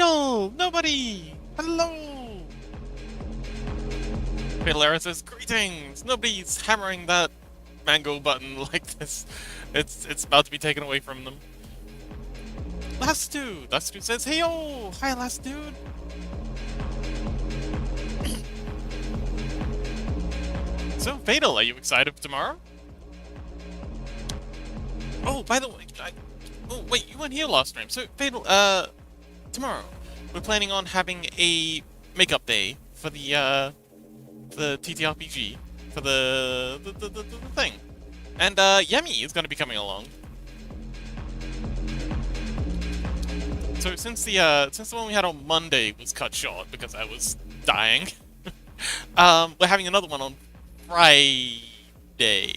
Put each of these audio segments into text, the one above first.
Fatal! Nobody! Hello! Fatal Error says, greetings! Nobody's hammering that mango button like this. It's about to be taken away from them. Last Dude! Last Dude says, hey yo! Hi, Last Dude! So, Fatal, are you excited for tomorrow? Oh, by the way, oh, wait, you weren't here last stream. So, Fatal, tomorrow, we're planning on having a makeup day for the TTRPG, for the thing. And, Yemi is going to be coming along. So, since the one we had on Monday was cut short because I was dying, we're having another one on Friday.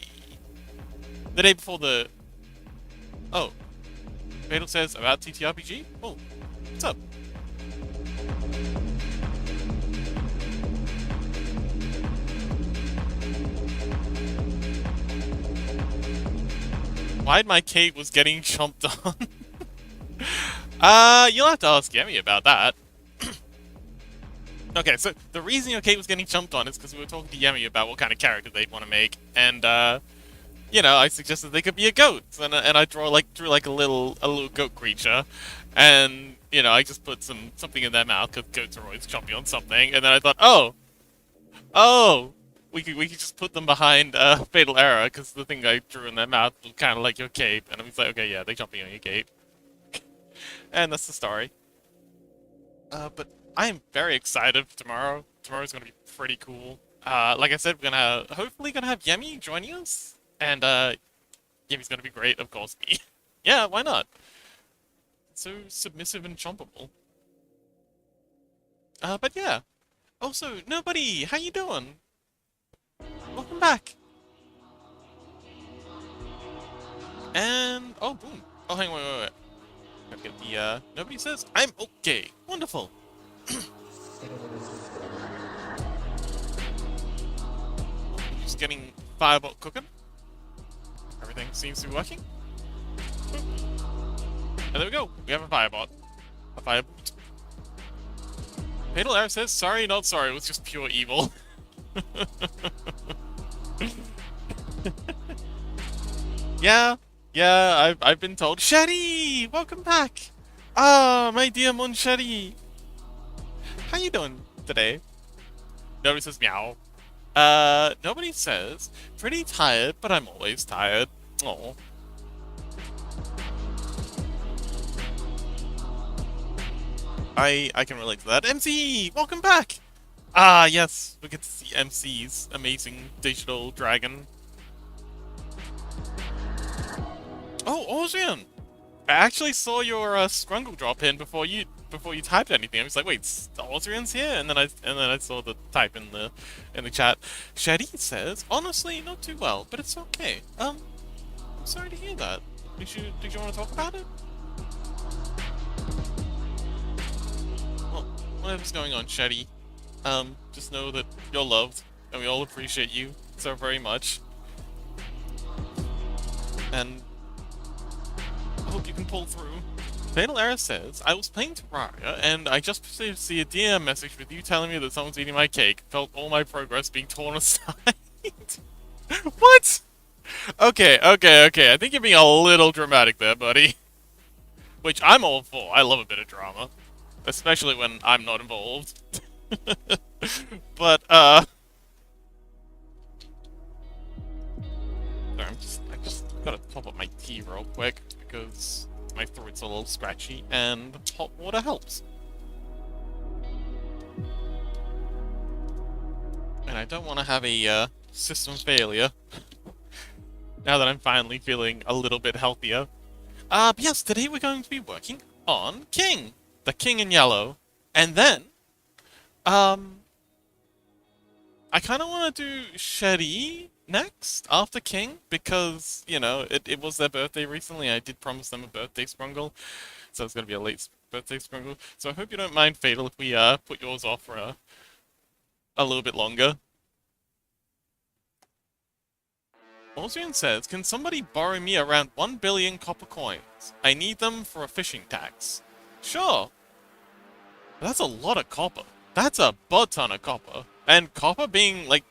The day before the... Oh. Fatal says about TTRPG? Oh, what's up? Why'd my Kate was getting chomped on? You'll have to ask Yemi about that. Okay, so the reason your Kate was getting chomped on is because we were talking to Yemi about what kind of character they'd want to make, and you know, I suggested they could be a goat, and I drew like a little goat creature, and you know, I just put something in their mouth because goats are always chomping on something, and then I thought, oh, we could just put them behind Fatal Error because the thing I drew in their mouth was kind of like your cape, and I was like, okay, yeah, they're chomping on your cape, and that's the story. But I am very excited for tomorrow. Tomorrow's gonna be pretty cool. Like I said, we're hopefully gonna have Yemi joining us. And, Yemi's gonna be great, of course. Yeah, why not? So submissive and chompable. But yeah. Also, Nobody, how you doing? Welcome back. And, oh, boom. Oh, hang on, wait. Gotta get the, Nobody says, I'm okay. Wonderful. Just getting Firebolt cooking. Everything seems to be working. And there we go. We have a Firebot. A Firebolt. Fatal Error says, sorry, not sorry. It was just pure evil. Yeah, I've been told. Shetty! Welcome back! Ah, my dear Mon Shetty! How you doing today? Nobody says meow. Nobody says, pretty tired, but I'm always tired. Oh. I can relate to that. MC! Welcome back! Ah, yes, we get to see MC's amazing digital dragon. Oh, Ozian! I actually saw your Scrungle drop in before you typed anything. I was like, wait, Ozian's here, and then I saw the type in the chat. Shadi says, honestly, not too well, but it's okay. I'm sorry to hear that. Did you want to talk about it? Well, whatever's going on, Shadi. Just know that you're loved, and we all appreciate you so very much. And I hope you can pull through. Fatal Error says, I was playing Terraria, and I just proceeded to see a DM message with you telling me that someone's eating my cake. Felt all my progress being torn aside. What? Okay. I think you're being a little dramatic there, buddy. Which I'm all for. I love a bit of drama. Especially when I'm not involved. But, sorry, I just gotta top up my tea real quick, because my throat's a little scratchy, and hot water helps. And I don't want to have a, system failure. Now that I'm finally feeling a little bit healthier. But yes, today we're going to be working on King! The King in Yellow. And then, I kind of want to do Sherry next, after King, because, you know, it was their birthday recently. I did promise them a birthday Scrungle, so it's going to be a late birthday Scrungle. So I hope you don't mind, Fatal, if we put yours off for a little bit longer. Ozian says, can somebody borrow me around 1 billion copper coins? I need them for a fishing tax. Sure. That's a lot of copper. That's a butt ton of copper. And copper being with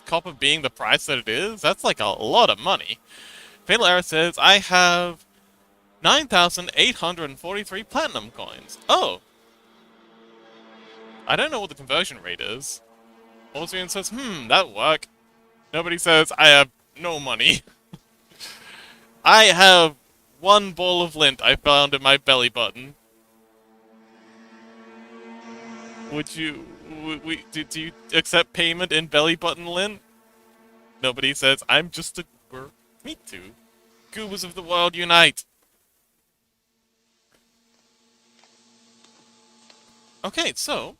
copper being the price that it is, that's like a lot of money. Fatal Error says, I have 9,843 platinum coins. Oh, I don't know what the conversion rate is. Ozrian says, that'll work. Nobody says, I have no money. I have one ball of lint I found in my belly button. Would you... do you accept payment in belly button lint? Nobody says, I'm just a goober. Me too. Goobers of the world unite! Okay, so...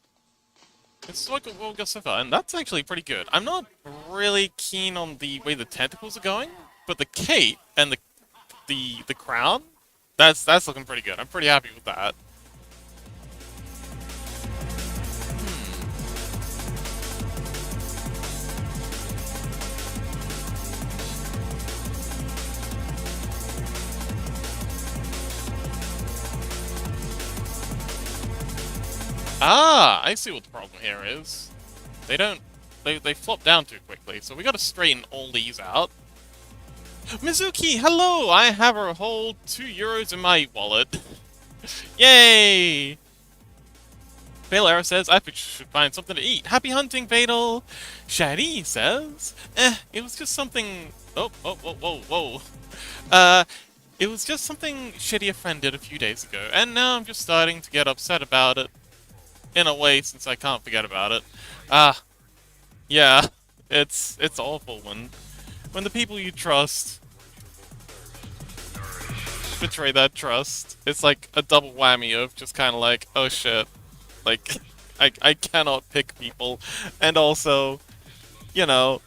it's like what we've got so far, and that's actually pretty good. I'm not really keen on the way the tentacles are going, but the cape and the crown, that's looking pretty good. I'm pretty happy with that. Ah, I see what the problem here is. They don't... They flop down too quickly, so we gotta straighten all these out. Mizuki, hello! I have a whole €2 in my wallet. Yay! Fatal Arrow says, I should find something to eat. Happy hunting, Fatal! Shadi says, it was just something... Oh, whoa. It was just something shitty a friend did a few days ago, and now I'm just starting to get upset about it. In a way, since I can't forget about it. Yeah, it's awful when the people you trust betray that trust. It's like a double whammy of just kind of like, oh shit, like I cannot pick people, and also, you know,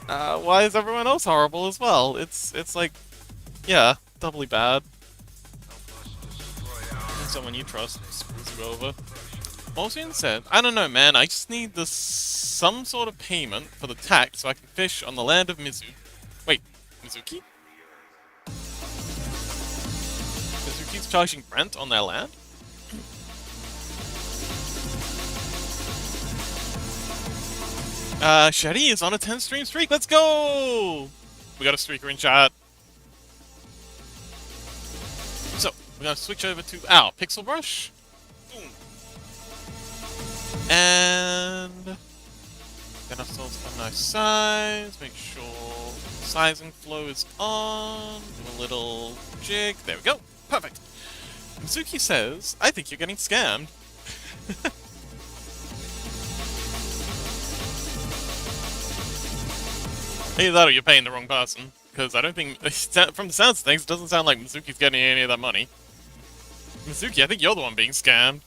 why is everyone else horrible as well? It's like, yeah, doubly bad. When someone you trust screws you over. Osian said, I don't know, man, I just need some sort of payment for the tax so I can fish on the land of Mizu. Wait, Mizuki? Mizuki's charging rent on their land? Shadi is on a 10-stream streak, let's go! We got a streaker in chat. So, we're gonna switch over to our Pixel Brush. Boom. And get ourselves a nice size, make sure sizing flow is on, do a little jig, there we go, perfect. Mizuki says, I think you're getting scammed. Either that or you're paying the wrong person, because I don't think, from the sounds of things, it doesn't sound like Mizuki's getting any of that money. Mizuki, I think you're the one being scammed.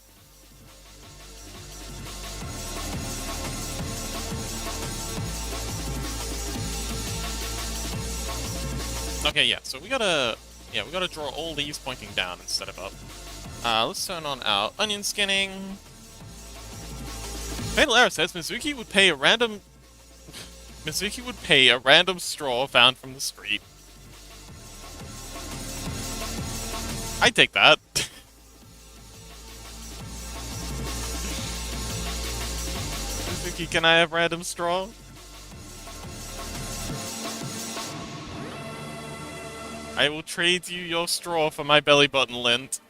Okay, yeah, so we gotta draw all these pointing down instead of up. Let's turn on our onion skinning. Fatal Arrow says Mizuki would pay a random straw found from the street. I'd take that. Mizuki, can I have random straw? I will trade you your straw for my belly button lint.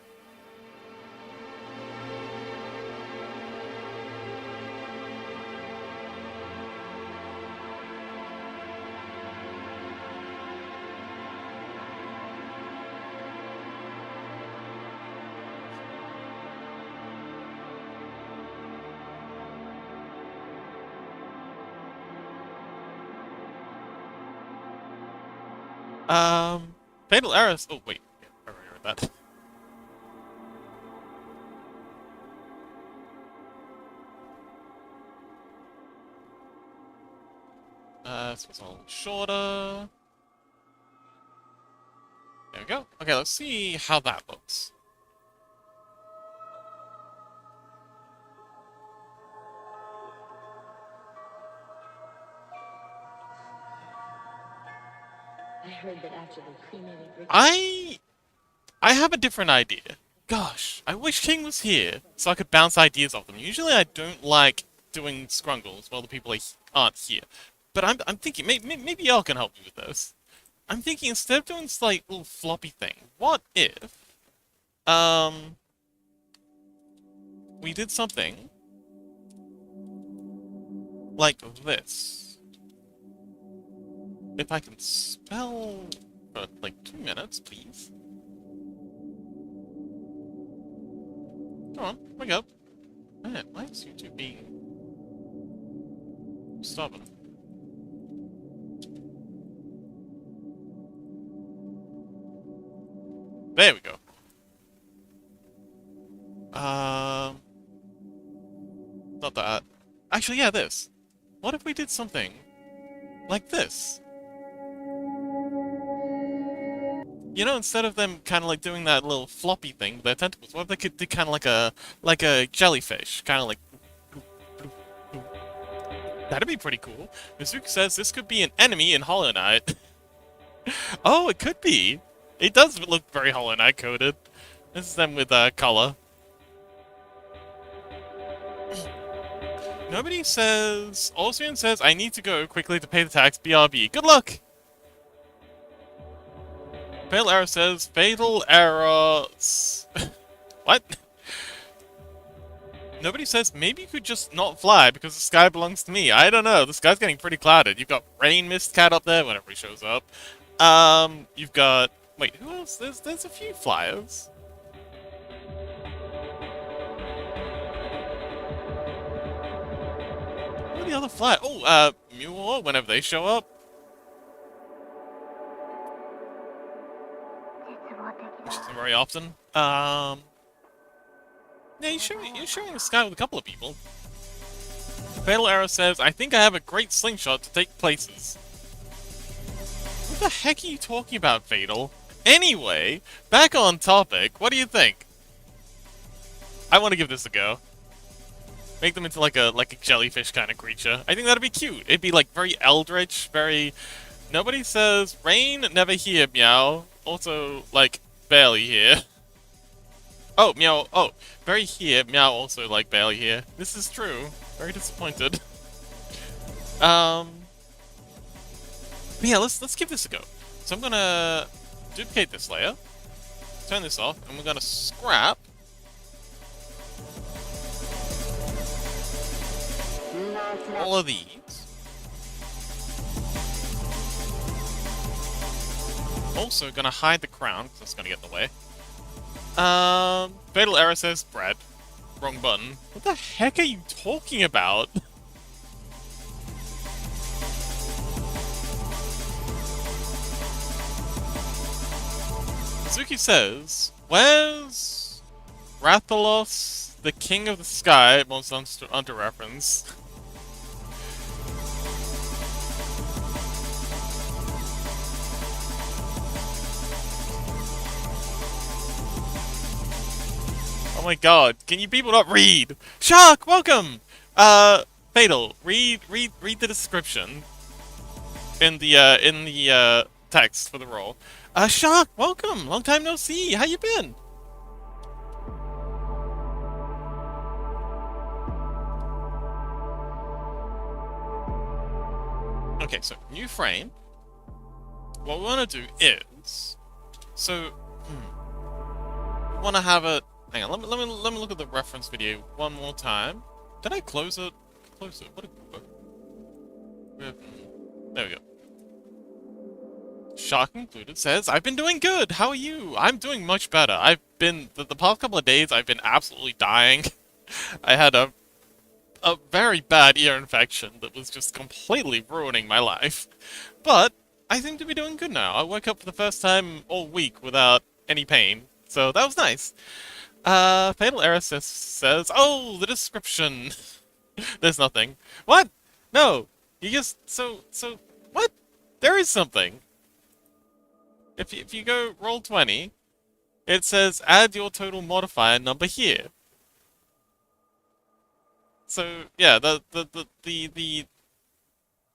Fatal Arrows. Oh, wait. Yeah, I already read that. So it's a little shorter. There we go. Okay, let's see how that looks. I heard that after the cremated brick... I have a different idea. Gosh, I wish King was here so I could bounce ideas off them. Usually I don't like doing scrungles while the people aren't here. But I'm thinking, maybe y'all can help me with this. I'm thinking instead of doing this, like, little floppy thing, what if, um, we did something like this. If I can spell for, like, 2 minutes, please. Come on, wake up. Man, why is YouTube being stubborn? There we go. Not that. Actually, yeah, this. What if we did something like this? You know, instead of them kind of like doing that little floppy thing with their tentacles, what if they could do kind of like a jellyfish, kind of like. That'd be pretty cool. Mizuki says this could be an enemy in Hollow Knight. Oh, it could be. It does look very Hollow Knight coded. This is them with color. Nobody says. Olsian says I need to go quickly to pay the tax. BRB. Good luck. Fatal Error says fatal errors. What? Nobody says maybe you could just not fly because the sky belongs to me. I don't know. The sky's getting pretty clouded. You've got Rain Mist Cat up there whenever he shows up. You've got. Wait, who else? There's a few flyers. Who are the other flyers? Oh, Muir, whenever they show up. Which isn't very often. Yeah, you're showing the sky with a couple of people. Fatal Arrow says, I think I have a great slingshot to take places. What the heck are you talking about, Fatal? Anyway, back on topic, what do you think? I want to give this a go. Make them into like a jellyfish kind of creature. I think that'd be cute. It'd be like very eldritch, very... Nobody says, rain, never here, meow. Also, like, barely here. Oh, meow. Oh, very here. Meow also, like, barely here. This is true. Very disappointed. But yeah, let's give this a go. So I'm gonna duplicate this layer, turn this off, and we're gonna scrap all of these. Also gonna hide the crown, because that's gonna get in the way. Fatal Error says bread. Wrong button. What the heck are you talking about? Suzuki says, where's Rathalos, the king of the sky? Most under reference. Oh my god, can you people not read? Shark, welcome! Fatal, read the description in the text for the role. Shark, welcome! Long time no see, how you been? Okay, so, new frame. What we want to do is... So, we want to have a... Hang on, let me look at the reference video one more time. Did I close it? Close it. What a... There we go. Shark included says, I've been doing good. How are you? I'm doing much better. I've been the past couple of days. I've been absolutely dying. I had a very bad ear infection that was just completely ruining my life. But I seem to be doing good now. I woke up for the first time all week without any pain, so that was nice. Fatal Error says, oh, the description. There's nothing. What? No. You just, so, what? There is something. If you go roll 20, it says, add your total modifier number here. So, yeah, the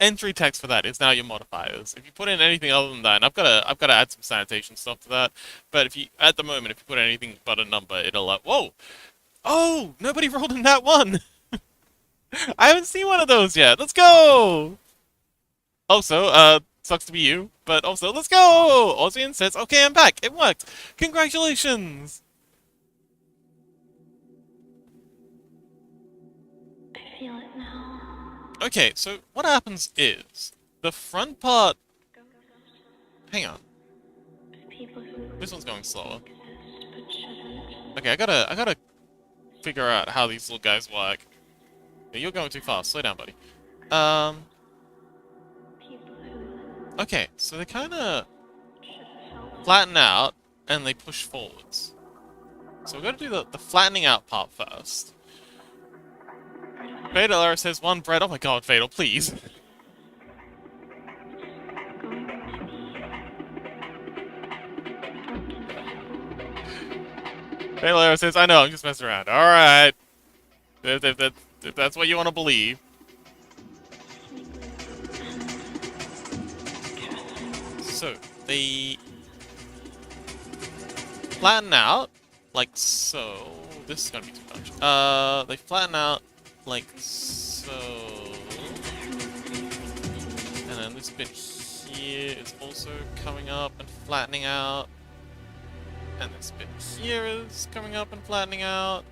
entry text for that is now your modifiers. If you put in anything other than that, and I've gotta add some sanitation stuff to that. But if you at the moment if you put anything but a number, it'll whoa, oh, nobody rolled in that one. I haven't seen one of those yet. Let's go. Also, sucks to be you, but also let's go. Ozian says, okay, I'm back. It worked. Congratulations. I feel it now. Okay, so what happens is the front part. Hang on. People who This one's going slower. exist but shouldn't. Okay, I gotta figure out how these little guys work. Yeah, you're going too fast. Slow down, buddy. People who Okay, so they kind of should have felt flatten out and they push forwards. So we're gonna do the flattening out part first. Fatal Error says one bread. Oh my god, Fatal, please. going to be Fatal Error says, I know, I'm just messing around. Alright. If that's what you want to believe. So, they flatten out, like so. This is gonna be too much. They flatten out, like so. And then this bit here is also coming up and flattening out. And this bit here is coming up and flattening out.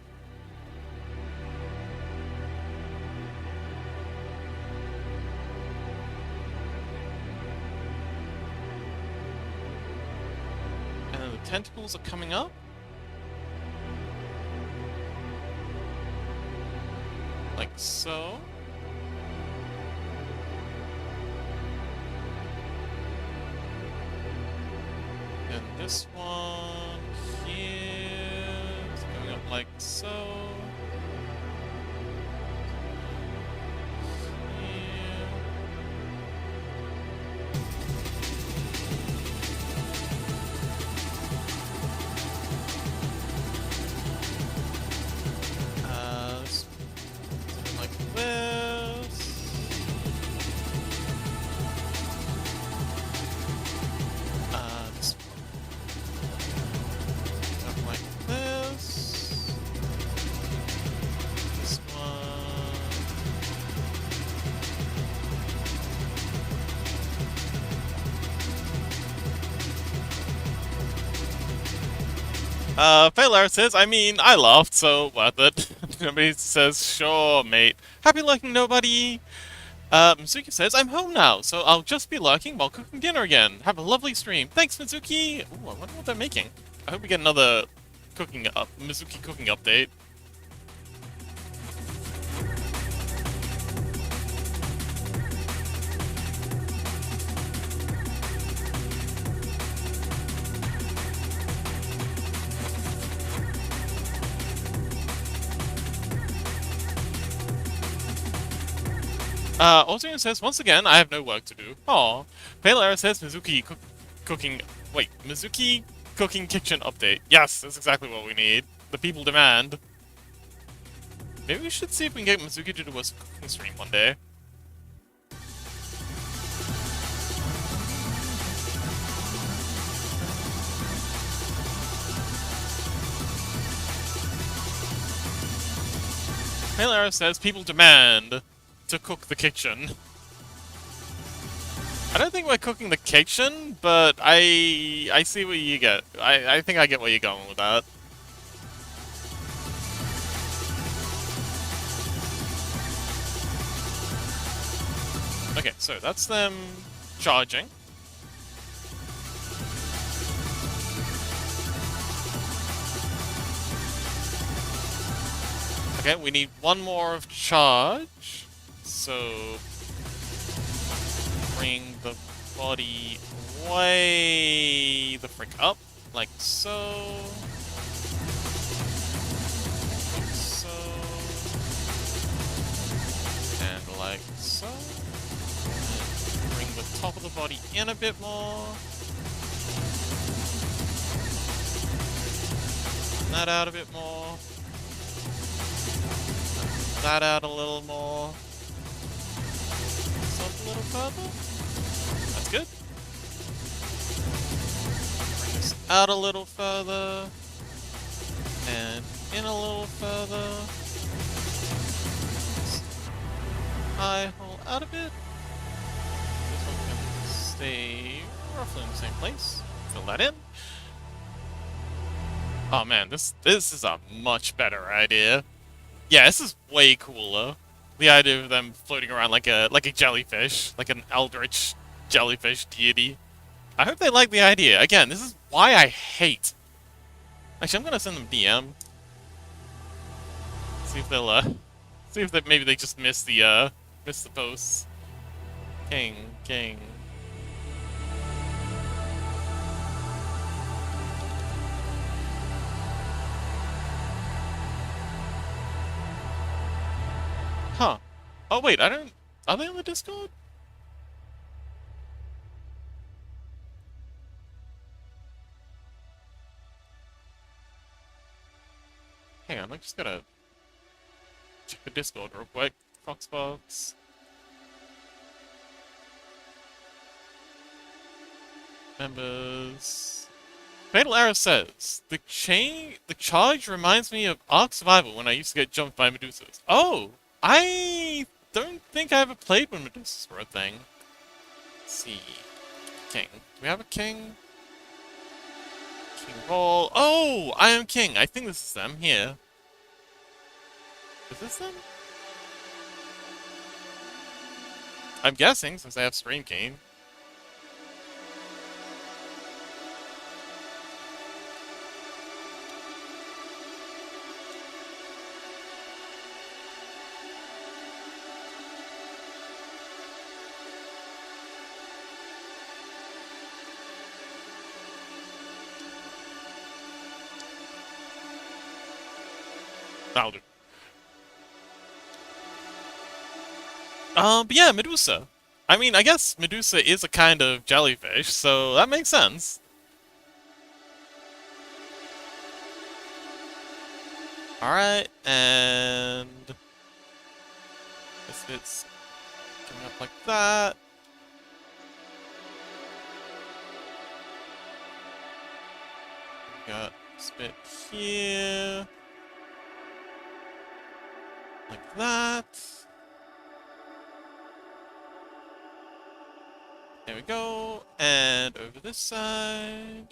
And then the tentacles are coming up. Like so. And this one here is going up like so. Here. Something like this. This something like this. This one. Failar says, I mean, I laughed, so worth it. Nobody says, sure, mate. Happy lurking, nobody. Mizuki says, I'm home now, so I'll just be lurking while cooking dinner again. Have a lovely stream. Thanks, Mizuki. Ooh, I wonder what they're making. I hope we get another Mizuki cooking update. Ozian says, once again, I have no work to do. Aw. Palara says, Mizuki cooking kitchen update. Yes, that's exactly what we need. The people demand. Maybe we should see if we can get Mizuki to do a cooking stream one day. Palara says, people demand to cook the kitchen. I don't think we're cooking the kitchen, but I see what you get. I think I get where you're going with that. Okay, so that's them charging. Okay, we need one more of charge. So bring the body way the frick up, like so. Like so. And like so. And bring the top of the body in a bit more. And that out a bit more. And that out a little more. A little further. That's good. Bring this out a little further. And in a little further. High hole out a bit. This one can stay roughly in the same place. Fill that in. Oh man, this is a much better idea. Yeah, this is way cooler. The idea of them floating around like a jellyfish, like an eldritch jellyfish deity. I hope they like the idea. Again, this is why I hate. Actually, I'm gonna send them DM. See if they'll see if maybe they just miss the posts. King. Huh. Oh wait, I don't... Are they on the Discord? Hang on, I just gotta check the Discord real quick. Foxbox. Members. Fatal Arrow says, the charge reminds me of Ark Survival when I used to get jumped by Medusas. Oh! I don't think I ever played when Medusas were a thing. Let's see. King. Do we have a king? King roll. Oh! I am king. I think this is them. Here. Is this them? I'm guessing, since I have Scream King. That'll do. But yeah, Medusa. I mean, I guess Medusa is a kind of jellyfish, so that makes sense. Alright, and... This bit's coming up like that. We got this bit here. Like that. There we go. And over this side.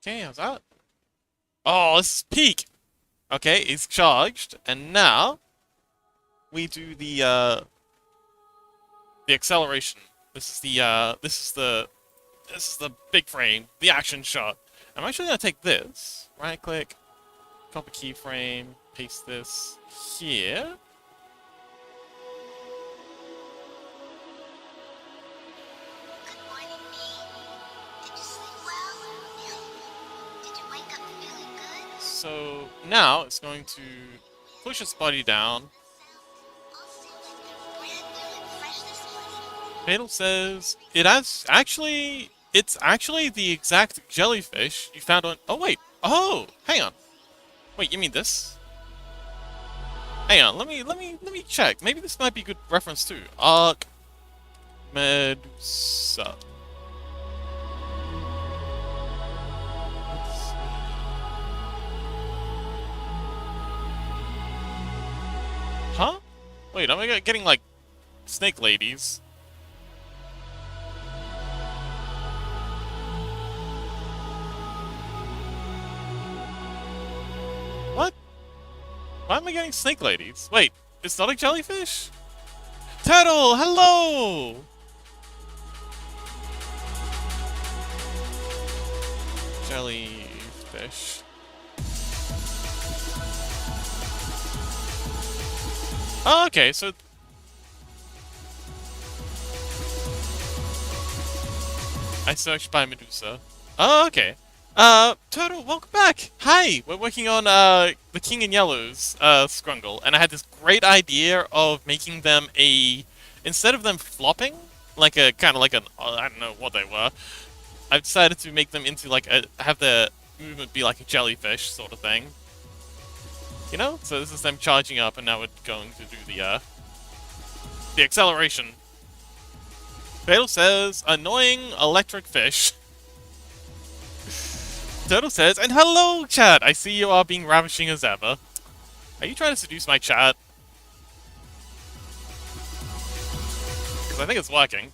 Okay, how's that? Oh, this is peak! Okay, it's charged, and now we do the acceleration. This is the big frame, the action shot. I'm actually gonna take this, right click, copy keyframe, paste this here. Good morning, me. Did you sleep well? Did you wake up feeling good? So now it's going to push its body down. Fatal says it's actually the exact jellyfish you found on. Oh wait, oh, hang on. Wait, you mean this? Hang on, let me check. Maybe this might be a good reference too. Ark Medusa. Huh? Wait, am I getting like snake ladies? What? Why am I getting snake ladies? Wait, it's not a jellyfish? Turtle, hello! Jellyfish. Oh, okay, so... I searched by Medusa. Oh, okay. Turtle, welcome back! Hi! We're working on, the King in Yellow's, Scrungle, and I had this great idea of making them instead of them flopping, like a, kinda like an, I don't know what they were, I've decided to make them into like have the movement be like a jellyfish sort of thing. You know? So this is them charging up, and now we're going to do the acceleration. Fatal says, annoying electric fish. Turtle says, and hello, chat! I see you are being ravishing as ever. Are you trying to seduce my chat? Because I think it's working.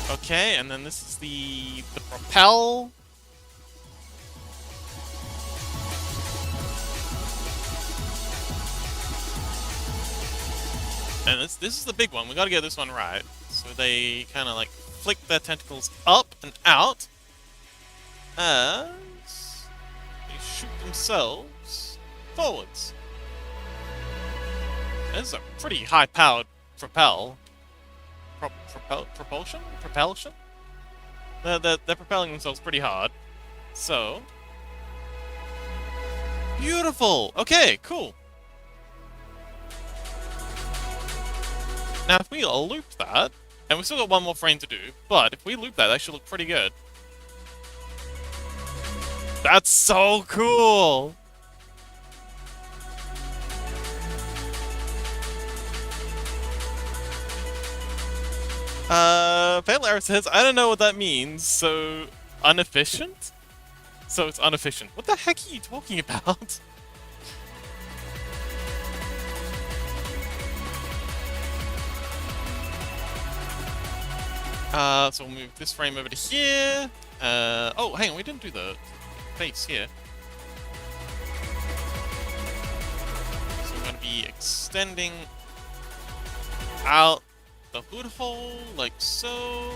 Okay, and then this is the propel. And this is the big one. We gotta get this one right. So they kind of like flick their tentacles up and out, and they shoot themselves forwards. This is a pretty high-powered propulsion? Propulsion? They're propelling themselves pretty hard. So... beautiful! Okay, cool. Now if we loop that, and we've still got one more frame to do, but if we loop that, that should look pretty good. That's so cool! Fatal Arrow says, I don't know what that means, so... inefficient? So it's inefficient. What the heck are you talking about? So we'll move this frame over to here. Oh, hang on, we didn't do the face here. So we're going to be extending out the hood hole, like so.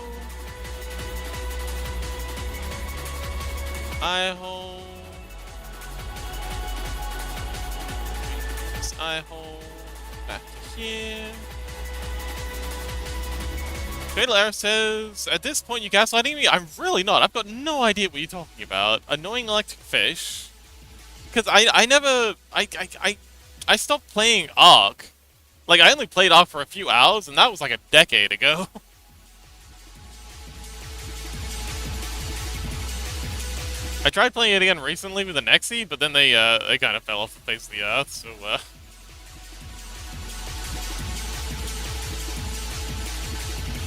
Eye hole. This eye hole back to here. Fatal Arrow says, at this point you gaslighting me? I'm really not. I've got no idea what you're talking about. Annoying electric fish. Because I stopped playing Ark. Like, I only played Ark for a few hours, and that was like a decade ago. I tried playing it again recently with the Nexi, but then they kind of fell off the face of the earth, so,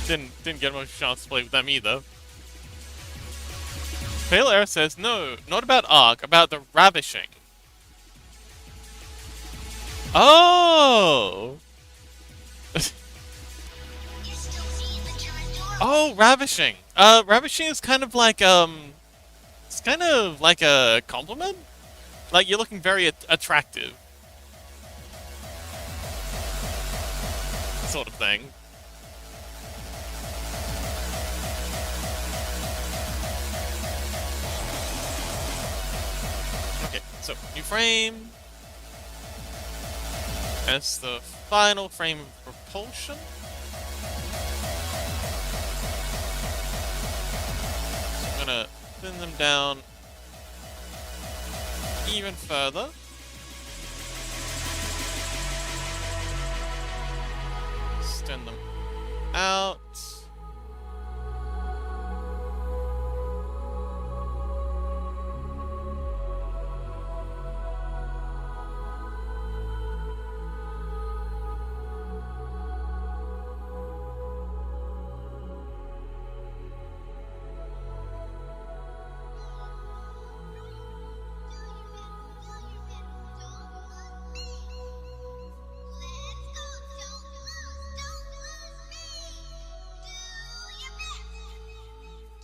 Didn't get much chance to play with them either. Fatal Arrow says, no, not about Ark, about the Ravishing. Oh! Oh, Ravishing. Ravishing is kind of like, it's kind of like a compliment? Like, you're looking very attractive. Sort of thing. Okay, so, new frame. As the final frame of propulsion. So I'm gonna thin them down even further. Extend them out.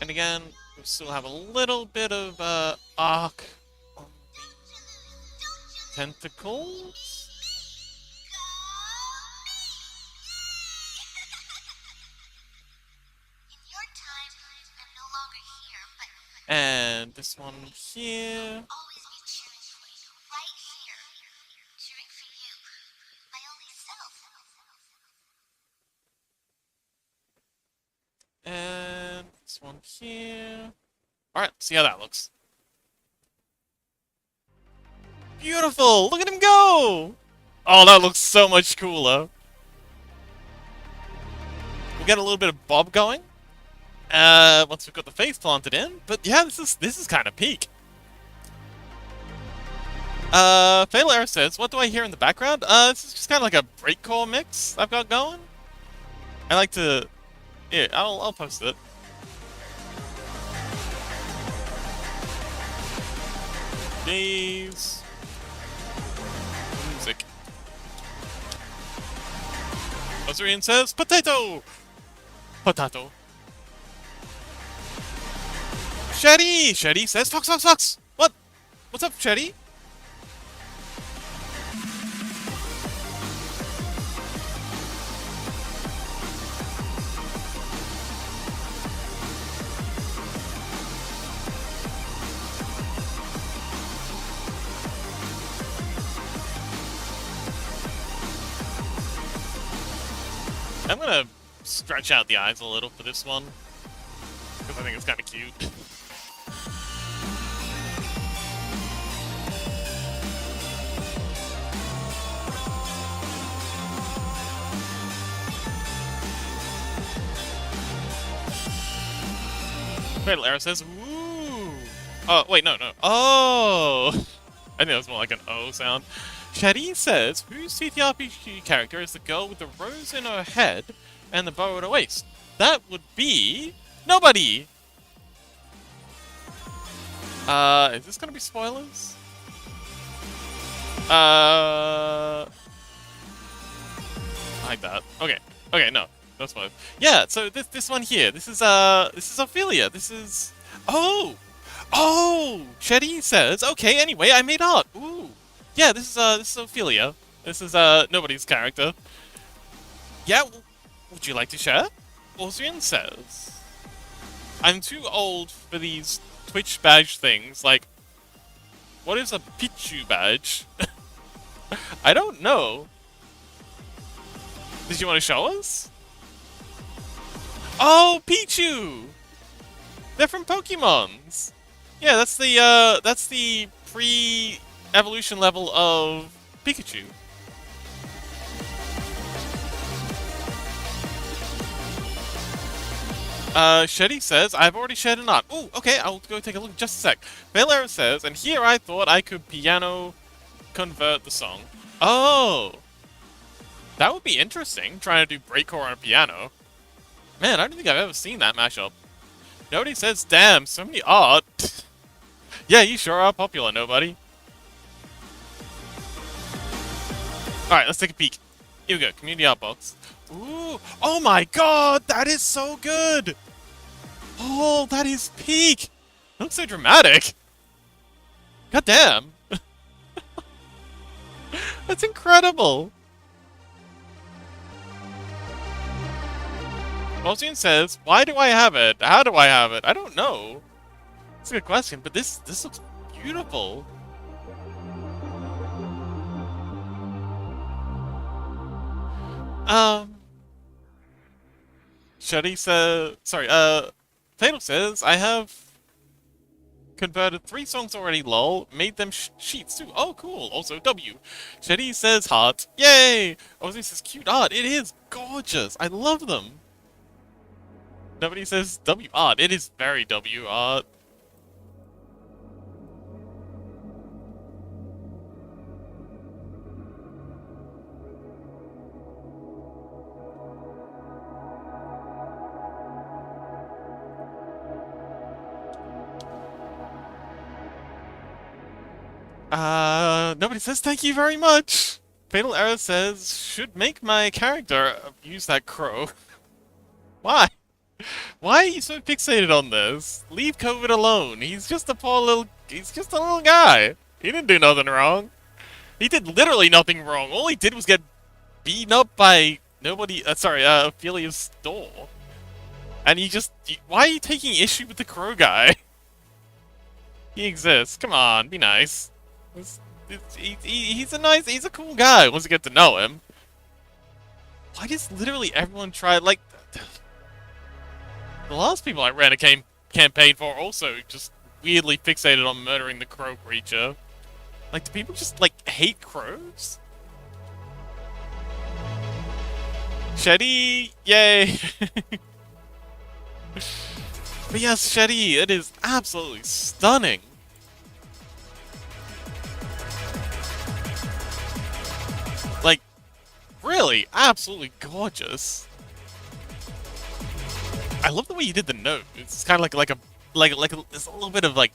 And again, we still have a little bit of arc on the tentacles. And this one here. And This one here. Alright, see how that looks. Beautiful! Look at him go! Oh, that looks so much cooler. We got a little bit of bob going. Once we've got the face planted in. But yeah, this is kind of peak. Fatal Error says, what do I hear in the background? This is just kind of like a breakcore mix I've got going. I like to... Yeah, I'll post it. Days. Music. Ozurian says, potato! Potato. Shetty! Shetty says, fox, fox, fox! What? What's up, Shetty? I'm gonna stretch out the eyes a little for this one, because I think it's kind of cute. Fatal Arrow says, woo! Oh, wait, no. Oh! I think that was more like an O sound. Shadi says, whose TTRPG character is the girl with the rose in her head and the bow at her waist? That would be... nobody! Is this gonna be spoilers? Like that. Okay. Okay, no. No spoilers. Yeah, so this one here, this is Ophelia. This is... Oh! Oh! Shadi says, okay, anyway, I made art. Ooh. Yeah, this is Ophelia. This is, nobody's character. Yeah, would you like to share? Ozrian says, I'm too old for these Twitch badge things. Like, what is a Pichu badge? I don't know. Did you want to show us? Oh, Pichu! They're from Pokemons! Yeah, that's the pre-evolution level of Pikachu. Shetty says, I've already shared an art. Ooh, okay, I'll go take a look in just a sec. Valero says, and here I thought I could piano convert the song. Oh! That would be interesting, trying to do breakcore on a piano. Man, I don't think I've ever seen that mashup. Nobody says, damn, so many art. Yeah, you sure are popular, nobody. Alright, let's take a peek. Here we go, community art box. Ooh, oh my god, that is so good! Oh, that is peak! That looks so dramatic. God damn. That's incredible. Osian says, why do I have it? How do I have it? I don't know. That's a good question, but this looks beautiful. Shetty says, sorry, Fatal says, I have converted 3 songs already, lol, made them sheets too. Oh, cool. Also, W. Shetty says heart. Yay! Ozzy says cute art. It is gorgeous. I love them. Nobody says W art. It is very W art. Nobody says thank you very much. Fatal Error says, should make my character use that crow. Why? Why are you so fixated on this? Leave COVID alone. He's just a he's just a little guy. He didn't do nothing wrong. He did literally nothing wrong. All he did was get beaten up by Ophelia's store. And why are you taking issue with the crow guy? He exists. Come on, be nice. He's a cool guy once you get to know him. Why does literally everyone try, like... The last people I ran a campaign for also just weirdly fixated on murdering the crow creature. Like, do people just, like, hate crows? Shetty! Yay! But yes, Shetty, it is absolutely stunning. Like, really, absolutely gorgeous. I love the way you did the note. It's kind of it's a little bit of like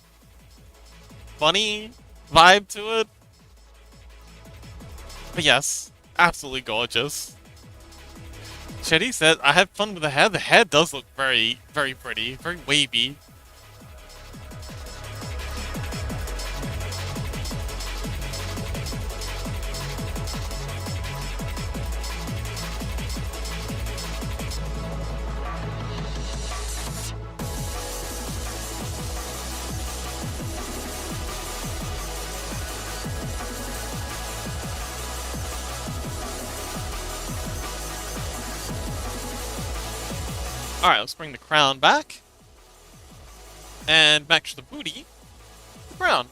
funny vibe to it. But yes, absolutely gorgeous. Shetty said, I had fun with the hair. The hair does look very, very pretty, very wavy. Alright, let's bring the crown back. And match the booty. The crown.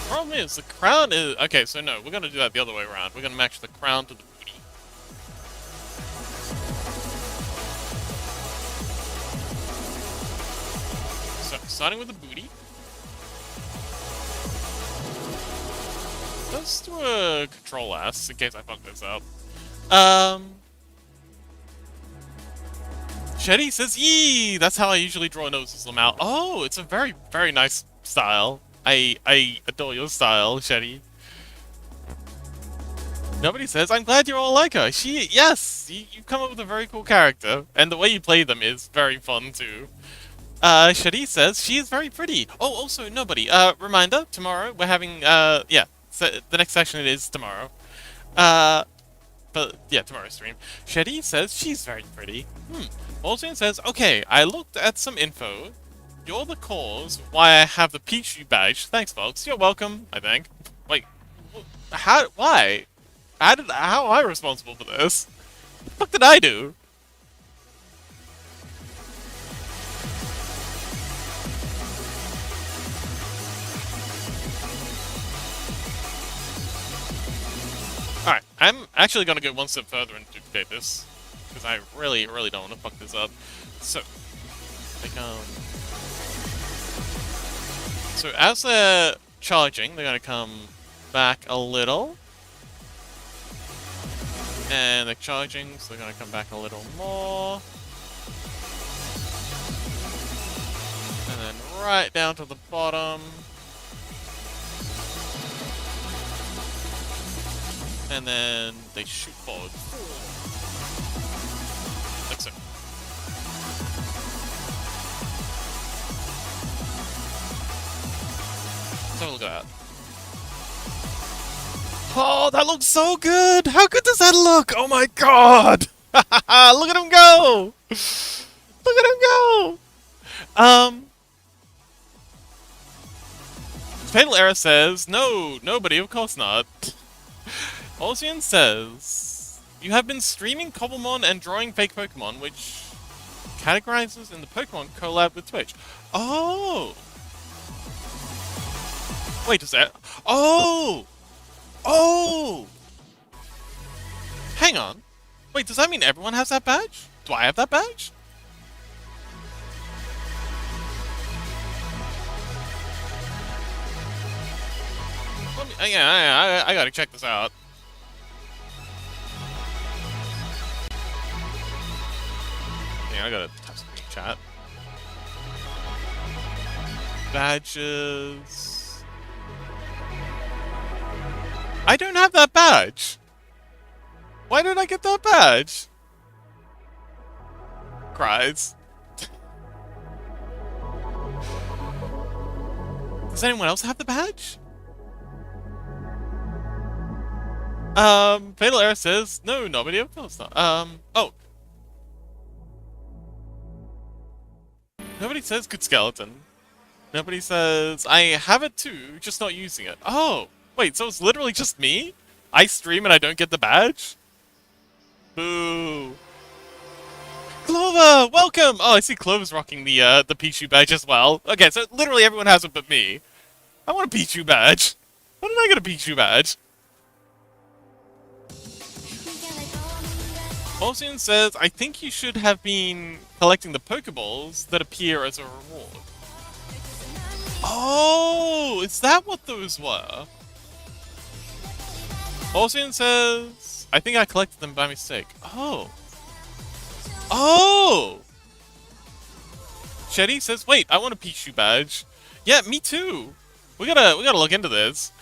Problem is, the crown is... Okay, so no, we're gonna do that the other way around. We're gonna match the crown to the booty. So, starting with the booty. Let's do a Control S, in case I fuck this up. Shetty says, yee! That's how I usually draw noses out. Oh, it's a very, very nice style. I adore your style, Shetty. Nobody says, I'm glad you all like her. Yes! You come up with a very cool character. And the way you play them is very fun, too. Shetty says, she is very pretty. Oh, also, nobody. Reminder, tomorrow we're having, yeah. So the next session is tomorrow. But yeah, tomorrow's stream. Shetty says she's very pretty. Olsen says, okay, I looked at some info. You're the cause why I have the Pichu badge. Thanks, folks. You're welcome, I think. Wait, why? How am I responsible for this? What the fuck did I do? Alright, I'm actually gonna go one step further and duplicate this. Because I really, really don't want to fuck this up. So, so as they're charging, they're gonna come back a little. And they're charging, so they're gonna come back a little more. And then right down to the bottom. And then they shoot forward. Like so. Let's have a look at that. Oh, that looks so good! How good does that look? Oh my god! Look at him go! Look at him go! Fatal Error says, no, nobody, of course not. Olsian says, you have been streaming Cobblemon and drawing fake Pokemon, which categorizes in the Pokemon collab with Twitch. Oh! Wait a sec. Oh! Oh! Hang on. Wait, does that mean everyone has that badge? Do I have that badge? Yeah, I gotta check this out. Yeah, I gotta type something in chat. Badges. I don't have that badge. Why did I get that badge? Cries. Does anyone else have the badge? Fatal Error says, no, nobody of course not. Oh. Nobody says good skeleton. Nobody says, I have it too, just not using it. Oh, Wait, so it's literally just me? I stream and I don't get the badge? Boo. Clover, welcome! Oh, I see Clover's rocking the Pichu badge as well. Okay, so literally everyone has it but me. I want a Pichu badge. How did I get a Pichu badge? Olsian says, I think you should have been collecting the Pokeballs that appear as a reward. Oh, is that what those were? Olsian says, I think I collected them by mistake. Oh. Oh! Shetty says, wait, I want a Pichu badge. Yeah, me too. We gotta look into this.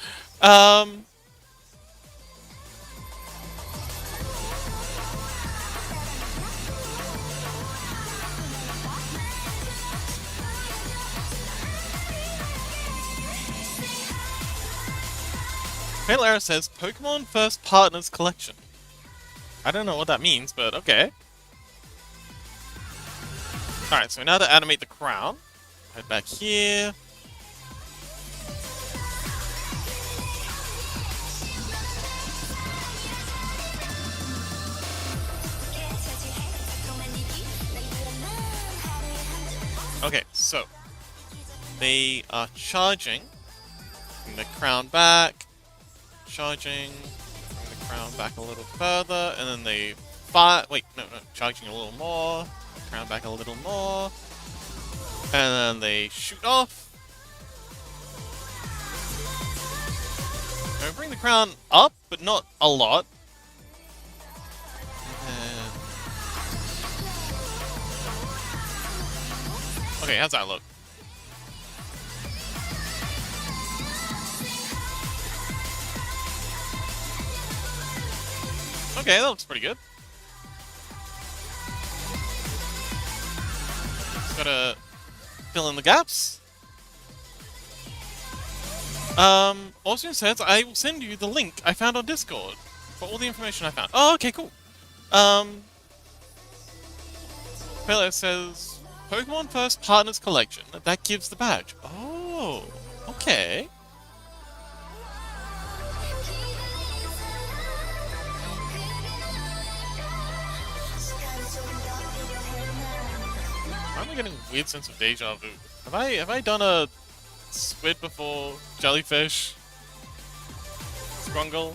Paleara says, Pokemon First Partners Collection. I don't know what that means, but okay. Alright, so now to animate the crown. Head back here. Okay, so they are charging. Bring the crown back. Charging. Bring the crown back a little further, and then they fire. Wait, no, charging a little more. Crown back a little more. And then they shoot off. And bring the crown up, but not a lot. And... okay, how's that look? Okay, that looks pretty good. Just gotta fill in the gaps. Also says I will send you the link I found on Discord for all the information I found. Oh, okay, cool. Pele says Pokemon First Partners Collection. That gives the badge. Oh, okay. Why am I getting a weird sense of deja vu? Have I done a squid before? Jellyfish? Scrungle?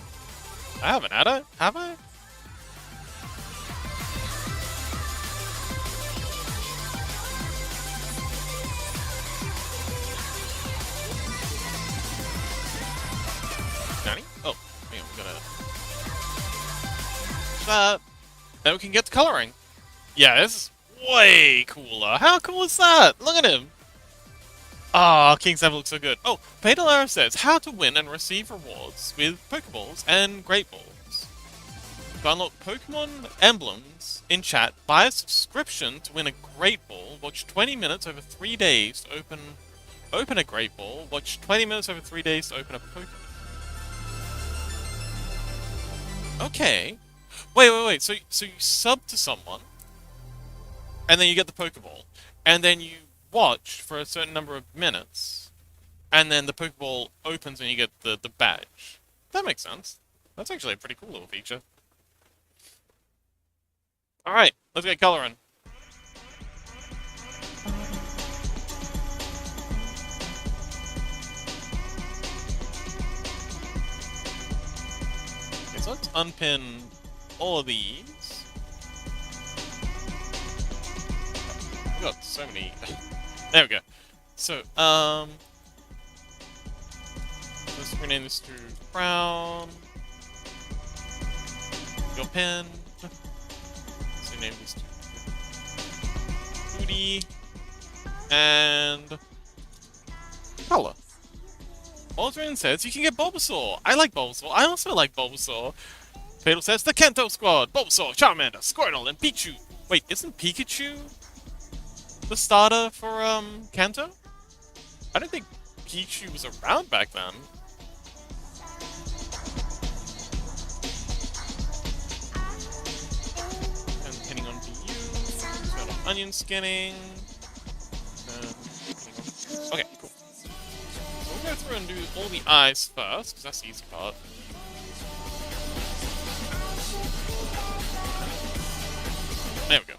I haven't had it, have I? Nani? Oh, hang on, we gotta... that. Then we can get to coloring. Yeah, this is way cooler. How cool is that? Look at him. Ah, King's Ever looks so good. Oh, Petalara says how to win and receive rewards with Pokeballs and Great Balls. To unlock Pokemon emblems in chat, buy a subscription to win a Great Ball, watch 20 minutes over 3 days to open a Great Ball, watch 20 minutes over 3 days to open a Pokemon. Okay. Wait. So you sub to someone, and then you get the Pokeball, and then you watch for a certain number of minutes, and then the Pokeball opens and you get the badge. That makes sense. That's actually a pretty cool little feature. Alright, let's get coloring. Okay, so let's unpin all of these. We've got so many. There we go. So, let's rename this to Crown. Your pen. Let's rename this to Booty. And color. Aldrin says you can get Bulbasaur. I like Bulbasaur. I also like Bulbasaur. Fatal says the Kanto Squad. Bulbasaur, Charmander, Squirtle, and Pichu. Wait, isn't Pikachu the starter for Kanto? I don't think Pichu was around back then. And pinning on BU, onion skinning. Okay, cool. So we'll go through through and do all the eyes first, because that's the easy part. There we go.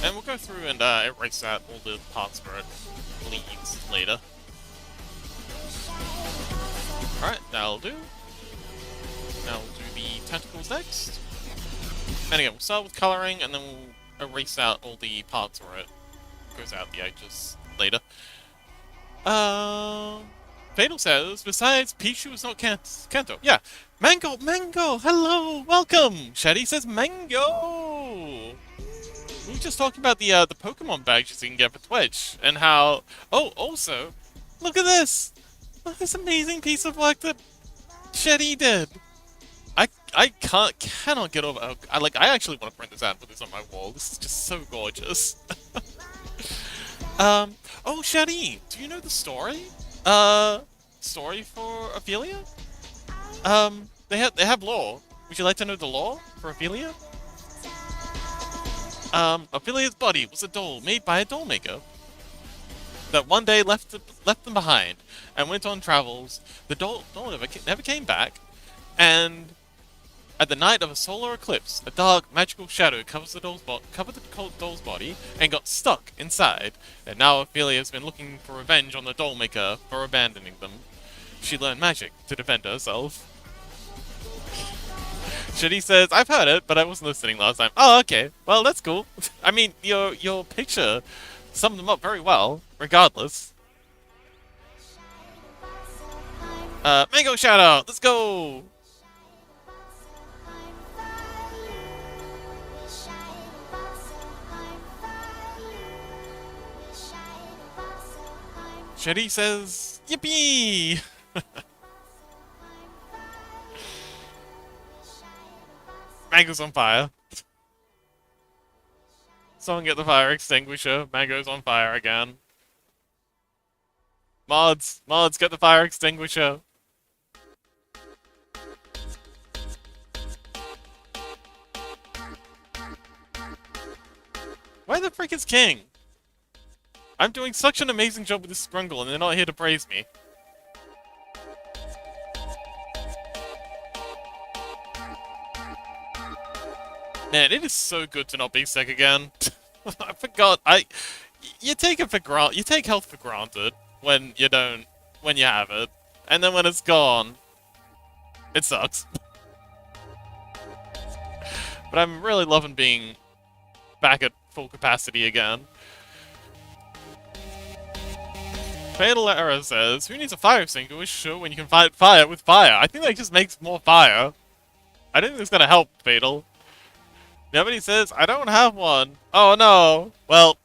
And we'll go through and erase out all the parts where it bleeds later. Alright, that'll do. Now we'll do the tentacles next. And again, we'll start with colouring, and then we'll erase out all the parts where it goes out the edges later. Fatal says, besides, Pichu is not Kanto. Yeah. Mango! Hello! Welcome! Shady says Mango! We were just talking about the Pokemon badges you can get for Twitch, and how... Oh, also, look at this! Look at this amazing piece of work that Shady did! I cannot get over... I actually want to print this out and put this on my wall. This is just so gorgeous. Oh, Shady, do you know the story? Story for Ophelia? They have lore. Would you like to know the lore for Ophelia? Ophelia's body was a doll made by a doll maker that one day left them behind and went on travels. The doll never came back, and at the night of a solar eclipse, a dark, magical shadow covered the doll's body and got stuck inside. And now Ophelia has been looking for revenge on the doll maker for abandoning them. She learned magic to defend herself. Shitty says, I've heard it, but I wasn't listening last time. Oh, okay. Well, that's cool. I mean, your picture summed them up very well, regardless. Mango shout-out! Let's go! Shitty says, yippee! Mango's on fire. Someone get the fire extinguisher. Mango's on fire again. Mods, get the fire extinguisher. Where the frick is King? I'm doing such an amazing job with this Scrungle and they're not here to praise me. Man, it is so good to not be sick again. I forgot. You take health for granted when you have it, and then when it's gone, it sucks. But I'm really loving being back at full capacity again. Fatal Error says, who needs a fire extinguisher when you can fight fire with fire? I think that just makes more fire. I don't think it's gonna help, Fatal. Nobody says, I don't have one. Oh no. Well,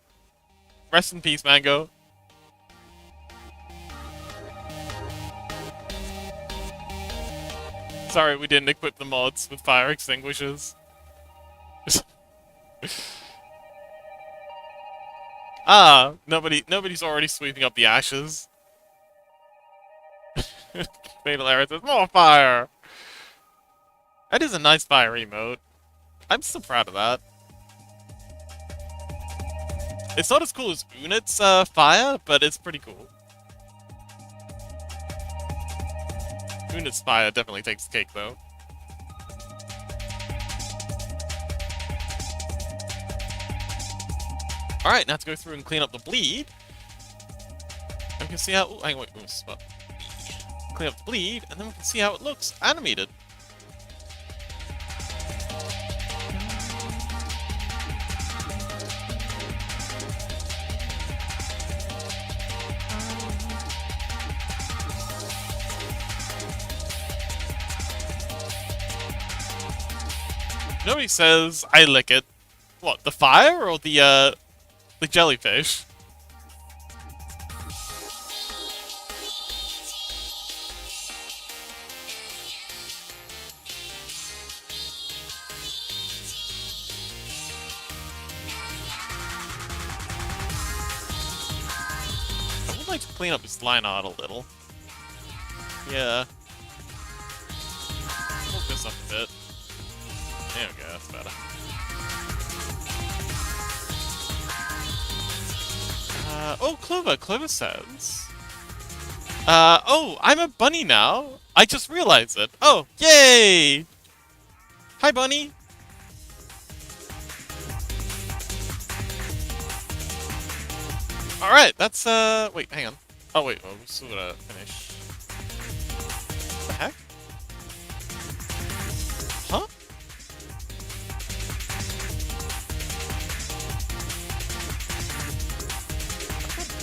rest in peace, Mango. Sorry we didn't equip the mods with fire extinguishers. Nobody's already sweeping up the ashes. Fatal Error says, more fire! That is a nice fire emote. I'm still proud of that. It's not as cool as Unit's fire, but it's pretty cool. Unit's fire definitely takes the cake, though. Alright, now to go through and clean up the bleed. And we can see how... Oh, hang on, wait, spot. Clean up the bleed, and then we can see how it looks animated. Nobody says, I lick it. What, the fire or the jellyfish? I would like to clean up this line art a little. Yeah. Hold this up a bit. There we go, that's better. Oh, Clover. Clover says... oh, I'm a bunny now. I just realized it. Oh, yay! Hi, bunny. Alright, that's, wait, hang on. Oh, wait, we're still gonna finish. What the heck? Huh?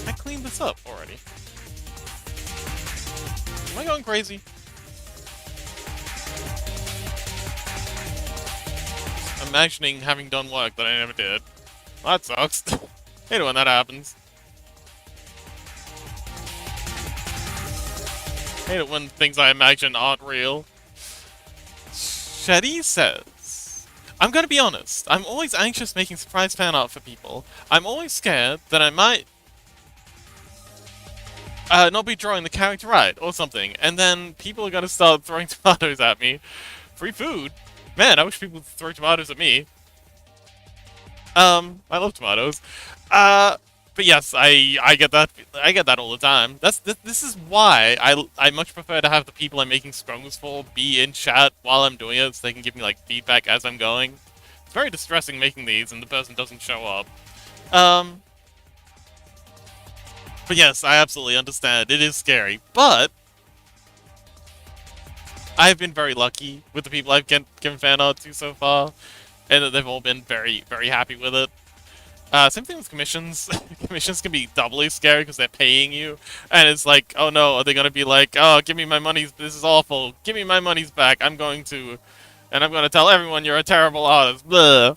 I cleaned this up already. Am I going crazy? Imagining having done work that I never did. Well, that sucks. Hate it when that happens. Hate it when things I imagine aren't real. Shetty says, I'm gonna be honest, I'm always anxious making surprise fan art for people. I'm always scared that I might not be drawing the character right, or something, and then people are gonna start throwing tomatoes at me. Free food? Man, I wish people would throw tomatoes at me. I love tomatoes. But yes, I get that. I get that all the time. This is why I much prefer to have the people I'm making Scrungles for be in chat while I'm doing it, so they can give me like feedback as I'm going. It's very distressing making these and the person doesn't show up. But yes, I absolutely understand. It is scary, but I've been very lucky with the people I've given fan art to so far, and that they've all been very, very happy with it. Same thing with commissions. Commissions can be doubly scary because they're paying you, and it's like, oh no, are they gonna be like, oh, give me my money, this is awful, give me my monies back, I'm going to tell everyone you're a terrible artist. Blah.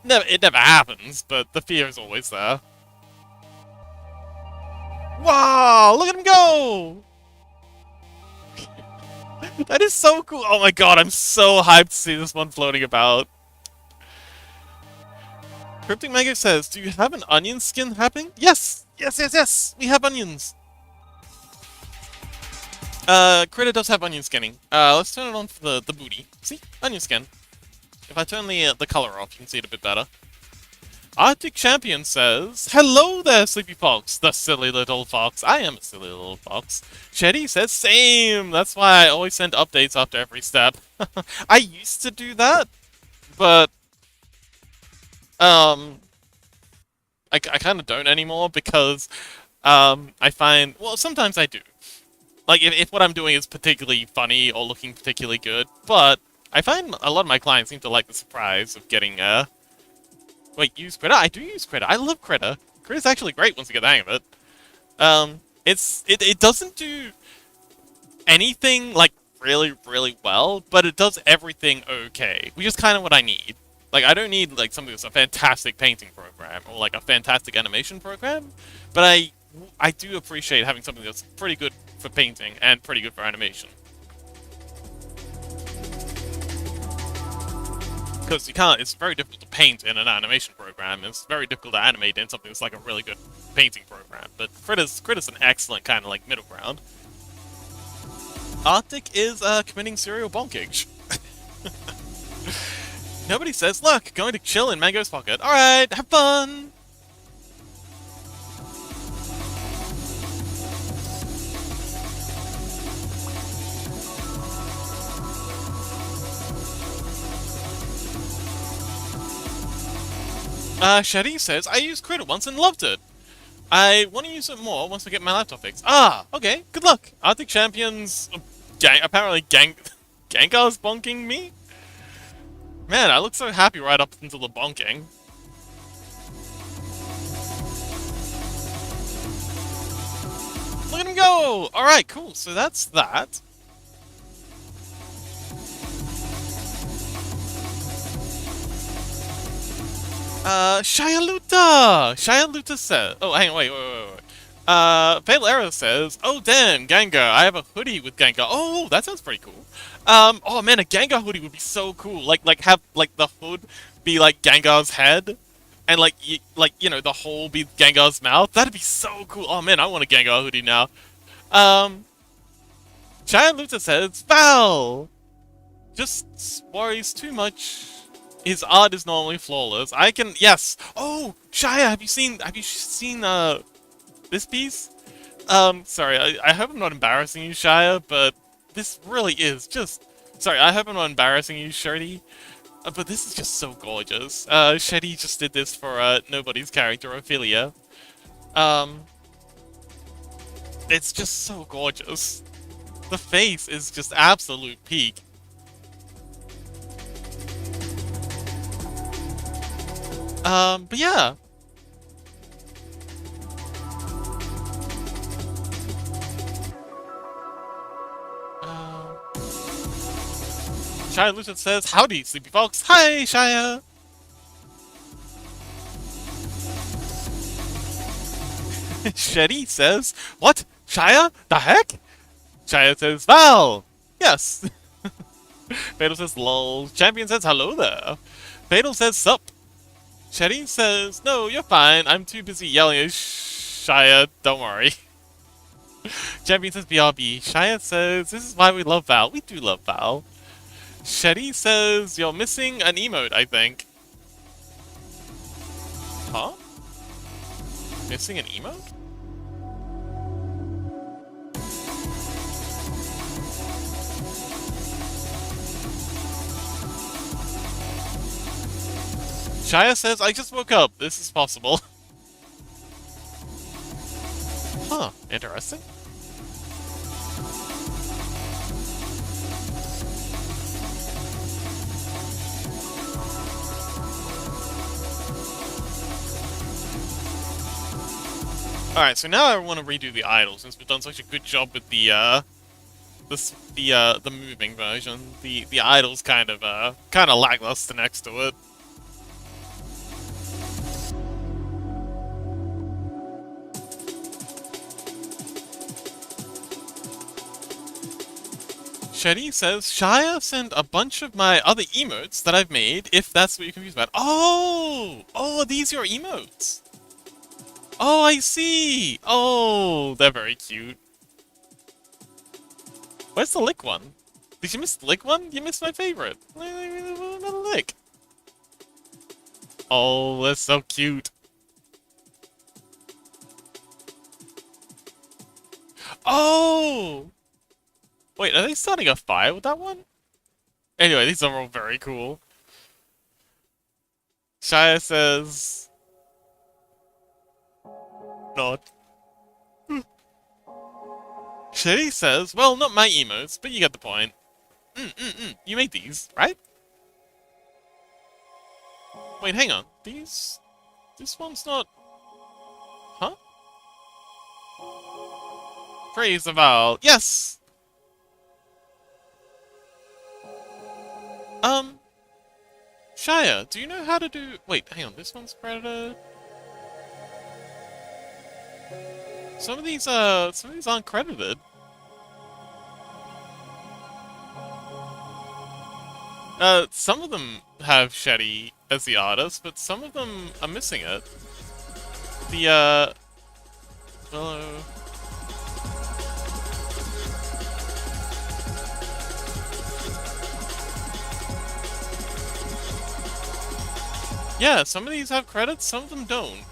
It never happens, but the fear is always there. Wow, look at him go! That is so cool. Oh my god, I'm so hyped to see this one floating about. Cryptic Mango says, do you have an onion skin happening? Yes! Yes, yes, yes! We have onions! Critter does have onion skinning. Let's turn it on for the booty. See? Onion skin. If I turn the color off, you can see it a bit better. Arctic Champion says, hello there, Sleepy Fox, the silly little fox. I am a silly little fox. Shetty says, same! That's why I always send updates after every step. I used to do that, but I kind of don't anymore because I find, well, sometimes I do. Like, if what I'm doing is particularly funny or looking particularly good, but I find a lot of my clients seem to like the surprise of getting, wait, use Critter? I do use Critter. I love Critter. Critter's actually great once you get the hang of it. It doesn't do anything, like, really, really well, but it does everything okay, which is kind of what I need. Like, I don't need, like, something that's a fantastic painting program or, like, a fantastic animation program, but I do appreciate having something that's pretty good for painting and pretty good for animation. Because you can't, it's very difficult to paint in an animation program, and it's very difficult to animate in something that's like a really good painting program. But Critter's an excellent kind of like middle ground. Arctic is committing serial bonkage. Nobody says, look, going to chill in Mango's pocket. Alright, have fun! Shetty says, I used Critter once and loved it. I want to use it more once I get my laptop fixed. Ah, okay, good luck. Arctic Champions, apparently Gengar's bonking me? Man, I look so happy right up until the bonking. Look at him go! Alright, cool, so that's that. Shia Luta says... Oh, hang on, wait. Fatal Arrow says, oh damn, Gengar, I have a hoodie with Gengar. Oh, that sounds pretty cool. Oh man, a Gengar hoodie would be so cool. Like have, like, the hood be, like, Gengar's head, and, like, you know, the hole be Gengar's mouth. That'd be so cool. Oh man, I want a Gengar hoodie now. Shia Luta says, Val! just worries too much. His art is normally flawless. I can yes. Oh, Shia, have you seen this piece? Sorry, I hope I'm not embarrassing you, Shia, but this really is just sorry, I hope I'm not embarrassing you, Shirty. But this is just so gorgeous. Shetty just did this for Nobody's character, Ophelia. Um, it's just so gorgeous. The face is just absolute peak. But yeah. Uh, Shia Lucid says, "Howdy, sleepy folks." Hi, Shia. Shetty says, "What? Shia? The heck?" Shia says, "Val." Yes. Fatal says, "Lol." Champion says, "Hello there." Fatal says, "Sup." Shetty says, "No, you're fine. I'm too busy yelling at Shia. Don't worry." Champion says, "BRB." Shia says, "This is why we love Val." We do love Val. Shetty says, "You're missing an emote, I think." Huh? Missing an emote? Shia says, "I just woke up. This is possible." Huh, interesting. Alright, so now I want to redo the idol, since we've done such a good job with the moving version. The idol's kind of lackluster next to it. Shetty says, "Shia sent a bunch of my other emotes that I've made, if that's what you're confused about." Oh! Oh, are these your emotes? Oh, I see! Oh, they're very cute. Where's the lick one? Did you miss the lick one? You missed my favorite. Another lick. Oh, that's so cute. Oh! Wait, are they starting a fire with that one? Anyway, these are all very cool. Shia says... Not. Shetty says, "Well, not my emotes, but you get the point." You made these, right? Wait, hang on. These... This one's not... Huh? Praise the Val. Yes! Shia, do you know how to do... Wait, hang on, this one's credited... some of these aren't credited. Some of them have Shetty as the artist, but some of them are missing it. The, fellow... Yeah, some of these have credits, some of them don't.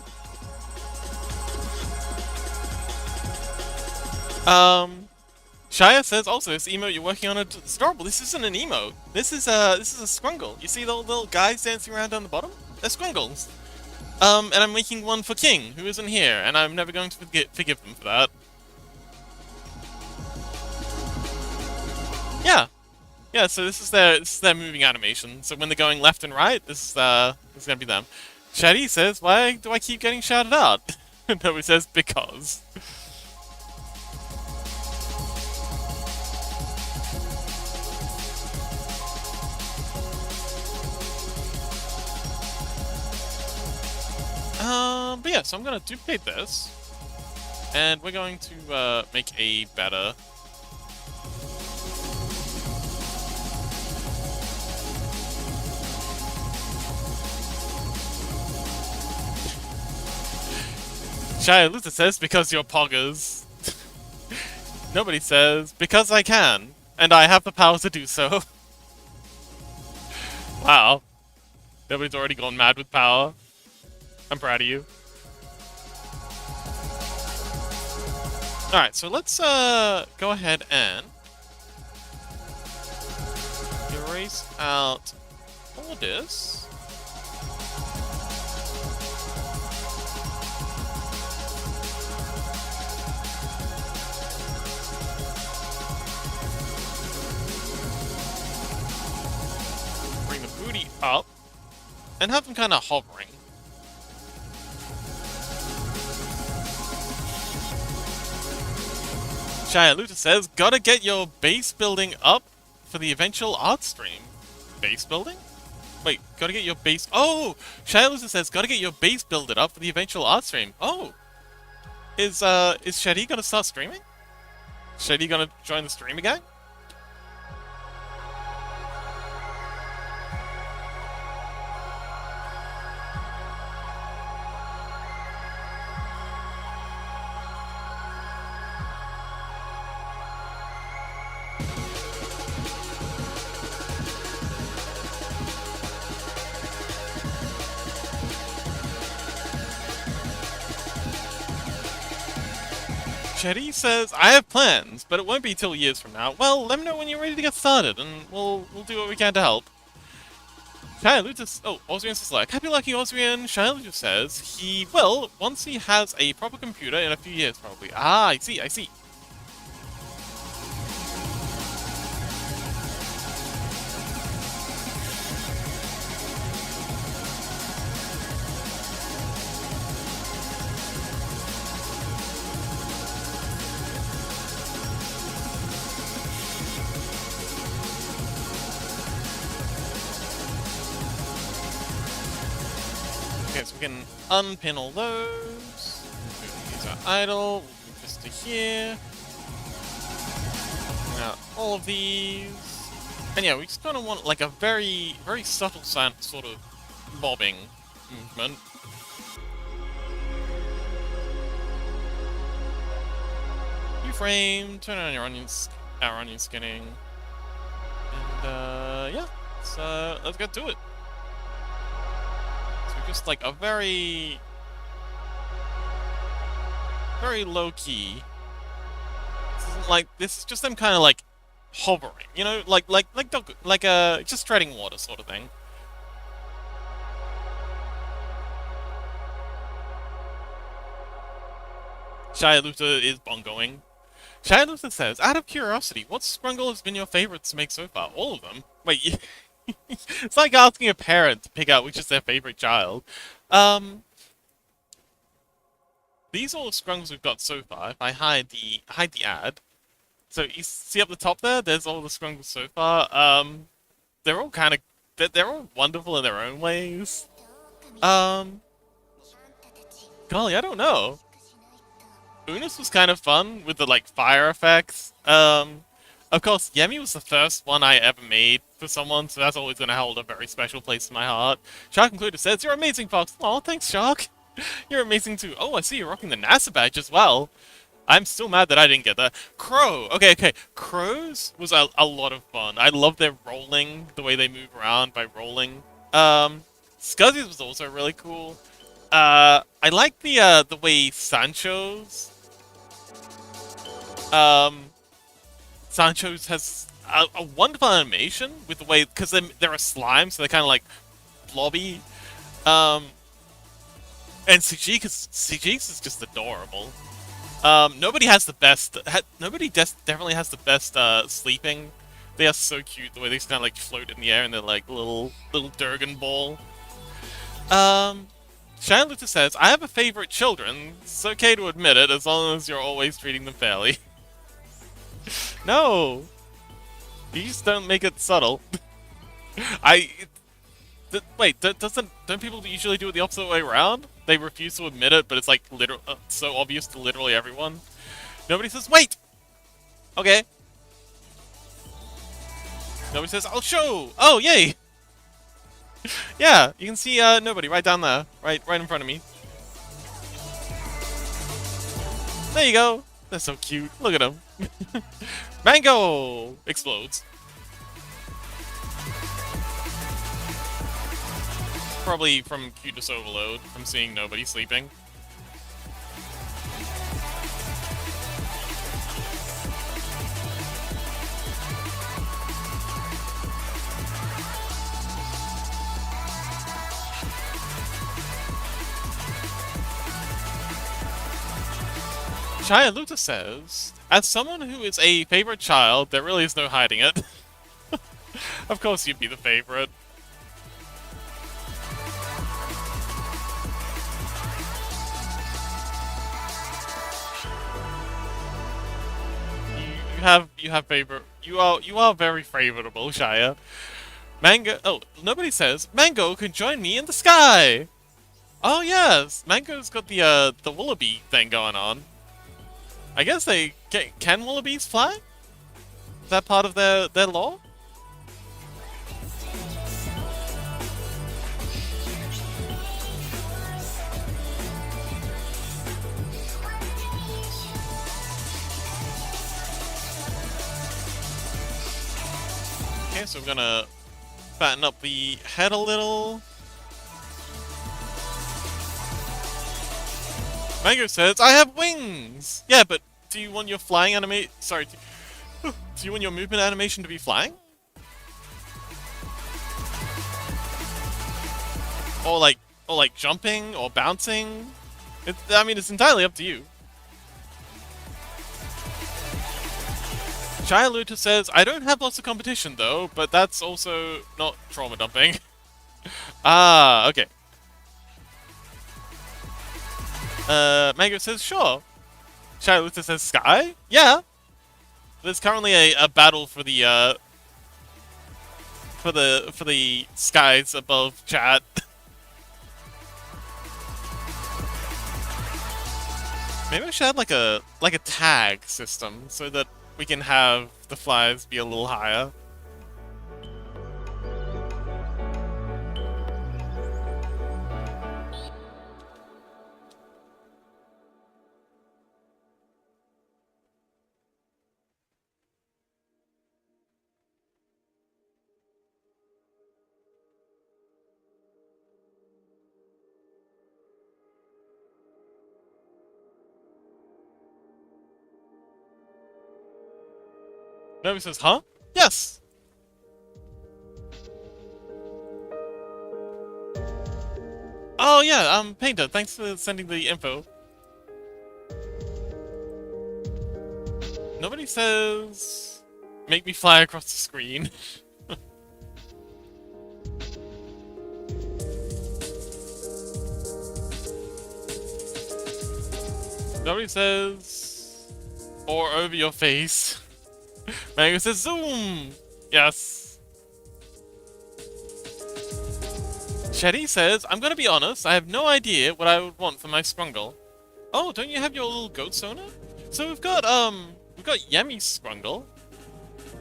Shia says also this emote you're working on is adorable. This isn't an emote. This is a Scrungle. You see the little guys dancing around down the bottom? They're Scrungles. And I'm making one for King, who isn't here, and I'm never going to forgive them for that. Yeah. Yeah, so this is their moving animation. So when they're going left and right, this is gonna be them. Shady says, "Why do I keep getting shouted out?" Nobody says, "Because." But yeah, so I'm gonna duplicate this, and we're going to make a better. Shia Luther says, "Because you're poggers." Nobody says, "Because I can, and I have the power to do so." Wow. Nobody's already gone mad with power. I'm proud of you. Alright, so let's go ahead and erase out all this. Bring the booty up and have them kind of hovering. Shia Luta says, gotta get your base building up for the eventual art stream. Base building? Wait, gotta get your base... Oh! Shia Luta says, gotta get your base builded up for the eventual art stream. Oh! Is Shadi gonna start streaming? Shadi gonna join the stream again? Chetty says, I have plans, but it won't be till years from now. Well, let me know when you're ready to get started, and we'll do what we can to help. Shia Lutus, oh, Osrian says like, happy lucky Osrian. Shia Lutus says he will once he has a proper computer in a few years, probably. Ah, I see, I see. Okay, so we can unpin all those. These are idle. We'll move this to here. Now, all of these. And yeah, we just kind of want like a very, very subtle sort of bobbing movement. Reframe, turn on your our onion skinning. And yeah, so let's get to it. Just like a very low key. This is just them kind of like hovering, you know, like just treading water sort of thing. Shia Luta is bongoing. Shia Luta says, out of curiosity, what Scrungle has been your favorite to make so far? All of them? Wait, it's like asking a parent to pick out which is their favorite child. These are all the Scrungles we've got so far. If I hide the ad, so you see up the top there, there's all the Scrungles so far. They're all kind of they're all wonderful in their own ways. Golly, I don't know. Unis was kind of fun with the like fire effects. Of course, Yemi was the first one I ever made for someone, so that's always going to hold a very special place in my heart. Shark Included says, you're amazing, Fox. Oh, thanks, Shark. You're amazing, too. Oh, I see you're rocking the NASA badge as well. I'm still mad that I didn't get that. Crow. Okay. Crows was a lot of fun. I love their rolling, the way they move around by rolling. Scuzzies was also really cool. I like the way Sancho's has a wonderful animation with the way, because they're a slime, so they're kind of like blobby. And Sijix is just adorable. Nobody has the best. Definitely has the best sleeping. They are so cute the way they just kind of like float in the air and they're like little Durgan ball. Shia Luta says, I have a favorite children. It's okay to admit it as long as you're always treating them fairly. No! You just don't make it subtle. Wait, don't people usually do it the opposite way around? They refuse to admit it, but it's like so obvious to literally everyone. Nobody says, wait! Okay. Nobody says, I'll show! Oh, yay! Yeah, you can see nobody right down there. Right in front of me. There you go! They're so cute. Look at them. Mango! Explodes. probably from cuteness overload, from seeing nobody sleeping. Shia Luta says, as someone who is a favorite child, there really is no hiding it. Of course you'd be the favorite. You have favorite. You are very favorable, Shia. Mango. Oh, nobody says Mango can join me in the sky. Oh yes, Mango's got the wallaby thing going on. I guess they can wallabies fly? Is that part of their law? Okay, so we're gonna fatten up the head a little. Mango says, I have wings! Yeah, but do you want your flying Sorry, do you want your movement animation to be flying? Or like jumping or bouncing? I mean, it's entirely up to you. Shia Luta says, I don't have lots of competition though, but that's also not trauma dumping. Ah, okay. Mango says, sure. Shia Luta says, sky? Yeah. There's currently a battle for the skies above chat. Maybe I should add like a tag system so that we can have the flies be a little higher. Nobody says, huh? Yes! Oh yeah, Painter, thanks for sending the info. Nobody says, make me fly across the screen. Nobody says, or over your face. Mango says zoom! Yes. Shetty says, I'm gonna be honest, I have no idea what I would want for my Scrungle. Oh, don't you have your little goat sonar? So we've got Yemi's Scrungle,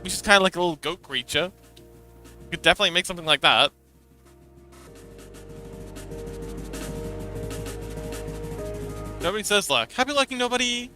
which is kinda like a little goat creature. We could definitely make something like that. Nobody says luck. Happy lucky nobody!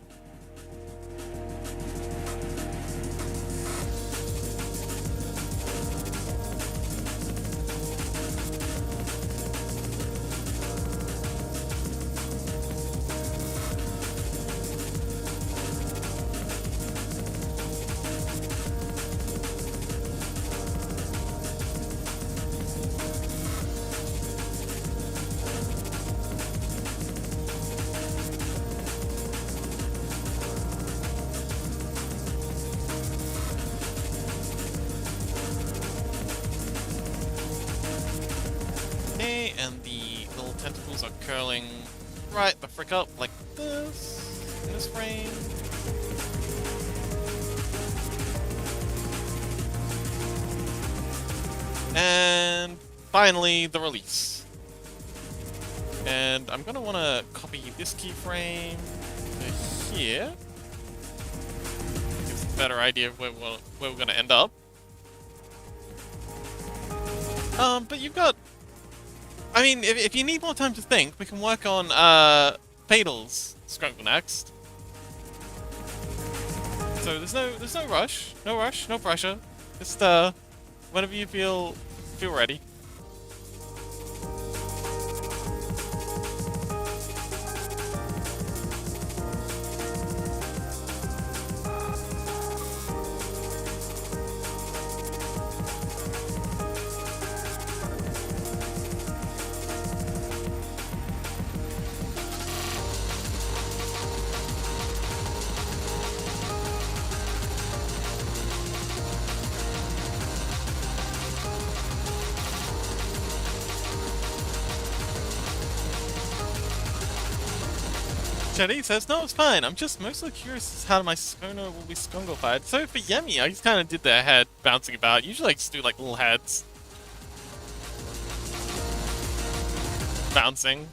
And the little tentacles are curling right the frick up like this in this frame. And finally the release. And I'm gonna wanna copy this keyframe to here. Gives a better idea of where we're gonna end up. But you've got, I mean, if you need more time to think, we can work on Fatal's Scrungle next. So there's no rush, no pressure. Just whenever you feel ready. Jetty says, no, it's fine. I'm just mostly curious as how my schooner will be Scrungle-fied. So for Yemi, I just kind of did their head bouncing about. Usually I just do like little heads. Bouncing.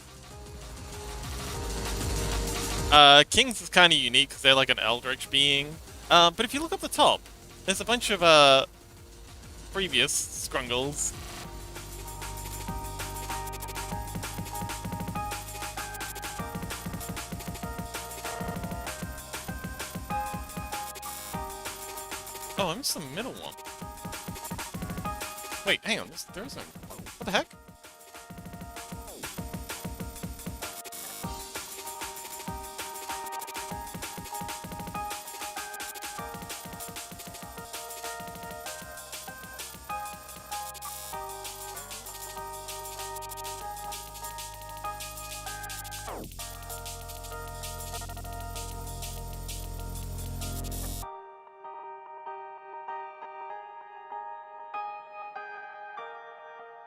Kings is kind of unique because they're like an eldritch being. But if you look up the top, there's a bunch of previous Scrungles. Oh, I missed the middle one. Wait, hang on. There's no. What the heck?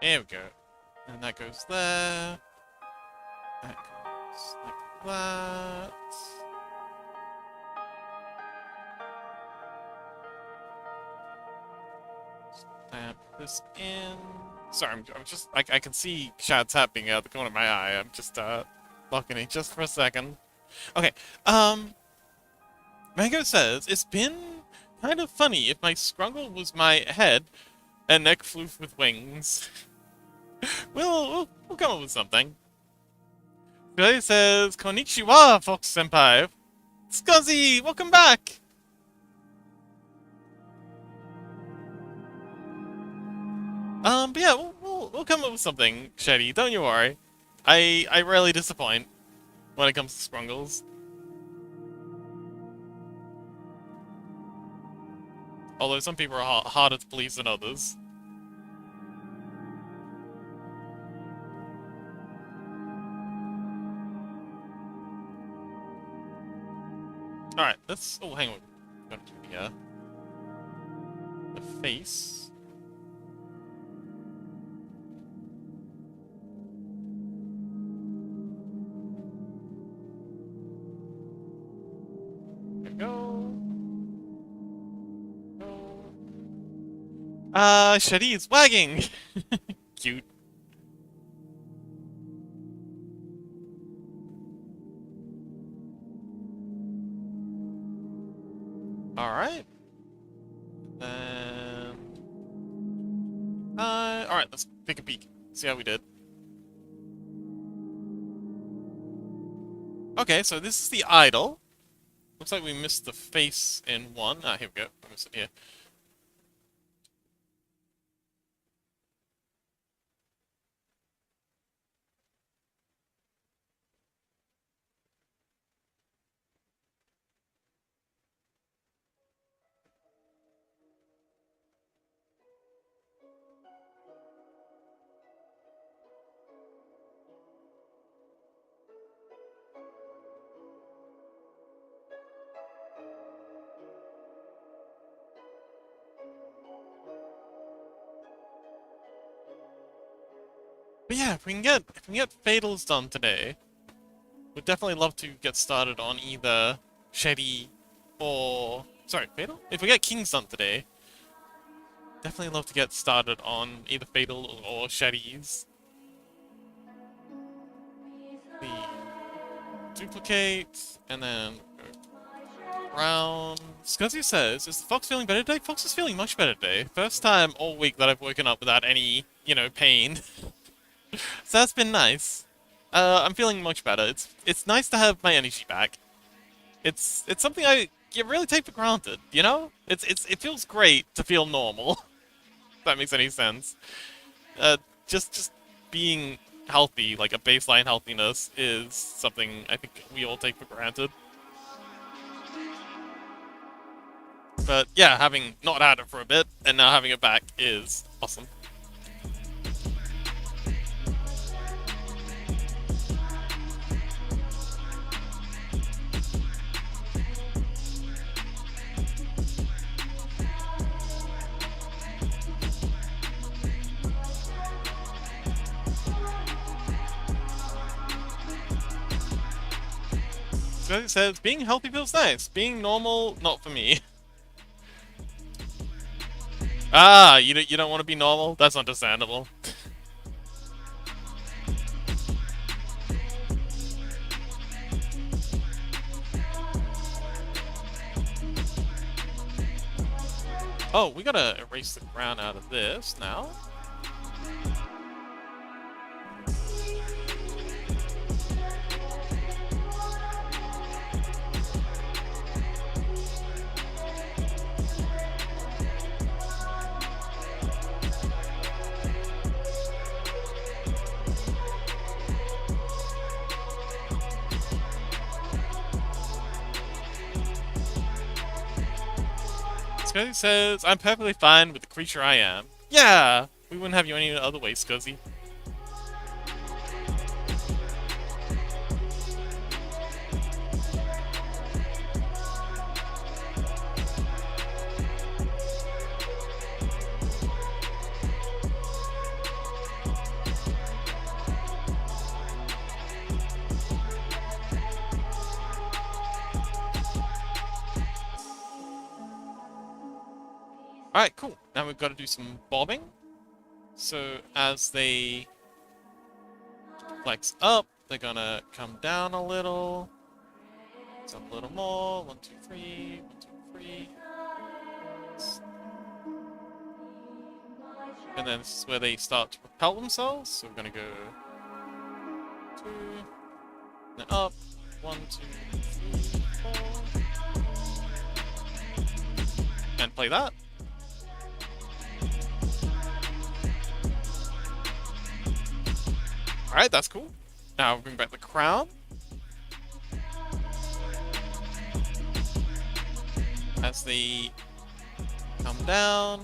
There we go. And that goes there. That goes like that. Stamp this in. Sorry, I'm just I can see Shad's happening out the corner of my eye. I'm just locking it just for a second. Okay. Mango says it's been kind of funny if my Scrungle was my head and neck floof with wings. we'll come up with something. Today says, Konnichiwa, Fox Senpai. Scuzzy, welcome back! But yeah, we'll come up with something, Shady, don't you worry. I rarely disappoint when it comes to Scrungles. Although some people are harder to please than others. Alright, let's... Oh, hang on. Got to do the face. There we go. Shadi is wagging! Cute. Alright. Then... alright, let's take a peek. See how we did. Okay, so this is the idol. Looks like we missed the face in one. Ah, here we go. I missed it here. But yeah, if we can get Fatals done today, we'd definitely love to get started on either Shady or... Sorry, Fatal? If we get Kings done today, definitely love to get started on either Fatal or Shady's. We duplicate, and then go round. Scuzzy says, is the Fox feeling better today? Fox is feeling much better today. First time all week that I've woken up without any, pain. So that's been nice. I'm feeling much better. It's nice to have my energy back. It's something you really take for granted, you know? It feels great to feel normal. If that makes any sense. Just being healthy, like a baseline healthiness, is something I think we all take for granted. But yeah, having not had it for a bit and now having it back is awesome. It says, being healthy feels nice. Being normal, not for me. Ah, you don't want to be normal? That's understandable. Oh, we gotta erase the crown out of this now. Scuzzy says, I'm perfectly fine with the creature I am. Yeah! We wouldn't have you any other way, Scuzzy. Alright, cool. Now we've got to do some bobbing. So as they flex up, they're gonna come down a little. It's up a little more. 1, 2, 3. 1, 2, 3. And then this is where they start to propel themselves. So we're gonna go 2, then up. 1, 2, 3, 4. And play that. Alright, that's cool. Now bring back the crown. As they come down,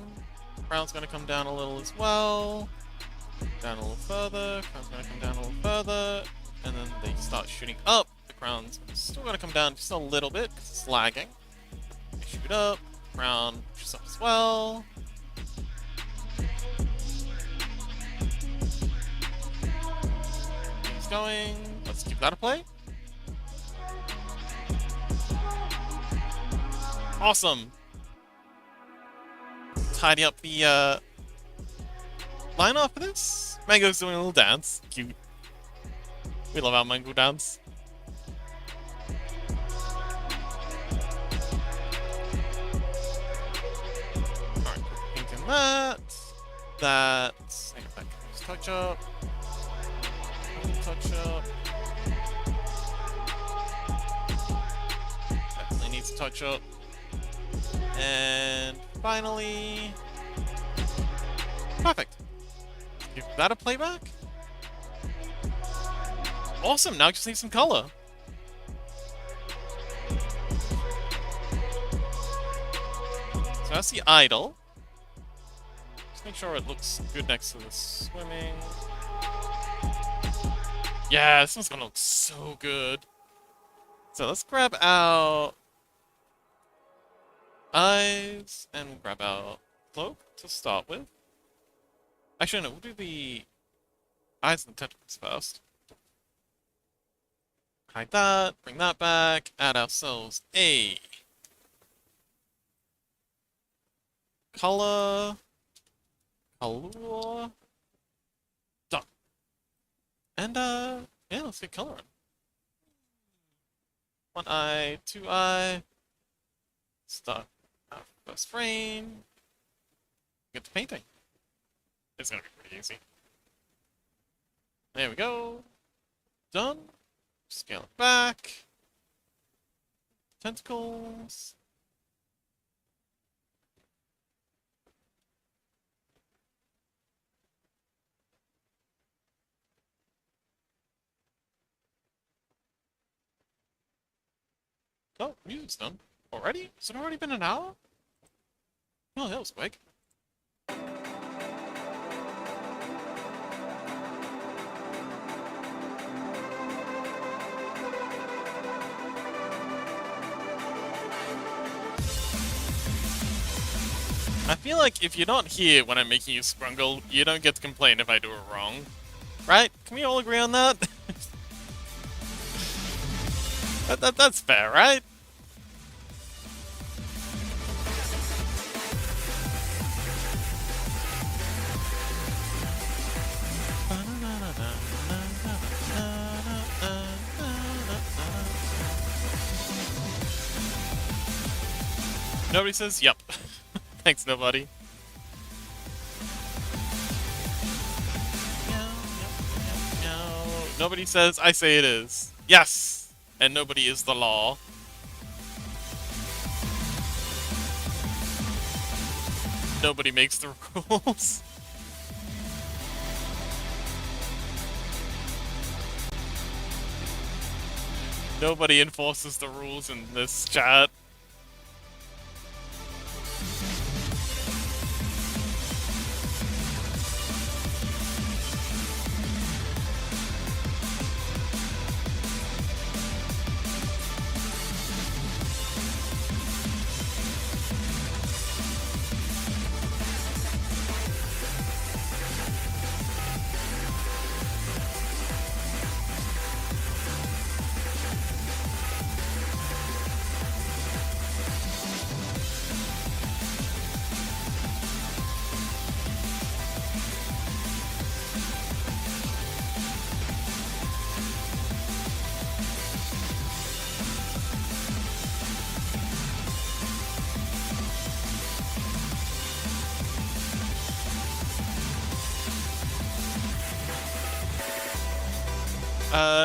the crown's gonna come down a little as well. Down a little further, crown's gonna come down a little further, and then they start shooting up. The crown's still gonna come down just a little bit because it's lagging. They shoot up, crown shoots up as well. Going. Let's give that a play. Awesome. Tidy up the line off for this. Mango's doing a little dance. Cute. We love our Mango dance. Alright, painting that. That. Hang on back. Just touch up. Touch up. Definitely needs to touch up. And finally, perfect. Give that a playback. Awesome. Now I just need some color. So that's the idol. Just make sure it looks good next to the swimming. Yeah, this one's gonna look so good. So let's grab out eyes and we'll grab out cloak to start with. Actually, no, we'll do the eyes and the tentacles first. Hide that, bring that back, add ourselves a color. Done. And, yeah, let's get coloring. 1 eye, 2 eye. Start our first frame. Get to painting. It's gonna be pretty easy. There we go. Done. Scale it back. Tentacles. Oh, music's done. Already? Has it already been an hour? Oh, that was quick. I feel like if you're not here when I'm making you Scrungle, you don't get to complain if I do it wrong. Right? Can we all agree on that? That's fair, right? Nobody says yep. Thanks, nobody. Nobody says I say it is. Yes! And nobody is the law. Nobody makes the rules. Nobody enforces the rules in this chat.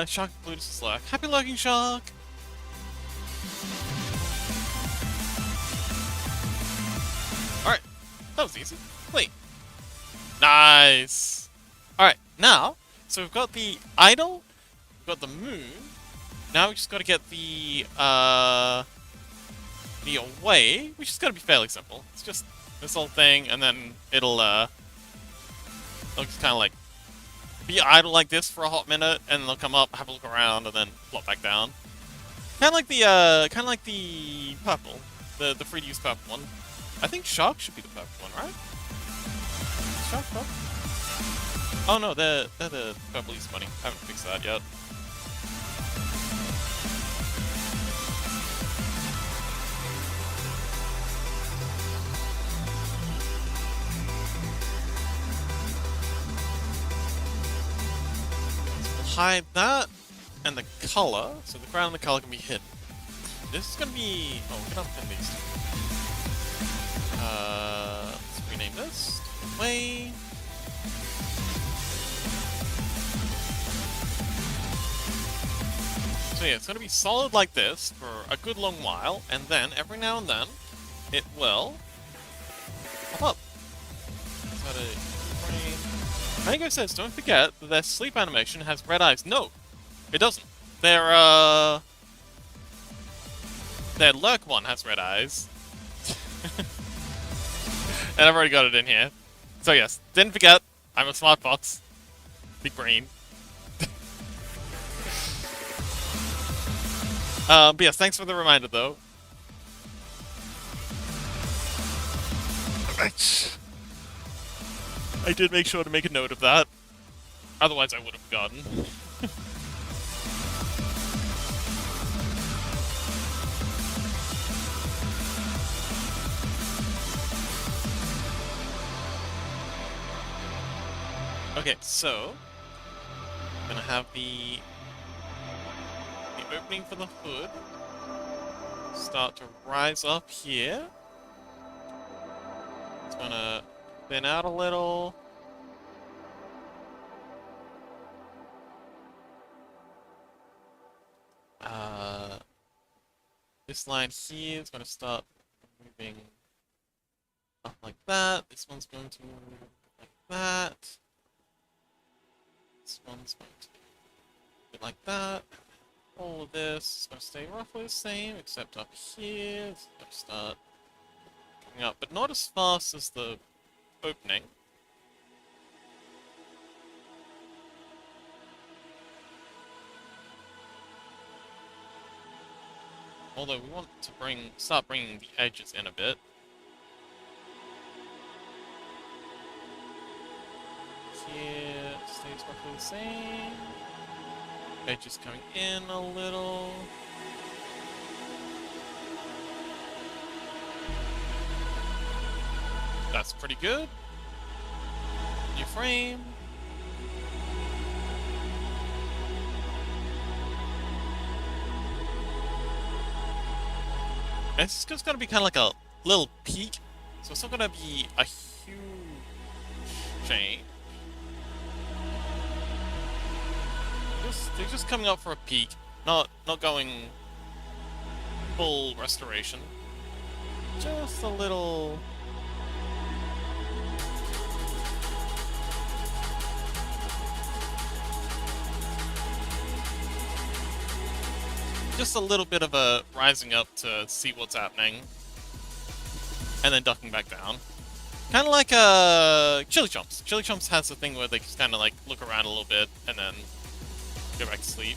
Shark Plutus is like, happy lurking, Shark! Alright, that was easy. Wait. Nice! Alright, now, so we've got the idol, we've got the moon, now we just gotta get the away, which is gonna be fairly simple. It's just this whole thing, and then it'll just kinda like be idle like this for a hot minute, and they'll come up, have a look around, and then flop back down. Kind of like the purple, the free to use purple one. I think Shark should be the purple one, right? Shark purple? Oh no, they're the purple use bunny. I haven't fixed that yet. Hide that and the color, so the crown and the color can be hidden. This is gonna be. Oh, we're gonna pin these two. Let's rename this. Way. So yeah, it's gonna be solid like this for a good long while, and then every now and then it will pop up. Mango says, don't forget that their sleep animation has red eyes. No, it doesn't. Their lurk one has red eyes. And I've already got it in here. So yes, didn't forget, I'm a smart fox. Big brain. But yes, thanks for the reminder though. I did make sure to make a note of that. Otherwise I would have forgotten. Okay, so I'm gonna have the opening for the hood start to rise up here. It's gonna thin out a little. This line here is gonna start moving up like that. This one's going to move like that. This one's going to be like that. All of this is going to stay roughly the same, except up here. It's going to start coming up, but not as fast as the opening. Although we want to start bringing the edges in a bit. Here stays roughly the same. Edge is coming in a little. That's pretty good. New frame. And it's just gonna be kind of like a little peak, so it's not gonna be a huge change. They're just coming up for a peak, not going full restoration. Just a little. Just a little bit of a rising up to see what's happening, and then ducking back down. Kind of like Chili Chomps. Chili Chomps has a thing where they just kind of like look around a little bit and then go back to sleep.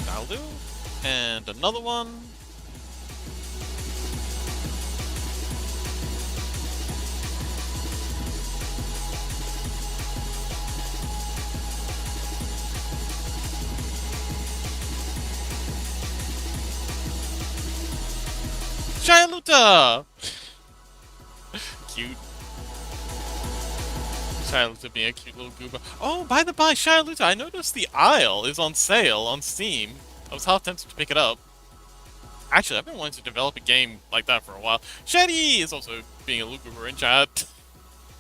That'll do. And another one. Shyaluta! Cute. Shyaluta being a cute little goober. Oh, by the by, Shyaluta, I noticed the Isle is on sale on Steam. I was half tempted to pick it up. Actually, I've been wanting to develop a game like that for a while. Shady is also being a little goober in chat.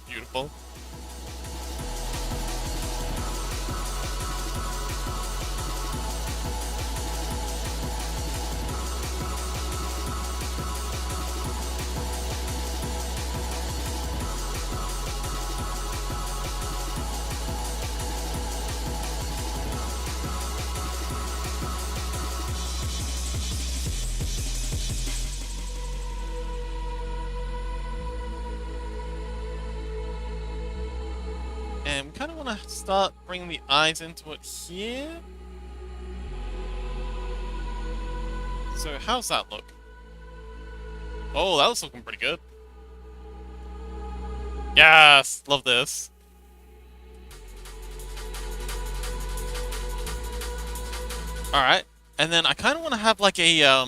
Beautiful. And we kind of want to start bringing the eyes into it here. So how's that look? Oh, that was looking pretty good. Yes, love this. All right, and then I kind of want to have like a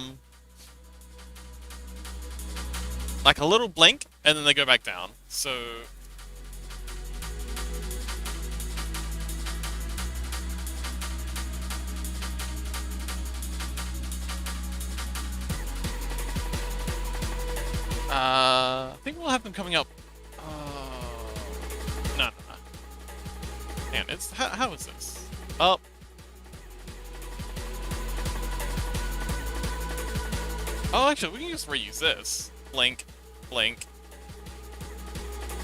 little blink, and then they go back down. So. I think we'll have them coming up. No. Man, it's how is this? Oh. Oh, actually, we can just reuse this. Blink, blink,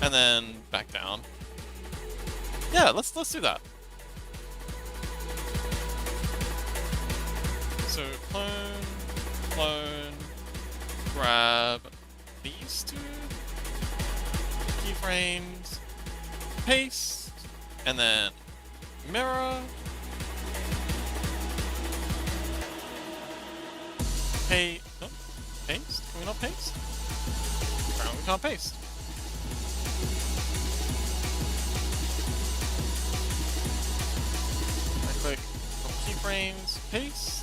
and then back down. Yeah, let's do that. So clone, grab these two keyframes, paste, and then mirror, no, paste? Can we not paste? Apparently we can't paste. I click keyframes, paste.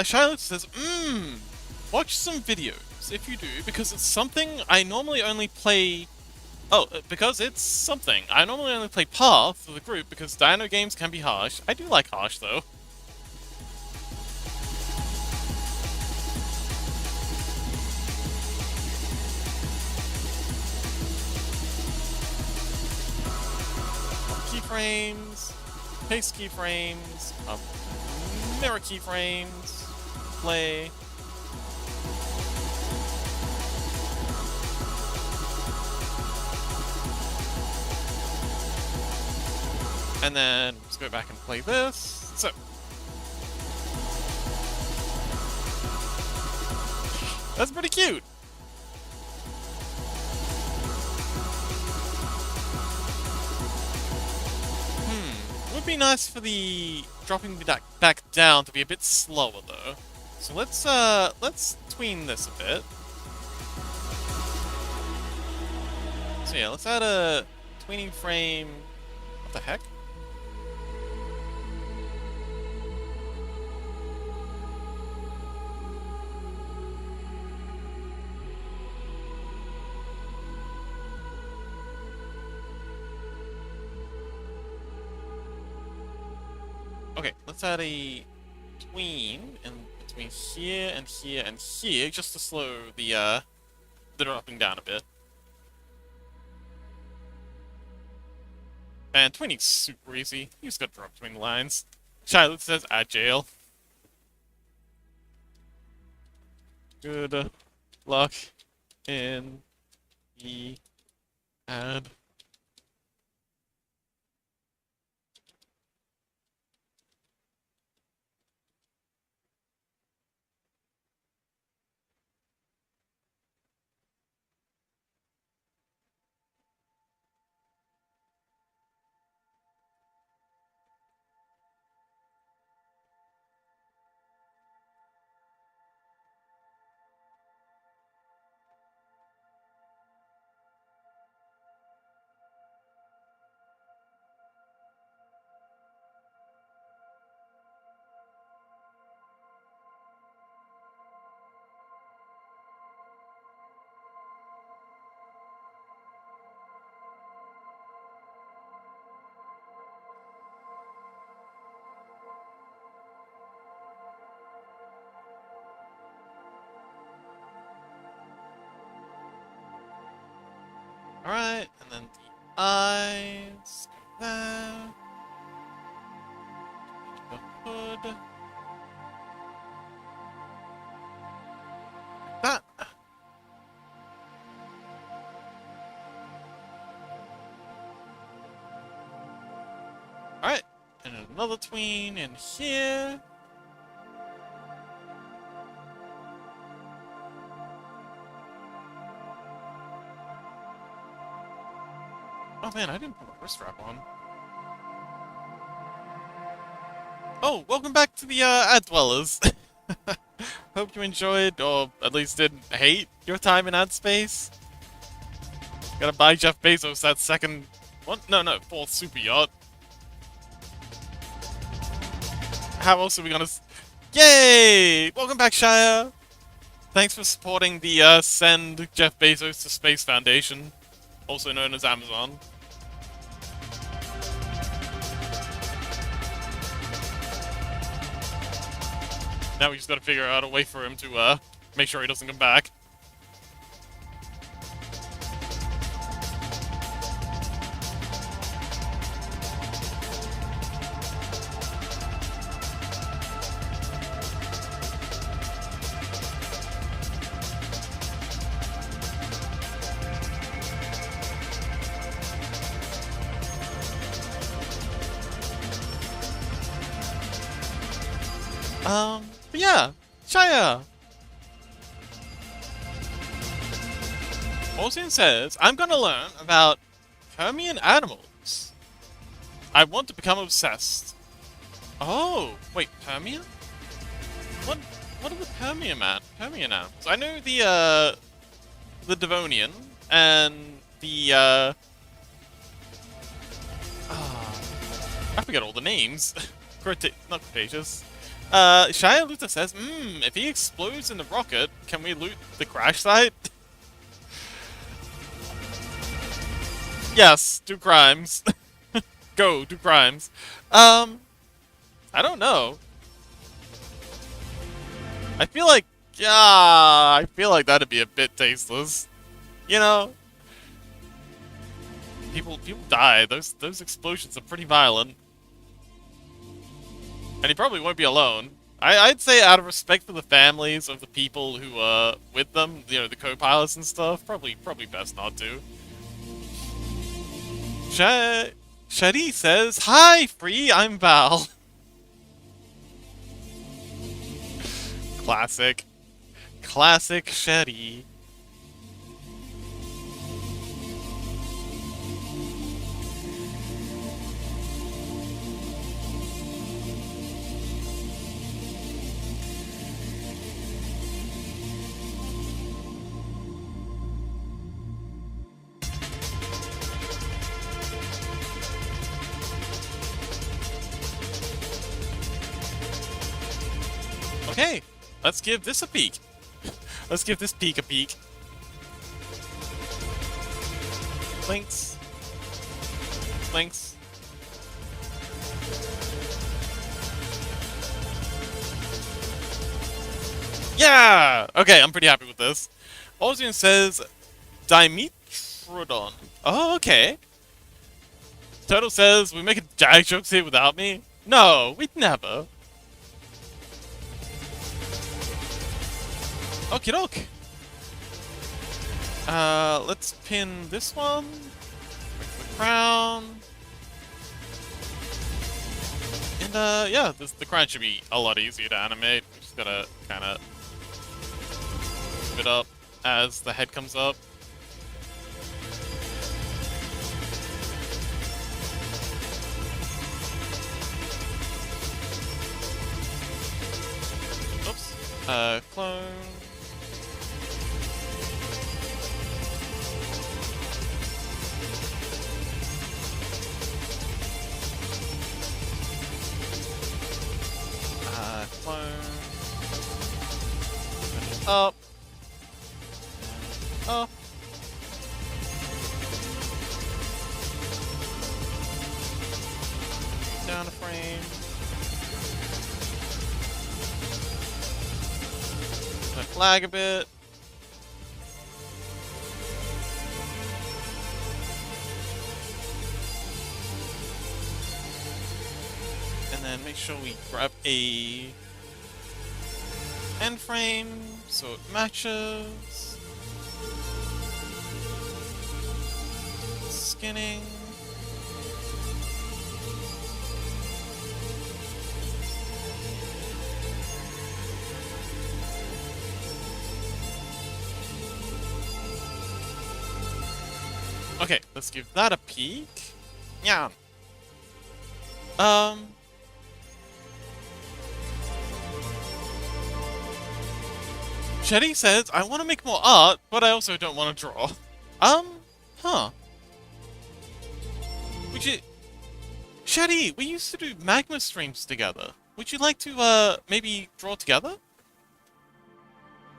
Charlotte says, watch some videos if you do, because it's something I normally only play. Oh, because it's something. I normally only play Path for the group because Dino games can be harsh. I do like harsh, though. Keyframes, paste keyframes, mirror keyframes, play. And then let's go back and play this. So. That's pretty cute. nice for the dropping back down to be a bit slower though. So let's tween this a bit. So yeah, let's add a tweening frame. What the heck? Okay, let's add a tween in between here and here and here, just to slow the dropping down a bit. And tweening's super easy. You just gotta drop between the lines. Charlotte says add jail. Good luck in the ad. Alright, and then the eyes go there. The hood. Like that. Alright, and another tween in here. Oh man, I didn't put a wrist strap on. Oh, welcome back to the ad dwellers. Hope you enjoyed, or at least didn't hate, your time in ad space. Gotta buy Jeff Bezos that second... What? No, fourth super yacht. How else are we gonna... Yay! Welcome back, Shia! Thanks for supporting the Send Jeff Bezos to Space Foundation, also known as Amazon. Now we just gotta figure out a way for him to, make sure he doesn't come back. But yeah, Shia! Olsen says, I'm gonna learn about Permian animals. I want to become obsessed. Oh, wait, Permian? What are the Permian animals? I know the Devonian, and the, I forget all the names. Not Cretaceous. Shia Luther says, if he explodes in the rocket, can we loot the crash site? Yes, do crimes. Go, do crimes. I don't know. I feel like that'd be a bit tasteless. You know? People die. Those explosions are pretty violent. And he probably won't be alone. I'd say out of respect for the families of the people who are with them, you know, the co-pilots and stuff, probably best not to. Shadi says, "Hi, Free, I'm Val." Classic Shadi. Okay, let's give this a peek. Let's give this peek a peek. Links. Links. Yeah! Okay, I'm pretty happy with this. Ozian says Dimetrodon. Oh, okay. Turtle says, we making jag jokes here without me? No, we'd never. Okie doke. Let's pin this one. The crown. And, yeah, the crown should be a lot easier to animate. We just gotta kinda move it up as the head comes up. Oops. Clone. Clone. Up. Up. Down a frame. Lag a bit. And then make sure we grab a end frame so it matches. Skinning. Okay, let's give that a peek. Yeah. Shetty says, I want to make more art, but I also don't want to draw. Huh. Would you... Shetty, we used to do magma streams together. Would you like to, maybe draw together?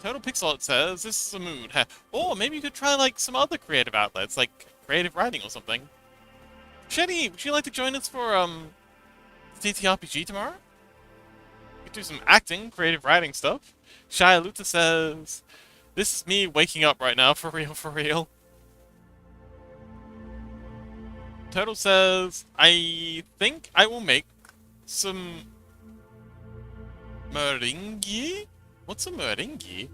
Total Pixel says, this is a mood. Or maybe you could try, like, some other creative outlets, like creative writing or something. Shetty, would you like to join us for, TTRPG tomorrow? We could do some acting, creative writing stuff. Shia Luta says, this is me waking up right now, for real, for real. Turtle says, I think I will make some meringue? What's a meringue?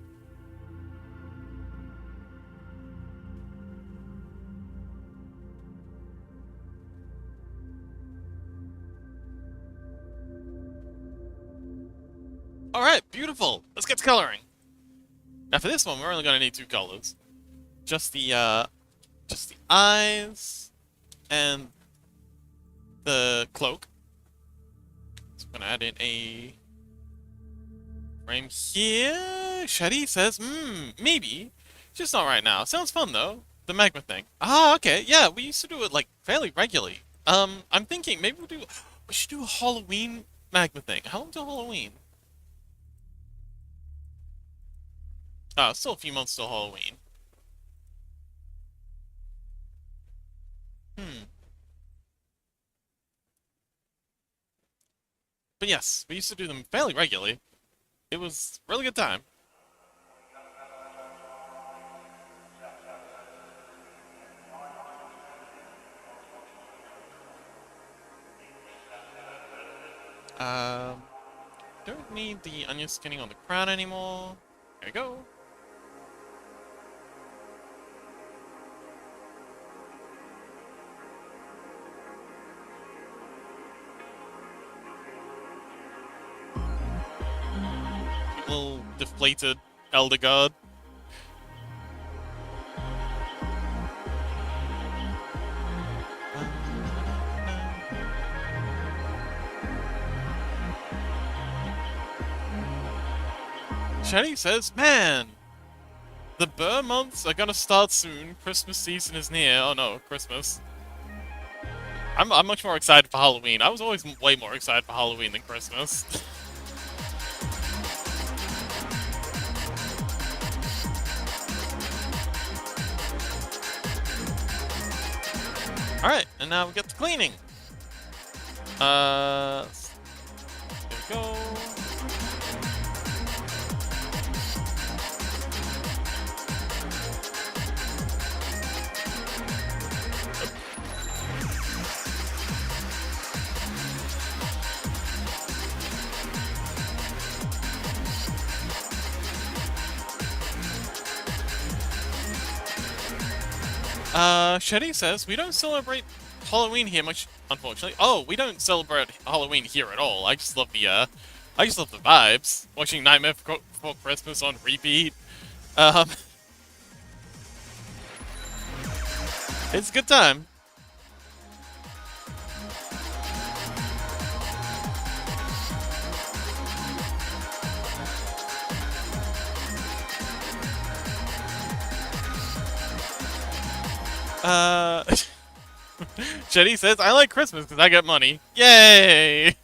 Alright, beautiful. Let's get to coloring. Now for this one, we're only gonna need 2 colors. Just the eyes and the cloak. So I'm gonna add in a frame here. Shetty says, maybe. Just not right now. Sounds fun though. The magma thing. Ah, okay. Yeah, we used to do it like fairly regularly. I'm thinking maybe we should do a Halloween magma thing. How long till Halloween? Still a few months till Halloween. But yes, we used to do them fairly regularly. It was a really good time. Don't need the onion skinning on the crown anymore. There we go. Little deflated Elder God. Shetty says, man, the Burr months are gonna start soon. Christmas season is near. Oh no, Christmas. I'm much more excited for Halloween. I was always way more excited for Halloween than Christmas. Alright, and now we get to cleaning. There we go. Shetty says, we don't celebrate Halloween here much, unfortunately. Oh, we don't celebrate Halloween here at all. I just love the, I just love the vibes. Watching Nightmare Before Christmas on repeat. It's a good time. Shetty says, I like Christmas because I get money. Yay!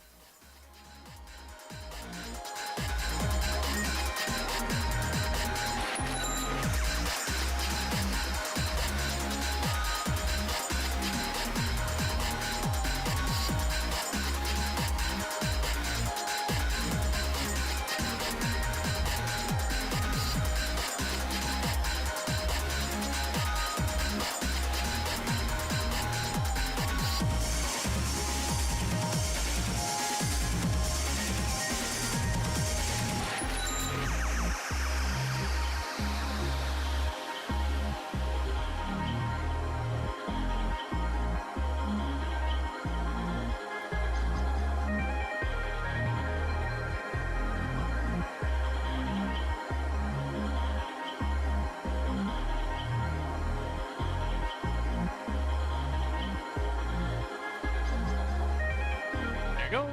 There you go.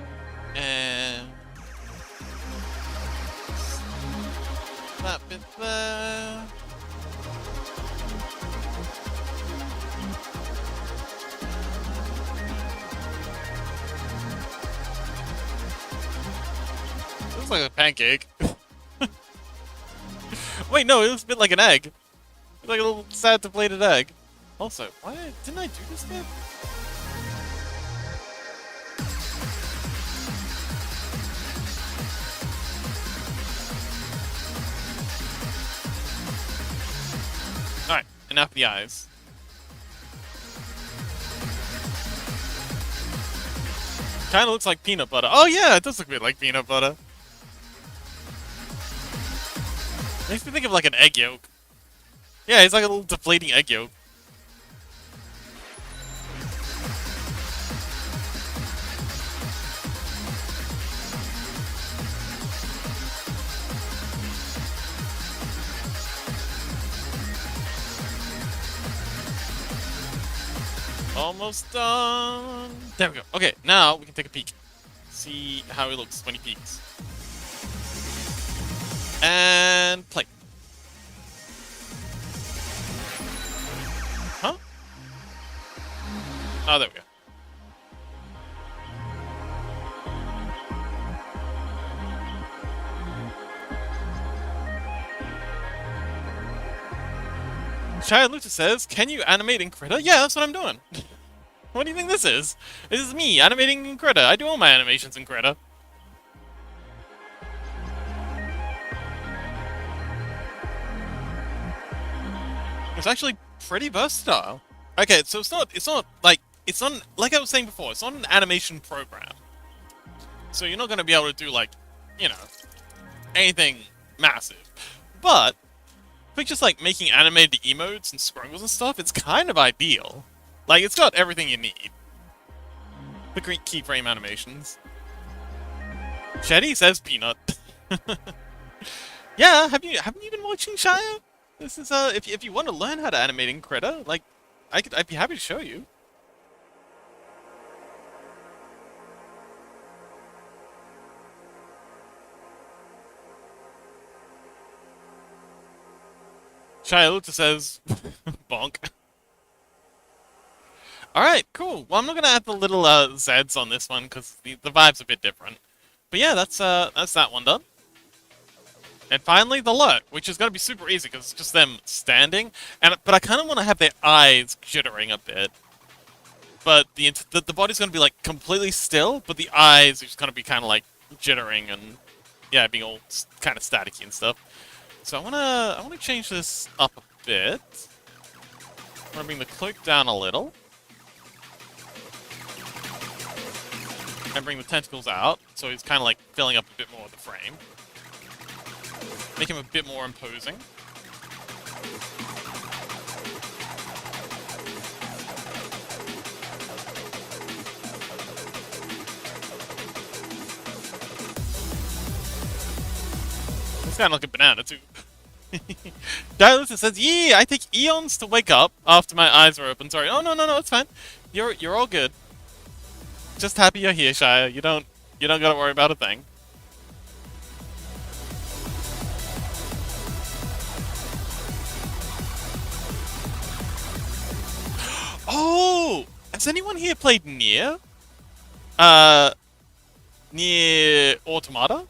And that bit there. Looks like a pancake. Wait, no, it looks a bit like an egg. It's like a little sad deflated egg. Also, why didn't I do this yet? Alright, enough the eyes. Kinda looks like peanut butter. Oh yeah, it does look a bit like peanut butter. Makes me think of like an egg yolk. Yeah, it's like a little deflating egg yolk. Almost done. There we go. Okay, now we can take a peek. See how he looks when he peeks. And play. Huh? Oh, there we go. Chad Lucha says, can you animate in Critter? Yeah, that's what I'm doing. What do you think this is? This is me animating in Critter. I do all my animations in Critter. It's actually pretty versatile. Okay, so it's not like I was saying before, it's not an animation program. So you're not gonna be able to do like, you know, anything massive. But if it's just like making animated emotes and scrungles and stuff, it's kind of ideal. Like it's got everything you need. The great keyframe animations. Shetty says peanut. Yeah, haven't you been watching Shire? This is if you want to learn how to animate in Critter, like I'd be happy to show you. Shia Luta says bonk. Alright, cool. Well, I'm not gonna add the little Zeds on this one because the vibe's a bit different. But yeah, that's that one done. And finally, the lurk, which is going to be super easy because it's just them standing. But I kind of want to have their eyes jittering a bit. but the body's gonna be like completely still, but the eyes are just gonna be kind of like jittering and yeah, being all kind of staticky and stuff. So I wanna change this up a bit. I'm gonna bring the cloak down a little. And bring the tentacles out, so he's kind of like filling up a bit more of the frame. Make him a bit more imposing. This guy like a banana too. Diluther says, "Yeah, I take eons to wake up after my eyes are open." Sorry. Oh no, it's fine. You're all good. Just happy you're here, Shia. You don't gotta worry about a thing. Oh! Has anyone here played Nier? Nier Automata?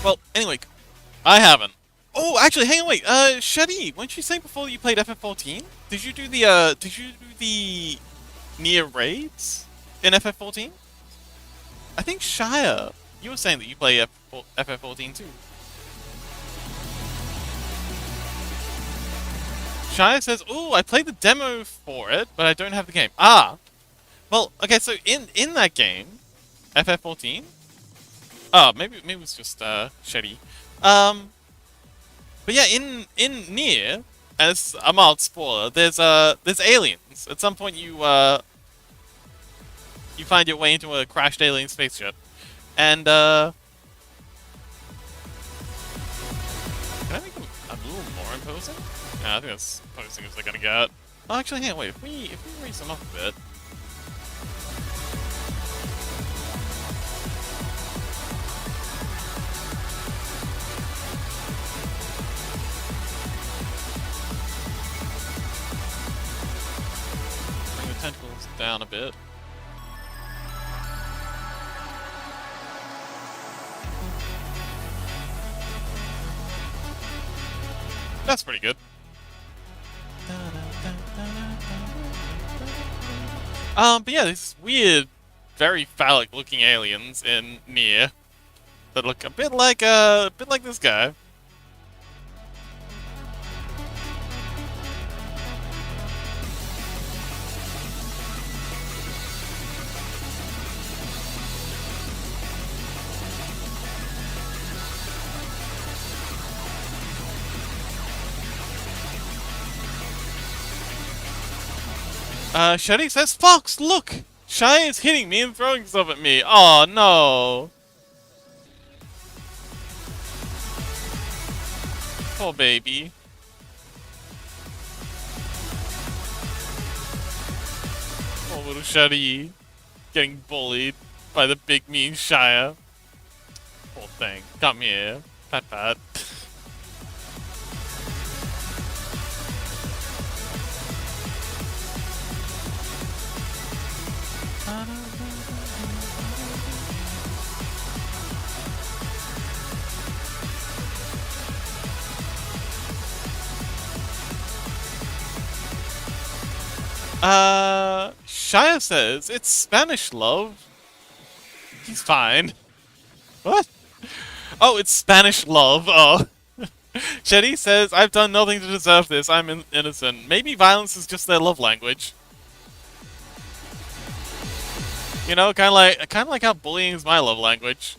Well, anyway, I haven't. Oh, actually, hang on, wait. Shadi, weren't you saying before that you played FF14? Did you do the Nier raids in FF14? I think Shia, you were saying that you play FF14 too. Shia says, "Oh, I played the demo for it, but I don't have the game." Ah, well, okay. So in that game, FF14. Oh, maybe it was just Shady. But yeah, in Nier, as a mild spoiler, there's aliens. At some point, you find your way into a crashed alien spaceship, and can I make them a little more imposing? Yeah, I think that's imposing as they're gonna get. Oh, actually, hang on, wait. If we raise them up a bit. Bring the tentacles down a bit. That's pretty good. But yeah, these weird, very phallic-looking aliens in Nier that look a bit like this guy. Shady says, "Fox, look! Shy is hitting me and throwing stuff at me. Oh no! Poor baby. Poor little Shady getting bullied by the big mean Shia. Poor thing. Come here. Pat pat." Shia says it's Spanish love. He's fine. What? Oh, it's Spanish love. Oh. Shetty says, "I've done nothing to deserve this. I'm innocent. Maybe violence is just their love language." You know, kind of like how bullying is my love language.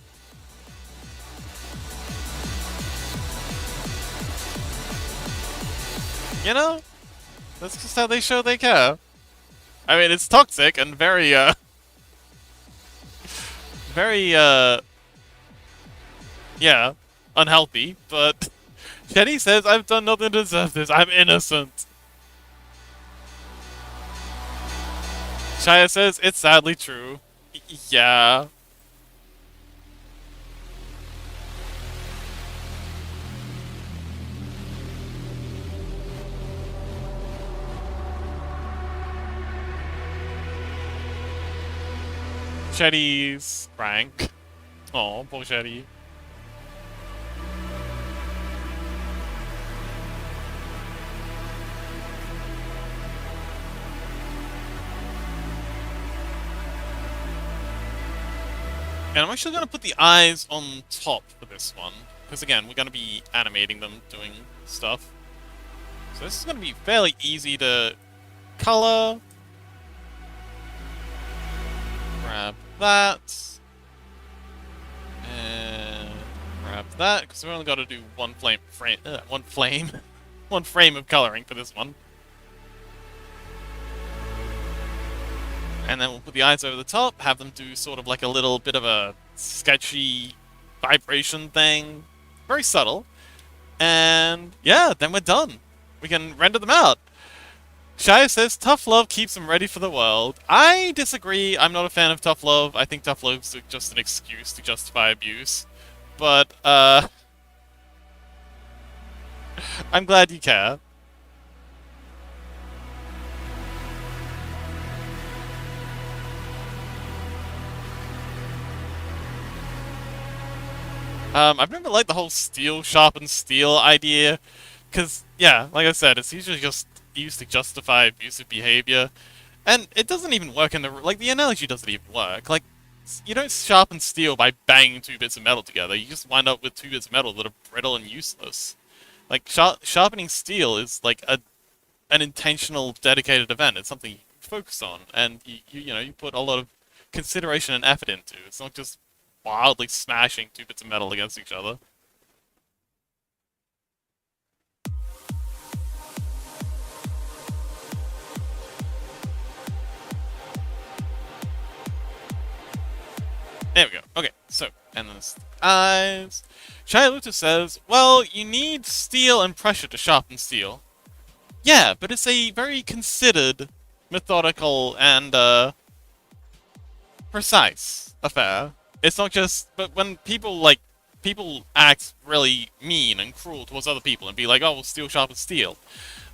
You know, that's just how they show they care. I mean, it's toxic and very, very, yeah, unhealthy, but Shetty says, "I've done nothing to deserve this. I'm innocent." Shia says, "It's sadly true." Yeah. Shetty's Frank. Oh, poor Shetty. And I'm actually going to put the eyes on top for this one. Because again, we're going to be animating them doing stuff. So this is going to be fairly easy to color. Grab that. And grab that. Because we've only got to do one one frame of coloring for this one. And then we'll put the eyes over the top, have them do sort of like a little bit of a sketchy vibration thing. Very subtle. And yeah, then we're done. We can render them out. Shia says, tough love keeps them ready for the world. I disagree. I'm not a fan of tough love. I think tough love's just an excuse to justify abuse. But, I'm glad you care. I've never liked the whole steel sharpens steel idea, because, yeah, like I said, it's usually just used to justify abusive behavior, and it doesn't even work in the, like, the analogy doesn't even work. Like, you don't sharpen steel by banging two bits of metal together, you just wind up with two bits of metal that are brittle and useless. Like, sharpening steel is, like, an intentional, dedicated event. It's something you focus on, and you put a lot of consideration and effort into. It's not just wildly smashing two bits of metal against each other. There we go. Okay, so, and then the eyes. Shia Luta says, well, you need steel and pressure to sharpen steel. Yeah, but it's a very considered, methodical, and, precise affair. It's not just, but when people act really mean and cruel towards other people and be like, oh, well, steel sharpens steel.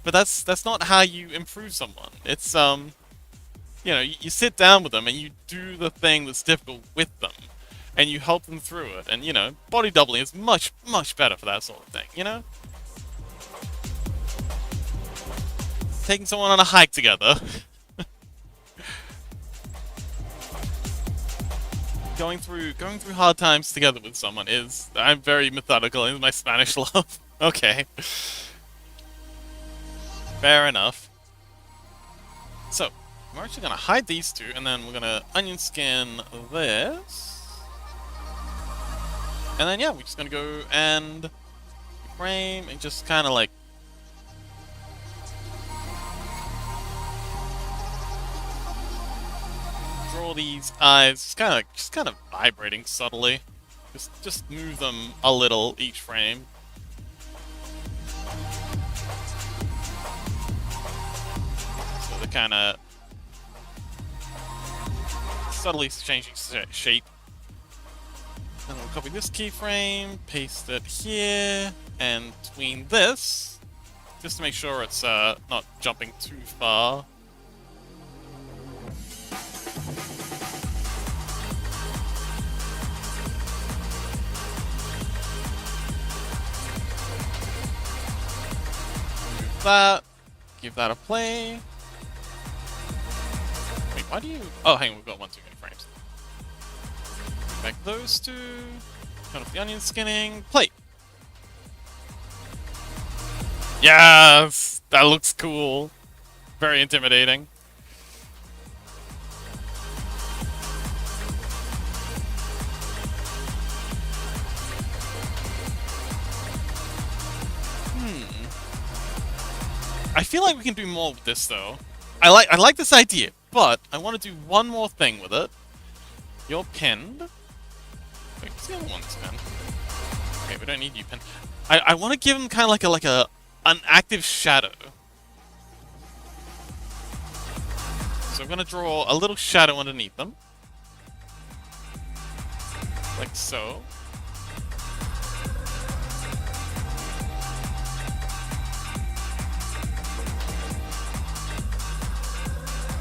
But that's not how you improve someone. It's, you sit down with them and you do the thing that's difficult with them. And you help them through it. And, body doubling is much, much better for that sort of thing, Taking someone on a hike together. Going through hard times together with someone is... I'm very methodical in my Spanish love. Okay. Fair enough. So, we're actually going to hide these two, and then we're going to onion skin this. And then, yeah, we're just going to go and frame and just kind of like... draw these eyes, just kind of vibrating subtly. Just move them a little each frame. So they're kind of subtly changing shape. And we'll copy this keyframe, paste it here, and tween this, just to make sure it's not jumping too far. That, give that a play. Wait, why do you... Oh, hang on, we've got one too many frames. Back those two. Turn off the onion skinning. Play. Yes! That looks cool. Very intimidating. I feel like we can do more with this, though. I like this idea, but I want to do one more thing with it. You're pinned. Wait, what's the other one that's pinned? Okay, we don't need you pinned. I want to give him kind of like an active shadow. So I'm going to draw a little shadow underneath them. Like so.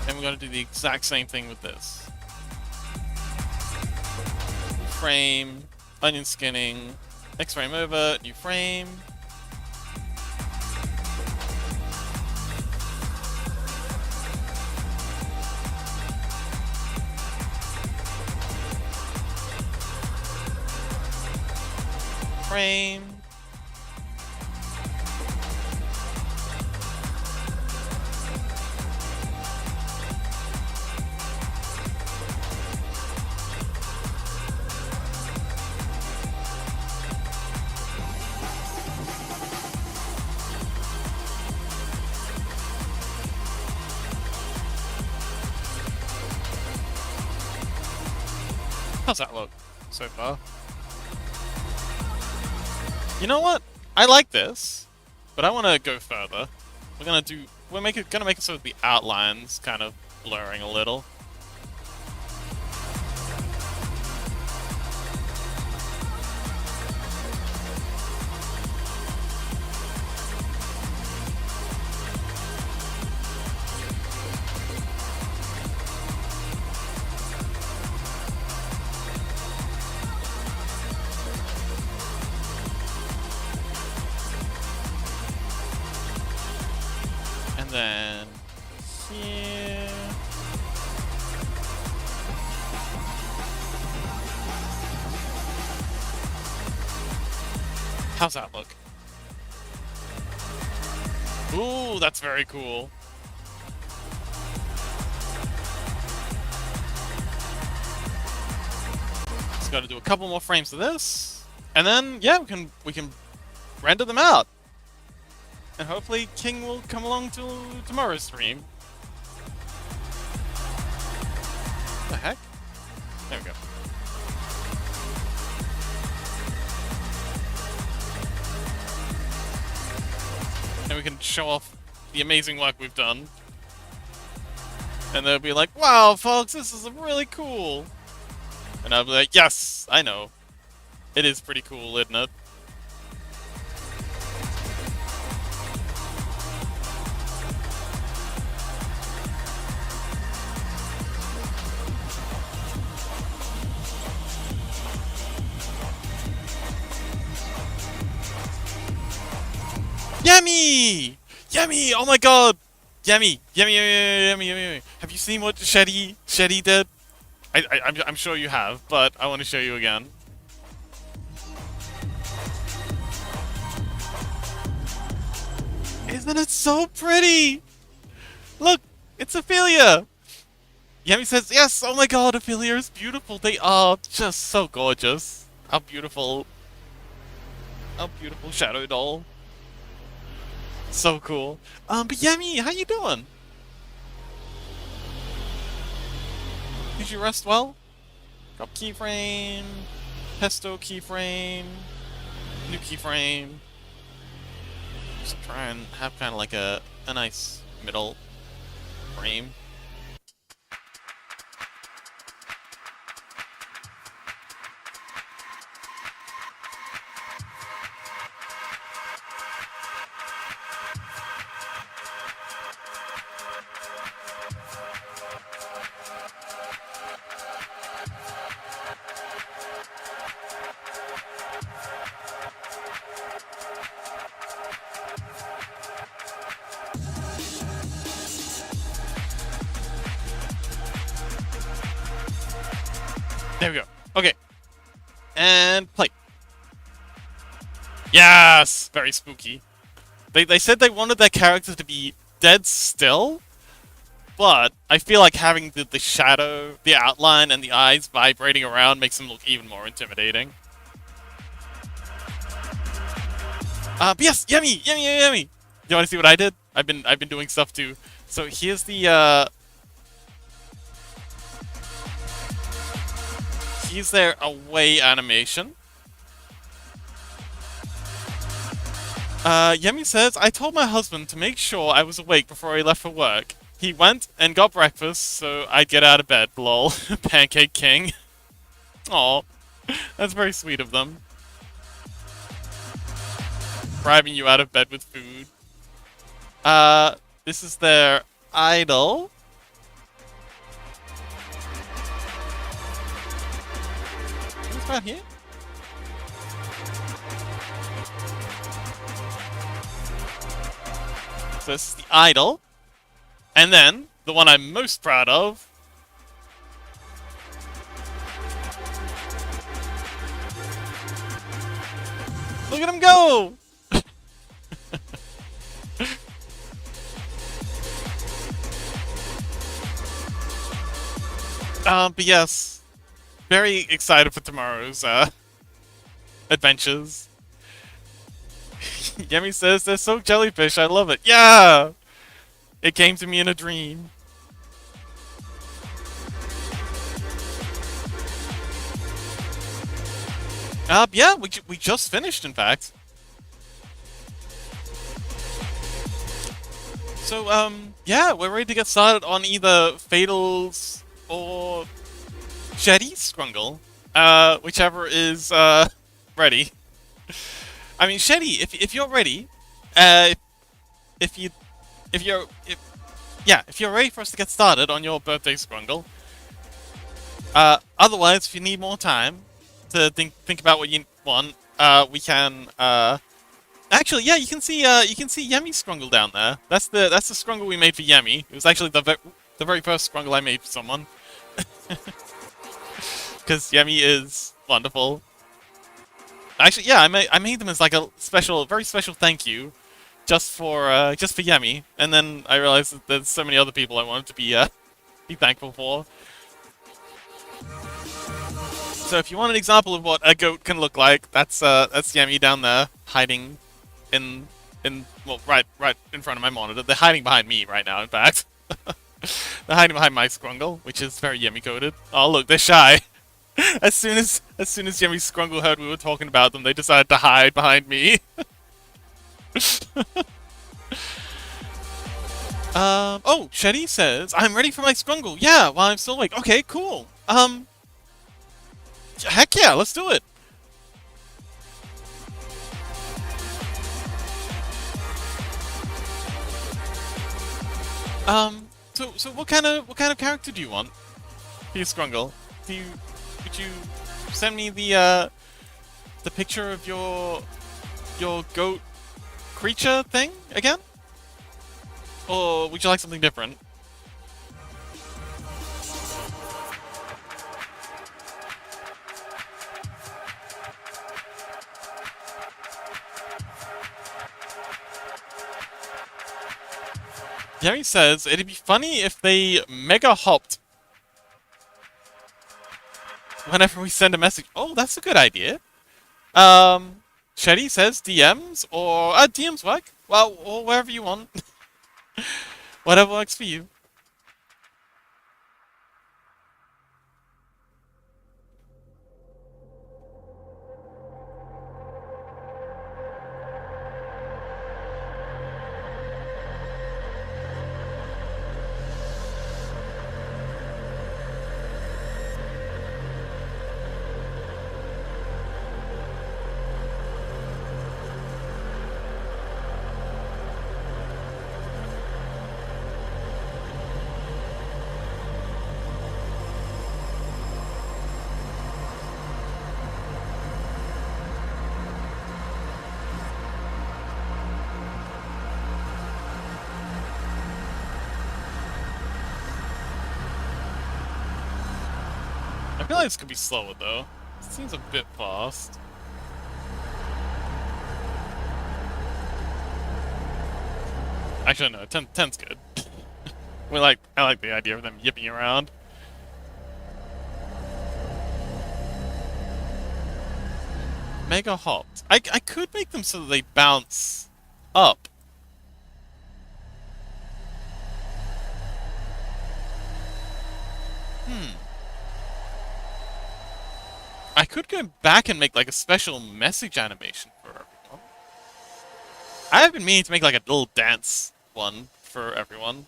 And we're going to do the exact same thing with this. Frame, onion skinning, X frame over, new frame. keyframe. How's that look so far? You know what? I like this, but I want to go further. We're gonna make it so the outlines kind of blurring a little. And then here. How's that look? Ooh, that's very cool. Just got to do a couple more frames of this, and then yeah, we can render them out. And hopefully King will come along to tomorrow's stream. What the heck? There we go. And we can show off the amazing work we've done. And they'll be like, wow, folks, this is really cool. And I'll be like, yes, I know. It is pretty cool, isn't it? Yummy! Yummy! Oh my god! Yummy! Yummy, yummy, yummy, yummy, yummy. Have you seen what Shetty did? I'm sure you have, but I want to show you again. Isn't it so pretty? Look, it's Ophelia! Yummy says, yes, oh my god, Ophelia is beautiful. They are just so gorgeous. How beautiful. How beautiful Shadow Doll. So cool. But Yummy, how you doing? Did you rest well? Drop keyframe. Pesto keyframe. New keyframe. Just try and have kind of like a nice middle frame. There we go. Okay. And play. Yes! Very spooky. They said they wanted their character to be dead still, but I feel like having the shadow, the outline, and the eyes vibrating around makes them look even more intimidating. But yes! Yummy! Yummy, yummy, yummy! You wanna see what I did? I've been doing stuff too. So here's the here's their away animation. Yemi says, I told my husband to make sure I was awake before he left for work. He went and got breakfast so I'd get out of bed, lol. Pancake King. Aw, that's very sweet of them. Bribing you out of bed with food. This is their idol. What's about here? So this is the idol. And then, the one I'm most proud of. Look at him go! But yes, very excited for tomorrow's adventures. Yemi says they're so jellyfish. I love it. Yeah, it came to me in a dream. Yeah, we just finished, in fact. So, yeah, we're ready to get started on either Fatal's or Shetty's Scrungle. Whichever is, ready. I mean, Shetty, if you're ready, uh, if you, if you're, if, yeah, if you're ready for us to get started on your birthday Scrungle. Otherwise, if you need more time to think about what you want, we can, actually, yeah, you can see Yemi's Scrungle down there. That's the Scrungle we made for Yemi. It was actually the very first Scrungle I made for someone. Because Yemi is wonderful. Actually, yeah, I made them as like a special, very special thank you, just for Yemi. And then I realized that there's so many other people I wanted to be thankful for. So if you want an example of what a goat can look like, that's Yemi down there hiding in well, right in front of my monitor. They're hiding behind me right now, in fact. They're hiding behind my Scrungle, which is very Yemi coded. Oh look, they're shy. As soon as Yemi's Scrungle heard we were talking about them, they decided to hide behind me. Oh, Shetty says, I'm ready for my Scrungle. Yeah, while I'm still awake. Okay, cool. Heck yeah, let's do it. So what kind of character do you want for your Scrungle? Would you send me the picture of your goat creature thing again? Or would you like something different? Jerry says it'd be funny if they mega hopped whenever we send a message. Oh, that's a good idea. Shetty says DMs or DMs work. Well, or wherever you want. Whatever works for you. I feel like this could be slower though. It seems a bit fast. Actually, no, 10's good. I like the idea of them yipping around. Mega hopped. I could make them so that they bounce up. I could go back and make like a special message animation for everyone. I have been meaning to make like a little dance one for everyone.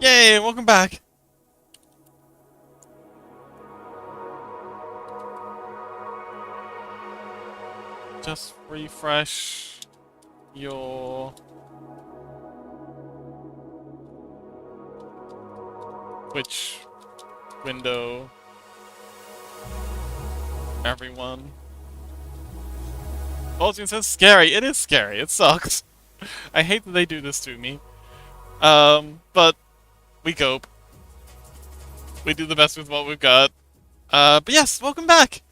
Yay, welcome back. Just refresh your Twitch window everyone. Austin says scary. It is scary. It sucks. I hate that they do this to me. But we cope. We do the best with what we've got. But yes, welcome back.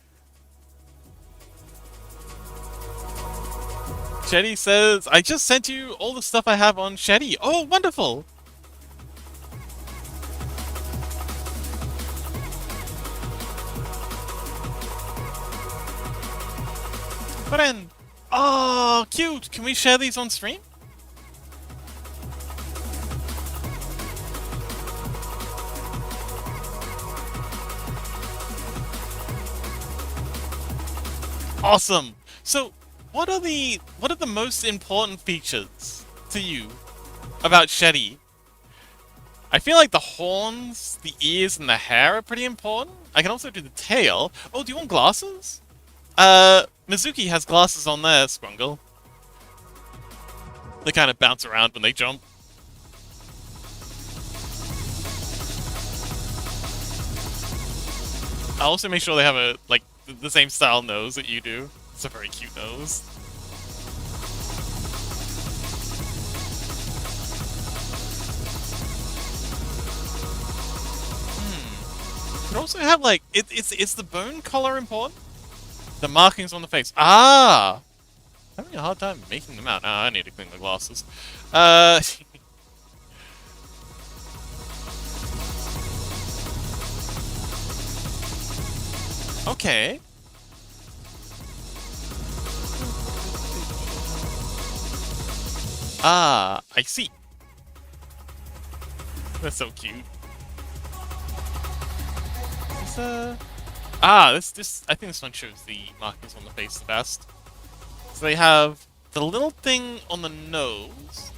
Shetty says, I just sent you all the stuff I have on Shetty. Oh, wonderful. Put in. Oh, cute. Can we share these on stream? Awesome. So, what are the most important features to you about Shetty? I feel like the horns, the ears, and the hair are pretty important. I can also do the tail. Oh, do you want glasses? Mizuki has glasses on there, Scrungle. They kind of bounce around when they jump. I'll also make sure they have a, like, the same style nose that you do. It's a very cute nose. Could also have, like, it's the bone color important? The markings on the face. Ah! I'm having a hard time making them out. Ah, I need to clean the glasses. Okay. Ah, I see. That's so cute. This I think this one shows the markings on the face the best. So they have the little thing on the nose.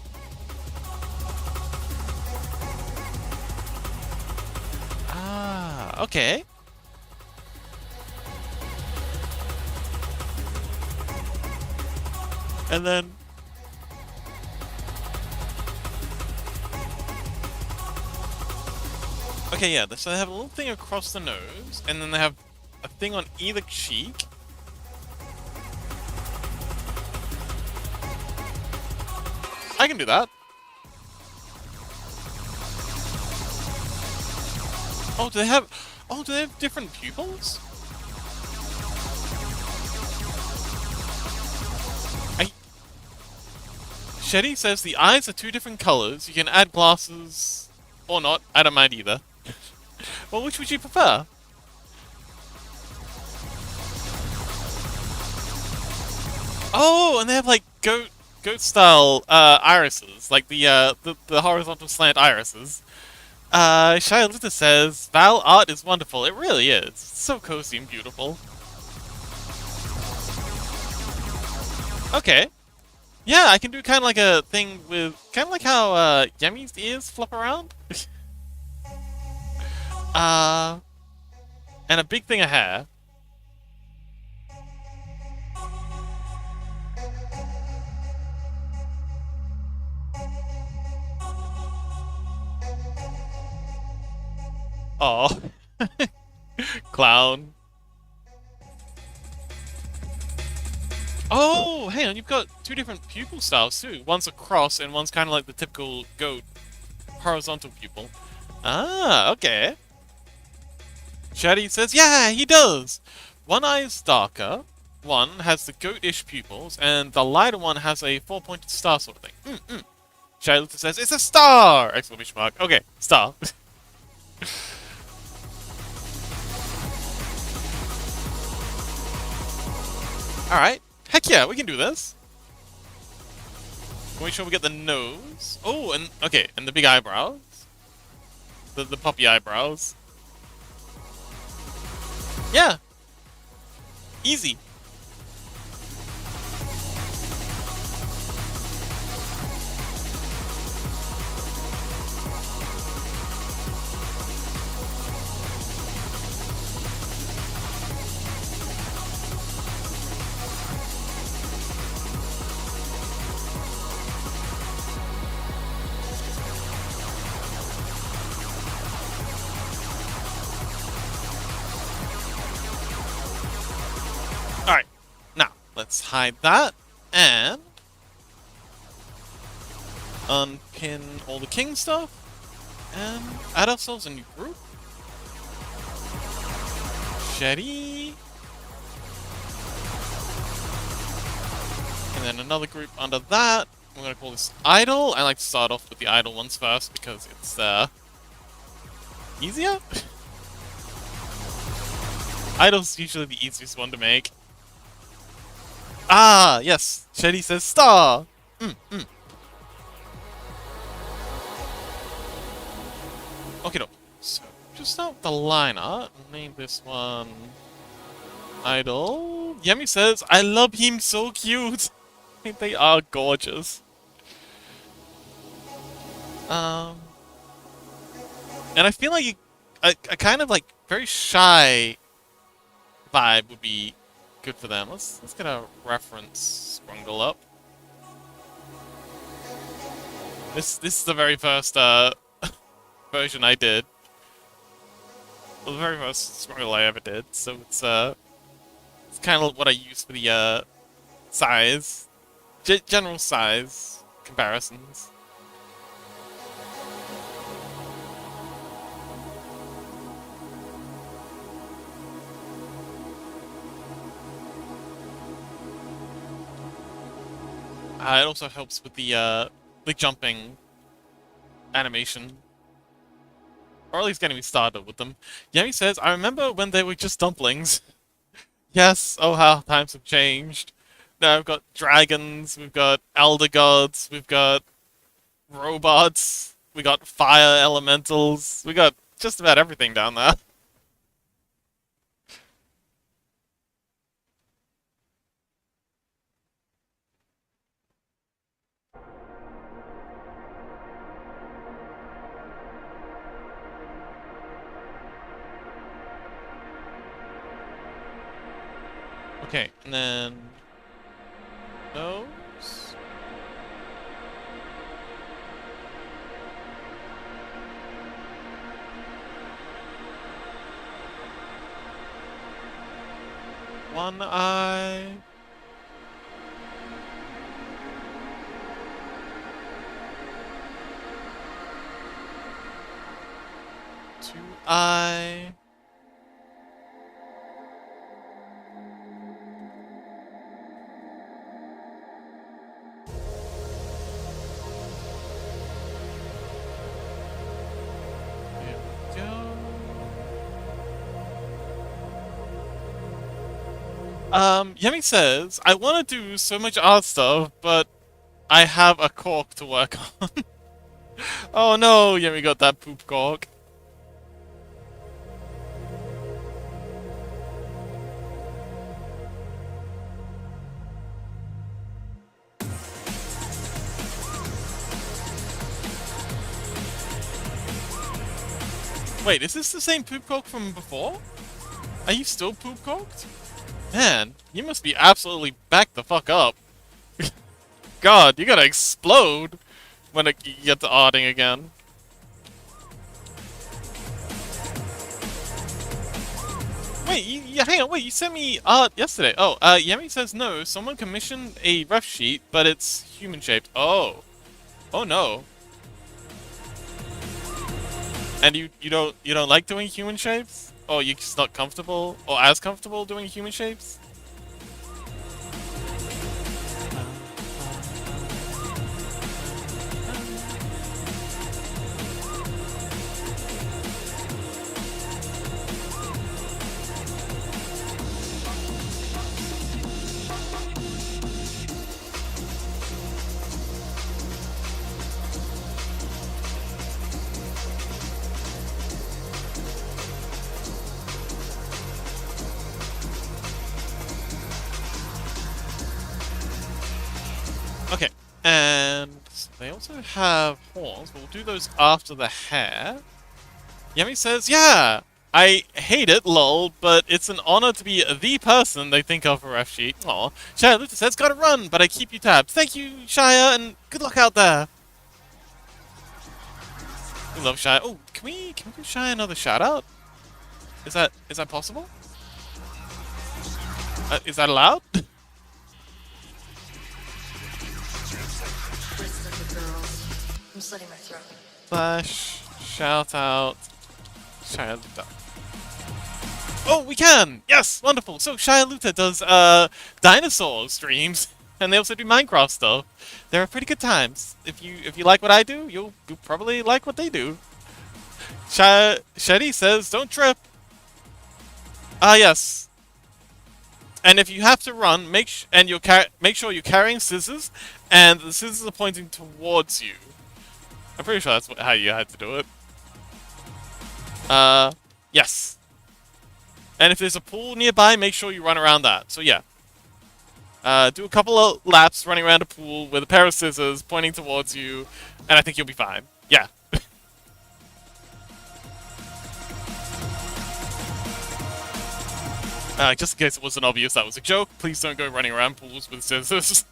Ah, okay. And then okay, yeah, so they have a little thing across the nose, and then they have a thing on either cheek. I can do that. Oh, do they have different pupils? Shetty says the eyes are two different colors. You can add glasses or not. I don't mind either. Well, which would you prefer? Oh, and they have like goat style irises, like the horizontal slant irises. Shia Lita says Val art is wonderful. It really is. It's so cozy and beautiful. Okay. Yeah, I can do kind of like a thing with kind of like how Yemi's ears flop around. And a big thing of hair. Oh, clown. Oh, hang on, you've got two different pupil styles too. One's a cross and one's kind of like the typical goat horizontal pupil. Ah, okay. Shaddy says, yeah, he does! One eye is darker, one has the goatish pupils, and the lighter one has a four-pointed star sort of thing. Shaddy says, it's a star! Exclamation mark. Okay, star. Alright. Heck yeah, we can do this. Make sure we get the nose. Oh, and okay, and the big eyebrows. The puppy eyebrows. Yeah. Easy. let's hide that and unpin all the king stuff and add ourselves a new group. Shetty. And then another group under that. We're gonna call this idle. I like to start off with the idle ones first because it's easier. Idle's usually the easiest one to make. Ah, yes. Shetty says star. Okay, no. So just start with the line art. Name this one Idol. Yemi says, I love him, so cute. They are gorgeous. And I feel like a kind of like very shy vibe would be good for them. Let's get a reference Scrungle up. This is the very first version I did. Well, the very first Scrungle I ever did, so it's kind of what I use for the size, general size comparisons. It also helps with the jumping animation. Or at least getting me started with them. Yemi says, I remember when they were just dumplings. Yes, oh how times have changed. Now we've got dragons, we've got elder gods, we've got robots, we got fire elementals, we got just about everything down there. Okay, and then those. One eye. Two eye. Yemi says, I want to do so much art stuff, but I have a cork to work on. Oh no, Yemi got that poop cork. Wait, is this the same poop cork from before? Are you still poop corked? Man, you must be absolutely back the fuck up. God, you're gonna explode when you get to arting again. Wait, hang on, wait, you sent me art yesterday. Oh, Yemi says no, someone commissioned a ref sheet, but it's human-shaped. Oh. Oh no. And you don't like doing human shapes? Or you're just not comfortable, or as comfortable doing human shapes? Okay, and they also have horns, but we'll do those after the hair. Yemi says, yeah, I hate it, lol, but it's an honor to be the person they think of for F sheet. Aw. Shia Luther says, gotta run, but I keep you tabs. Thank you, Shia, and good luck out there. We love Shia. Oh, can we give Shia another shout out? Is that possible? Is that allowed? I'm slitting my throat. Slash shout out Shia Luta. Oh, we can! Yes! Wonderful! So Shia Luta does dinosaur streams, and they also do Minecraft stuff. They're pretty good times. If you like what I do, you'll probably like what they do. Shetty says, don't trip. Ah, yes. And if you have to run, make sure you're carrying scissors, and the scissors are pointing towards you. I'm pretty sure that's how you had to do it. Yes. And if there's a pool nearby, make sure you run around that. So yeah. Do a couple of laps running around a pool with a pair of scissors pointing towards you, and I think you'll be fine. Yeah. Just in case it wasn't obvious that was a joke, please don't go running around pools with scissors.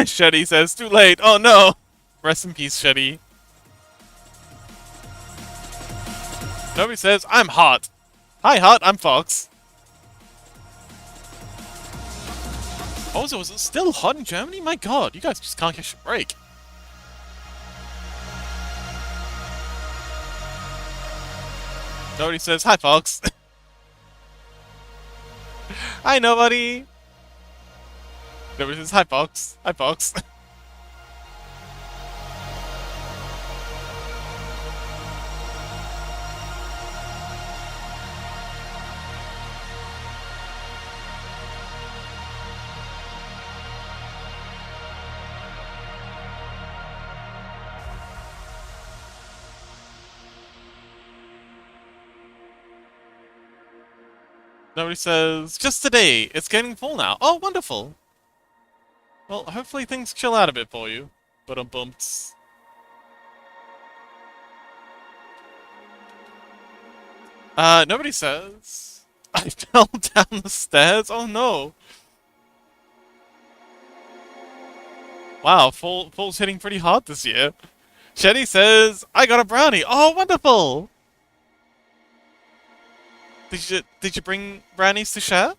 Shetty says, too late. Oh no! Rest in peace, Shetty. Nobody says, I'm hot. Hi, hot. I'm Fox. Also, is it still hot in Germany? My god, you guys just can't catch a break. Nobody says, hi, Fox. Hi, nobody. Nobody says, hi, Fox. Hi, Fox. Nobody says, just today. It's getting full now. Oh, wonderful. Well, hopefully things chill out a bit for you. But bumps. Nobody says. I fell down the stairs. Oh no. Wow, fall's hitting pretty hard this year. Shetty says, I got a brownie. Oh, wonderful. Did you bring brownies to share?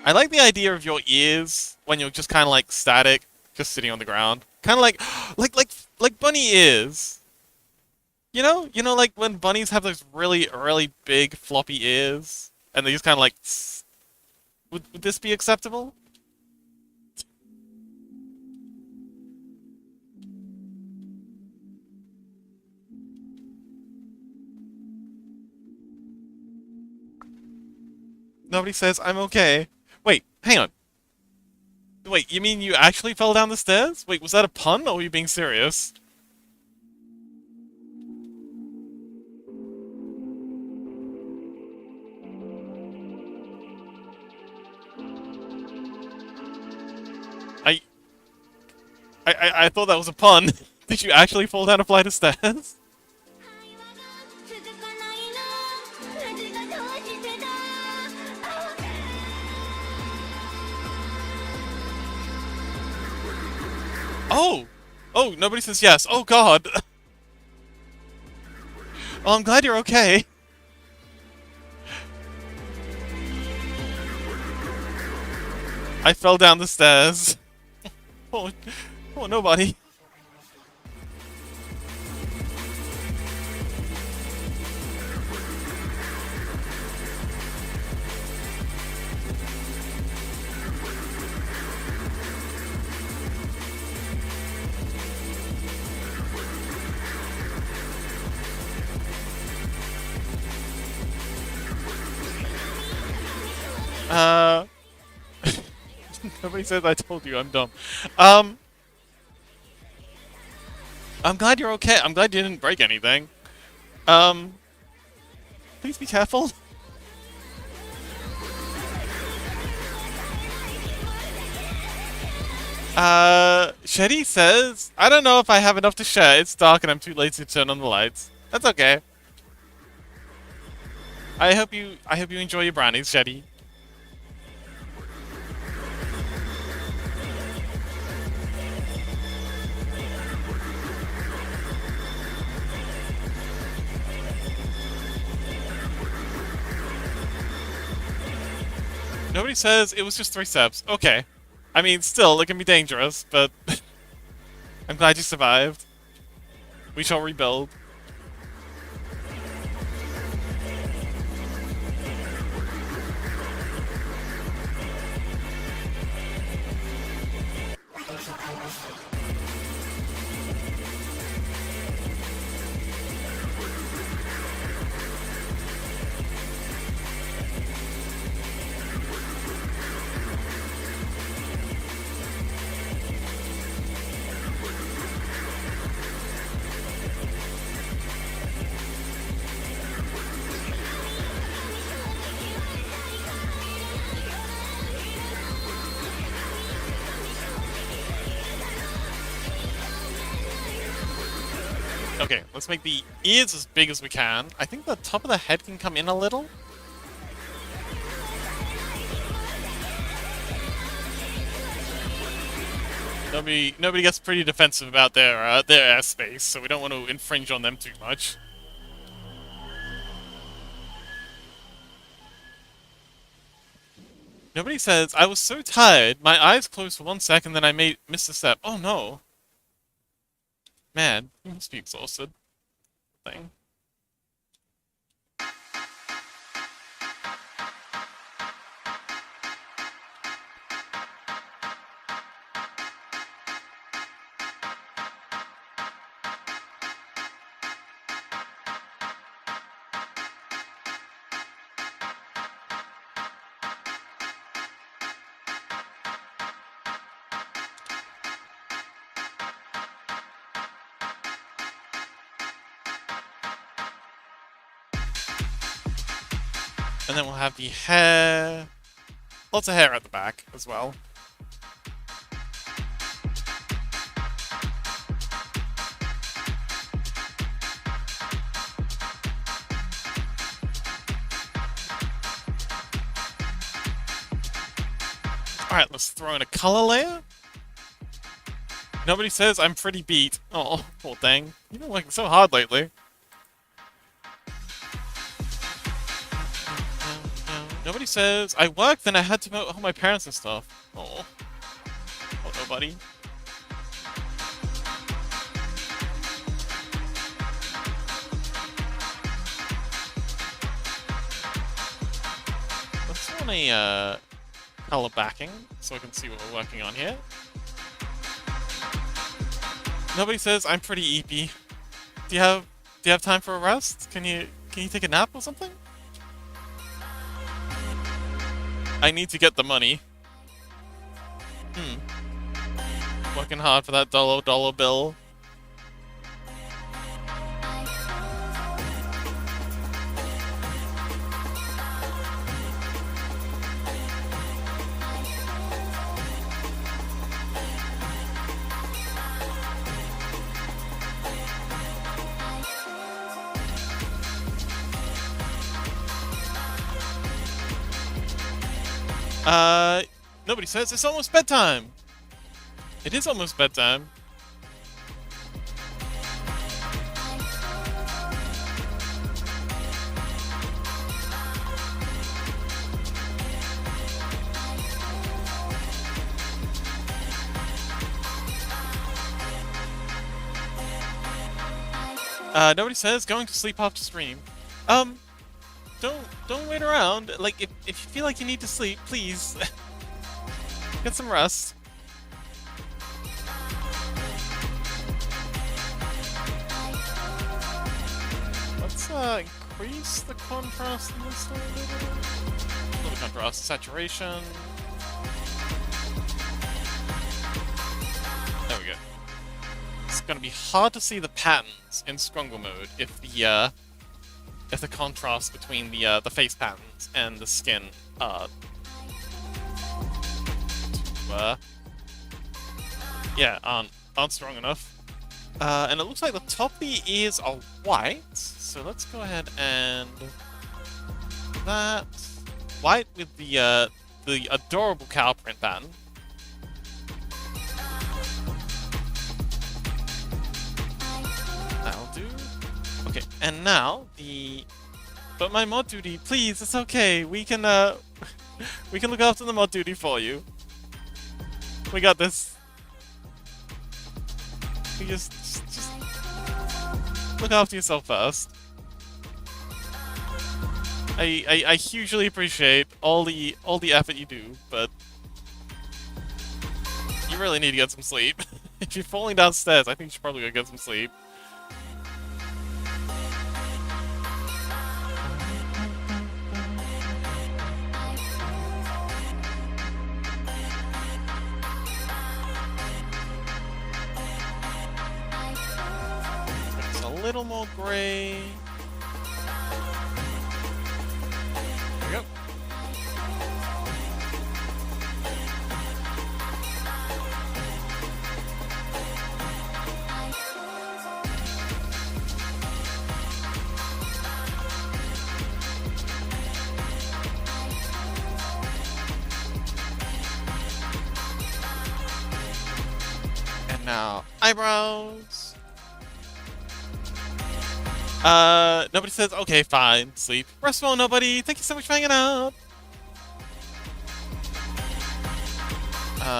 I like the idea of your ears when you're just kind of like static, just sitting on the ground. Kind of like bunny ears. You know, like when bunnies have those really big floppy ears, and they just kind of like. Would this be acceptable? Nobody says I'm okay. Wait, hang on. Wait, you mean you actually fell down the stairs? Wait, was that a pun, or were you being serious? I thought that was a pun. Did you actually fall down a flight of stairs? Oh! Oh, nobody says yes. Oh god! Oh, I'm glad you're okay. I fell down the stairs. Oh, oh, nobody. Nobody says I told you I'm dumb. I'm glad you're okay. I'm glad you didn't break anything. Please be careful. Shetty says, I don't know if I have enough to share. It's dark and I'm too lazy to turn on the lights. That's okay. I hope you enjoy your brownies, Shetty. Nobody says it was just 3 steps. Okay. I mean, still, it can be dangerous, but I'm glad you survived. We shall rebuild. Okay, let's make the ears as big as we can. I think the top of the head can come in a little. Nobody gets pretty defensive about their airspace, so we don't want to infringe on them too much. Nobody says, I was so tired, my eyes closed for 1 second, then I missed a step. Oh no. Man, you must be exhausted. Thing. And then we'll have the hair. Lots of hair at the back as well. Alright, let's throw in a color layer. Nobody says I'm pretty beat. Oh, poor thing. You've been working so hard lately. Nobody says, I worked, then I had to help my parents and stuff. Oh. Oh, nobody. Let's want a, color backing, so I can see what we're working on here. Nobody says, I'm pretty eepy. Do you have time for a rest? Can you take a nap or something? I need to get the money. Working hard for that dollar bill. Nobody says it's almost bedtime. It is almost bedtime. Nobody says going to sleep after stream. Don't wait around. Like, if you feel like you need to sleep, please get some rest. Let's increase the contrast in this a little. Not the contrast, saturation. There we go. It's gonna be hard to see the patterns in Scrungle mode if the contrast between the face patterns and the skin aren't strong enough. And it looks like the top of the ears are white, so let's go ahead and that white with the adorable cow print pattern. That'll do. Okay, and now but my mod duty, please, it's okay. We can We can look after the mod duty for you. We got this. You just look after yourself first. I hugely appreciate all the effort you do, but you really need to get some sleep. If you're falling downstairs, I think you should probably go get some sleep. It's a little more gray. There we go. And now, eyebrows. Nobody says, okay, fine, sleep. Rest well, nobody. Thank you so much for hanging out.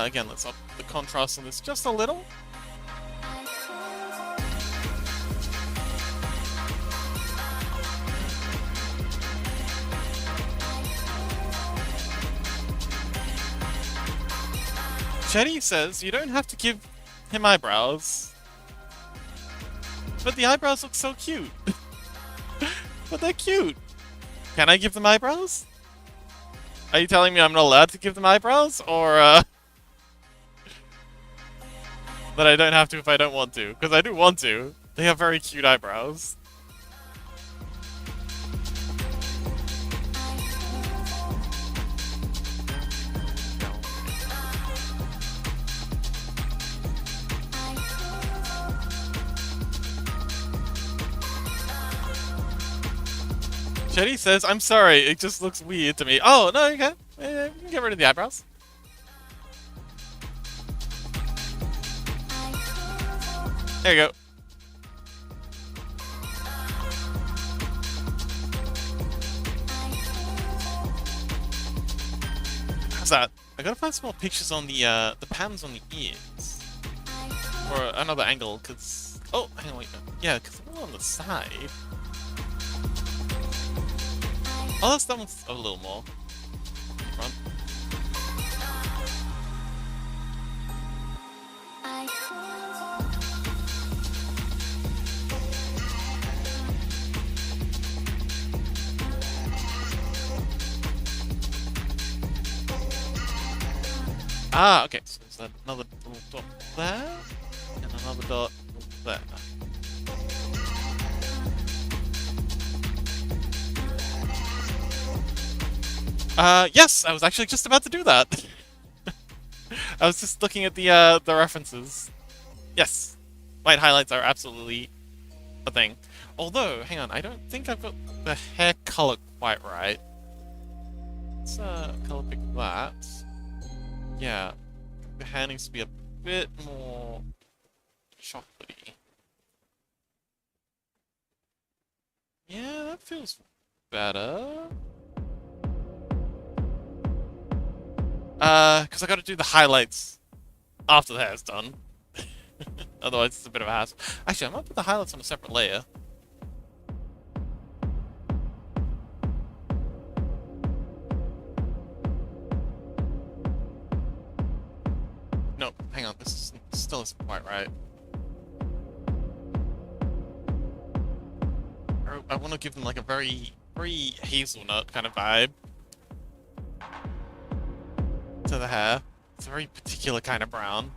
Again, let's up the contrast on this just a little. Jenny says you don't have to give him eyebrows. But the eyebrows look so cute. But they're cute. Can I give them eyebrows? Are you telling me I'm not allowed to give them eyebrows? Or, that I don't have to if I don't want to? Because I do want to. They have very cute eyebrows. Jetty says, I'm sorry, it just looks weird to me. Oh, no, you can. You can get rid of the eyebrows. There you go. How's that? I gotta find some more pictures on the pans on the ears. Or another angle, because... Oh, hang on, wait, no. Yeah, because they're all on the side. Oh, that one's a little more in front. Ah, okay. So there's another little dot there, and another dot there. Yes, I was actually just about to do that. I was just looking at the references. Yes, white highlights are absolutely a thing. Although, hang on, I don't think I've got the hair color quite right. Let's color pick that. Yeah, the hair needs to be a bit more chocolatey. Yeah, that feels better. Because I gotta do the highlights after the hair's done. Otherwise, it's a bit of a hassle. Actually, I might put the highlights on a separate layer. No, hang on, this still isn't quite right. I want to give them like a very hazelnut kind of vibe to the hair. It's a very particular kind of brown.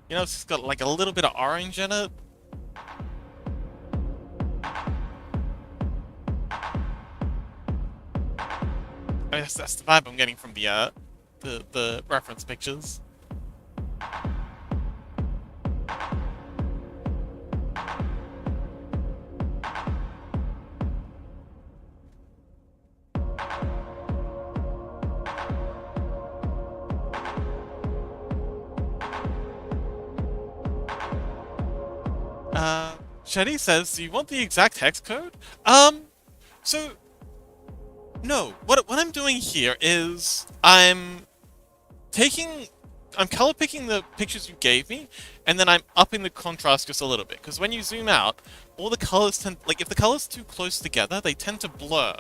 You know, it's just got like a little bit of orange in it. I guess that's the vibe I'm getting from the reference pictures. Shetty says, do you want the exact hex code? So No, what I'm doing here is taking I'm color picking the pictures you gave me, and then I'm upping the contrast just a little bit. Because when you zoom out, all the colors tend, like if the colors too close together, they tend to blur,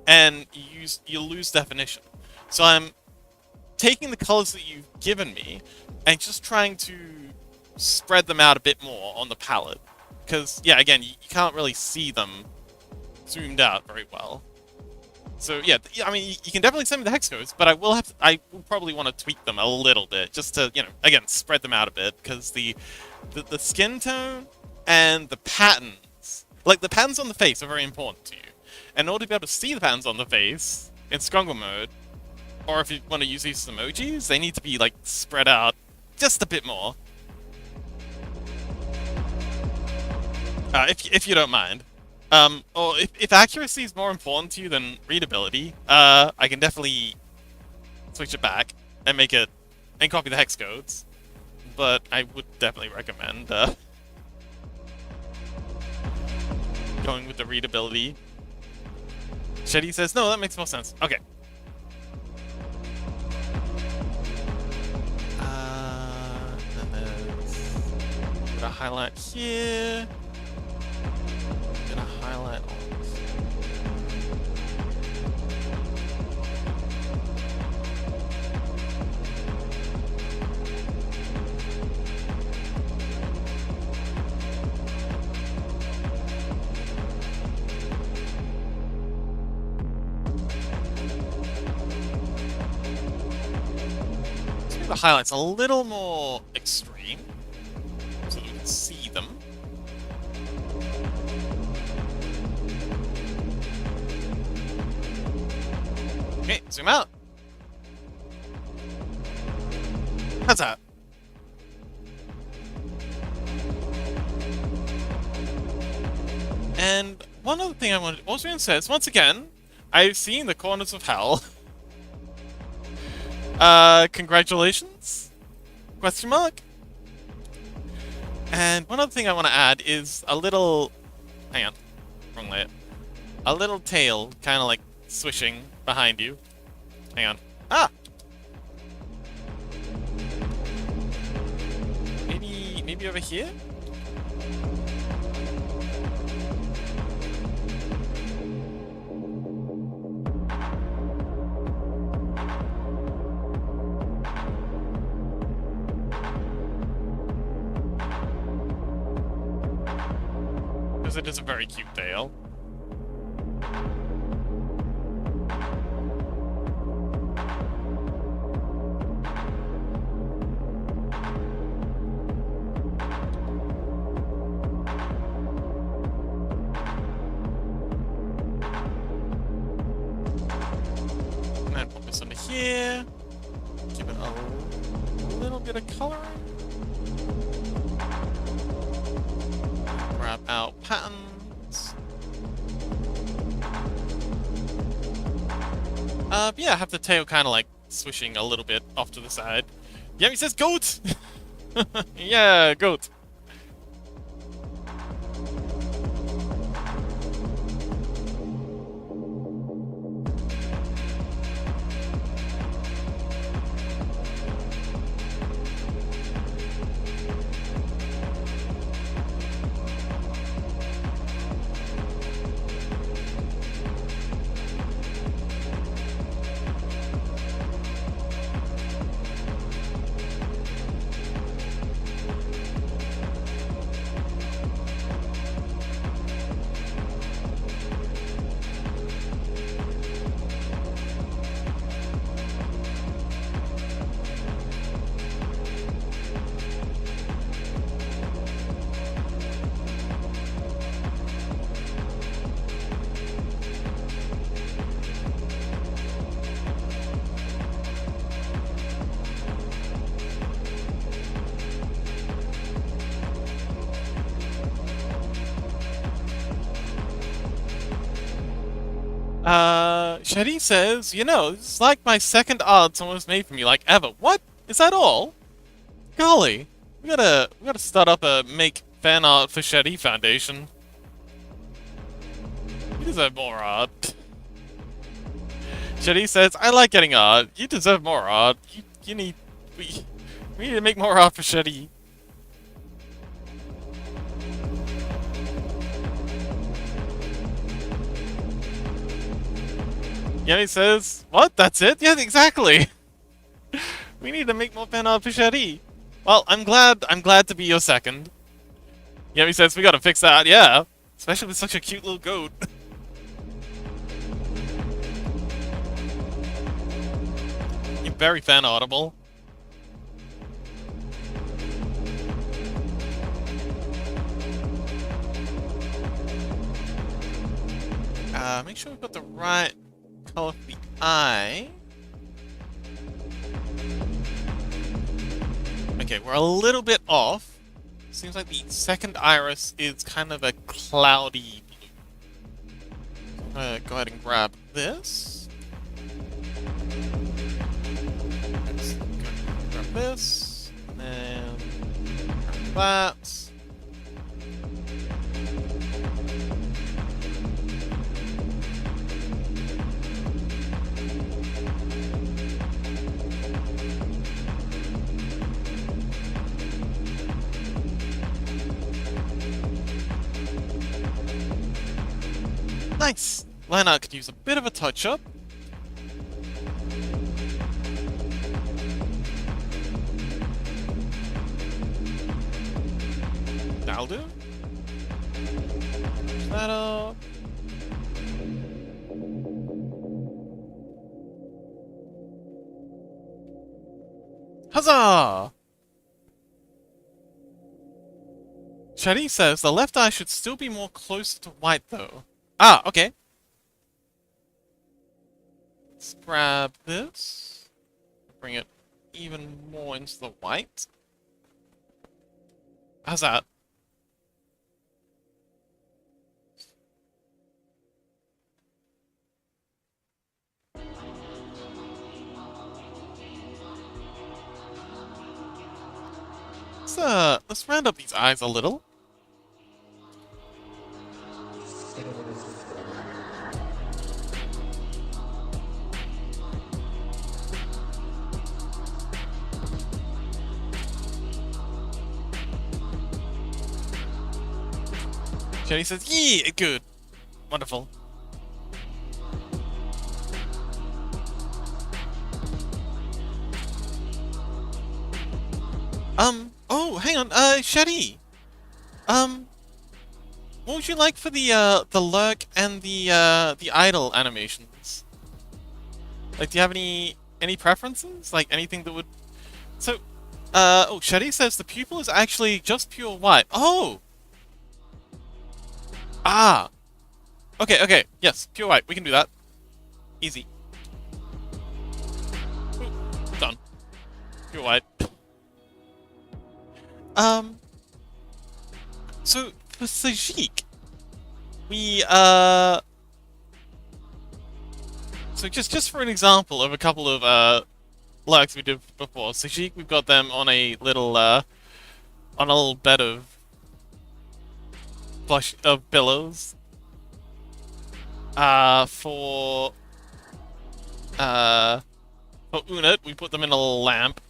and you lose definition. So I'm taking the colors that you've given me, and just trying to spread them out a bit more on the palette. Because yeah, again, you can't really see them zoomed out very well. So yeah, I mean, you can definitely send me the hex codes, but I will probably want to tweak them a little bit, just to, you know, again, spread them out a bit, because the skin tone and the patterns, like the patterns on the face are very important to you. And in order to be able to see the patterns on the face in Scrungle mode, or if you want to use these as emojis, they need to be, like, spread out just a bit more. If you don't mind. Or if accuracy is more important to you than readability, I can definitely switch it back and make it, and copy the hex codes. But I would definitely recommend, going with the readability. Shetty says, no, that makes more sense. Okay. Then there's a highlight here. Gonna highlight all this. Let's make the highlights a little more extreme, so that we can see them. Okay, zoom out. How's that? And one other thing I wanted, Austrian says, once again, I've seen the corners of hell. Congratulations? Question mark? And one other thing I want to add is a little, hang on, wrong layer. A little tail, kind of like swishing behind you. Hang on. Ah! Maybe over here? Because it is a very cute tail. And put this under here. Give it a little bit of coloring. Grab out patterns. Yeah, have the tail kind of like swishing a little bit off to the side. Yeah, he says goat! Yeah, goat. Shetty says, you know, this is like my second art someone's made for me, like, ever. What? Is that all? Golly. We gotta start up a make fan art for Shetty Foundation. We deserve more art. Shetty says, I like getting art. You deserve more art. You need... We need to make more art for Shetty. Yeti says, what? That's it? Yeah, exactly. We need to make more pen art for Shetty. Well, I'm glad to be your second. Yeti says, we gotta fix that, yeah. Especially with such a cute little goat. You're very fan audible. Make sure we've got the right color for the eye. Okay, we're a little bit off. Seems like the second iris is kind of a cloudy blue. I'm gonna go ahead and grab this. Grab this, and grab that. Nice! Line art could use a bit of a touch-up. That'll do. Push that up. Huzzah! Shadi says the left eye should still be more closer to white though. Ah, okay. Let's grab this. Bring it even more into the white. How's that? Let's round up these eyes a little. Jenny says, yeah, good. Wonderful. Oh, hang on, Shadi. What would you like for the lurk and the idle animations? Like, do you have any preferences? Like, anything that would... So, oh, Shadi says the pupil is actually just pure white. Oh! Ah! Okay, okay, yes, pure white, we can do that. Easy. Ooh, done. Pure white. So, for Sajik, we, so just for an example of a couple of, lurks we did before, Sajik, we've got them on a little, on a little bed of pillows. For Unit, we put them in a little lamp.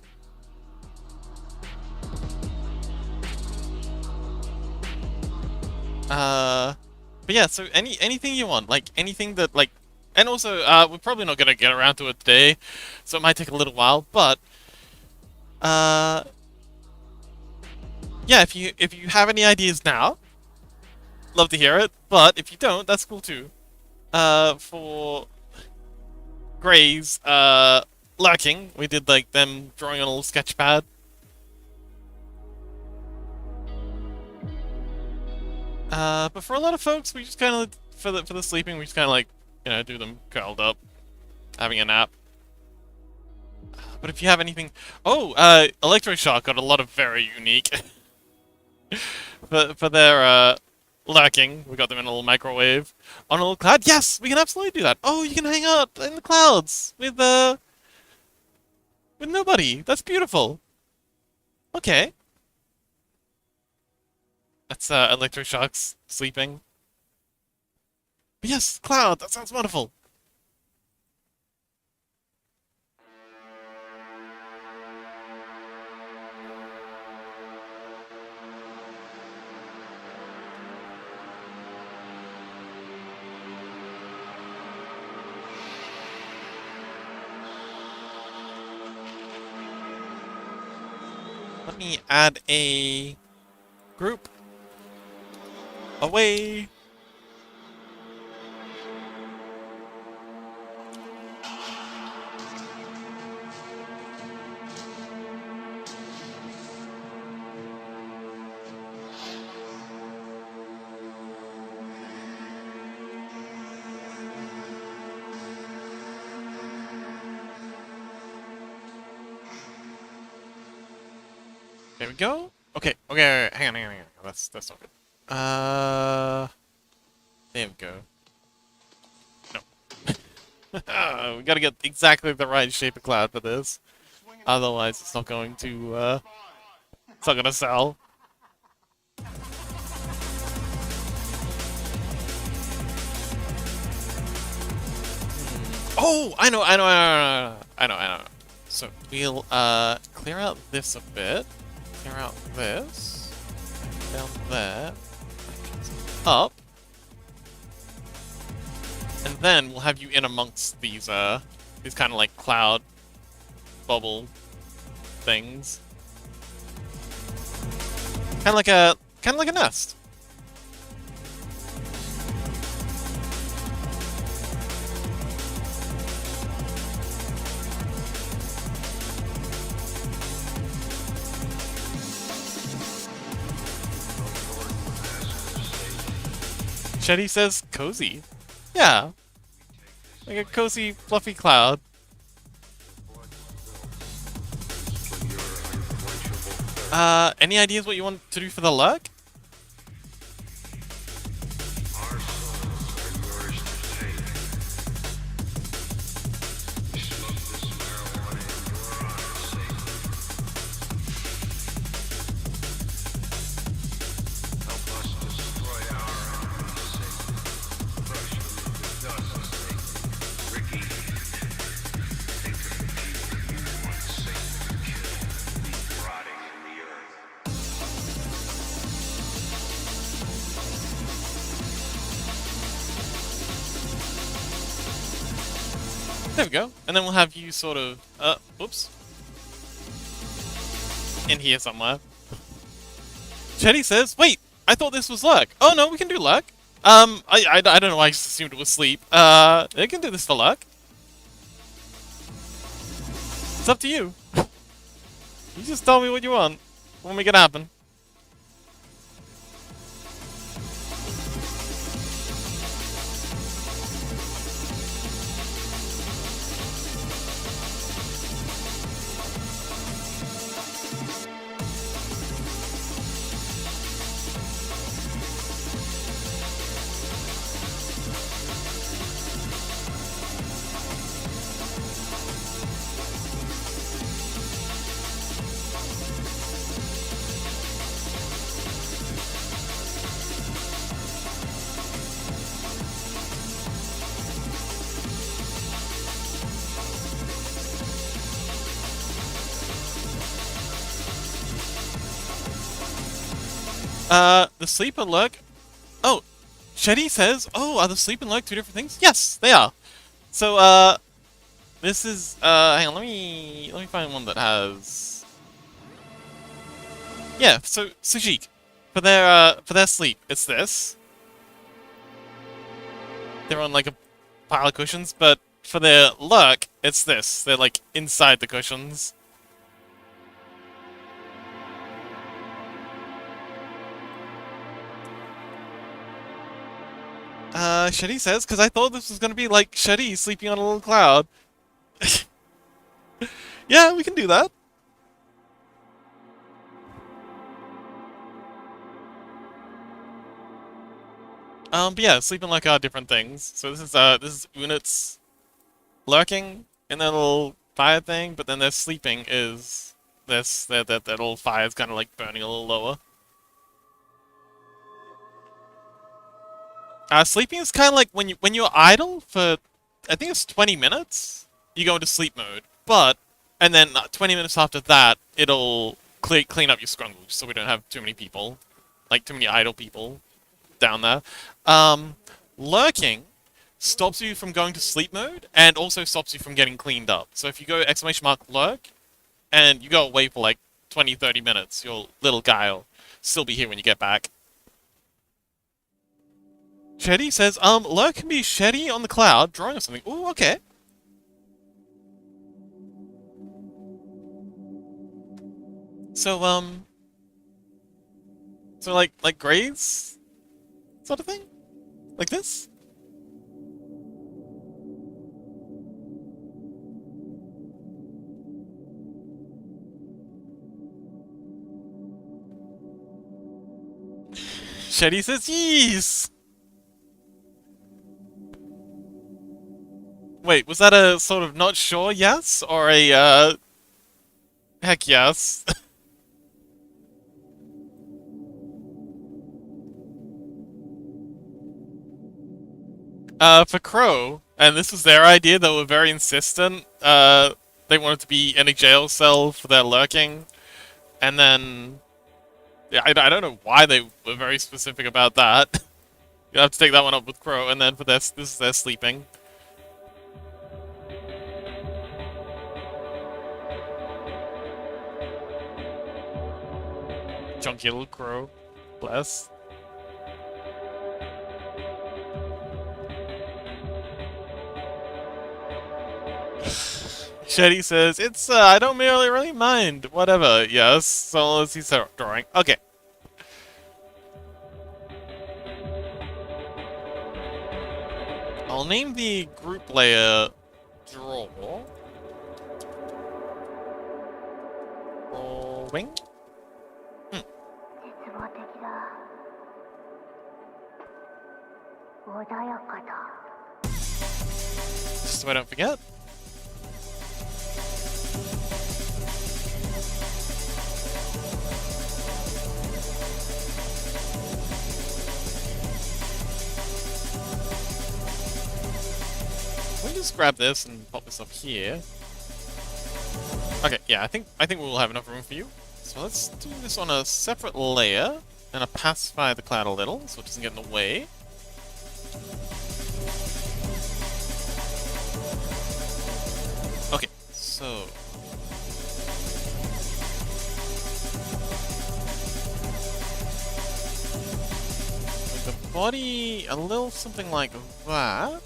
But yeah, so anything you want, like anything that like, and also we're probably not gonna get around to it today, so it might take a little while. But yeah, if you have any ideas now, love to hear it. But if you don't, that's cool too. For Gray's lurking, we did like them drawing on a little sketch pad. But for a lot of folks, we just kind of for the sleeping, we just kind of like, you know, do them curled up, having a nap. But if you have anything, oh, Electroshock got a lot of very unique for their lurking. We got them in a little microwave on a little cloud. Yes, we can absolutely do that. Oh, you can hang out in the clouds with nobody. That's beautiful. Okay. That's Electroshock's sleeping. But yes, cloud. That sounds wonderful. Let me add a group. Away. There we go. Okay, okay, hang on. That's not good. There we go. No. We gotta get exactly the right shape of cloud for this. Otherwise, it's not going to, it's not gonna sell. Oh, I know. So we'll clear out this a bit. Clear out this. Down there. Up. And then we'll have you in amongst these kind of like cloud bubble things. Kind of like a nest. Shetty says cozy. Yeah. Like a cozy, fluffy cloud. Any ideas what you want to do for the luck? There we go. And then we'll have you sort of, oops. In here somewhere. Chetty says, wait, I thought this was luck. Oh no, we can do luck. I don't know why I just assumed it was sleep. They can do this for luck. It's up to you. You just tell me what you want. We'll make it happen. The sleep and lurk. Oh, Shetty says, oh, are the sleep and lurk two different things? Yes, they are. So, this is, hang on, let me find one that has... Yeah, so, Sujik. For their sleep, it's this. They're on, like, a pile of cushions, but for their lurk, it's this. They're, like, inside the cushions. Shetty says, because I thought this was going to be like Shetty sleeping on a little cloud. Yeah, we can do that. But yeah, sleeping like are different things. So this is units lurking in their little fire thing, but then their sleeping is this, that little fire is kind of like burning a little lower. Sleeping is kind of like when you're idle for, I think it's 20 minutes, you go into sleep mode. But, and then 20 minutes after that, it'll clean up your scrungle, so we don't have too many people, like too many idle people down there. Lurking stops you from going to sleep mode, and also stops you from getting cleaned up. So if you go !lurk, and you go away for like 20, 30 minutes. Your little guy'll still be here when you get back. Shetty says, Lurk can be Shetty on the cloud, drawing or something. Ooh, okay. So, so like grades? Sort of thing? Like this? Shetty says, yes! Wait, was that a sort of not sure yes? Or a, heck yes? For Crow, and this was their idea, they were very insistent, they wanted to be in a jail cell for their lurking, and then... Yeah, I don't know why they were very specific about that. You'll have to take that one up with Crow, and then for this is their sleeping. Chunky little Crow. Bless. Shetty says, it's, I don't really mind. Whatever, yes. So let's see drawing. Okay. I'll name the group layer draw. Drawing? Hmm. Just so I don't forget. Let me just grab this and pop this up here. Okay, yeah, I think we'll have enough room for you. So let's do this on a separate layer and I'll pacify the cloud a little so it doesn't get in the way. Okay, so the body a little something like that.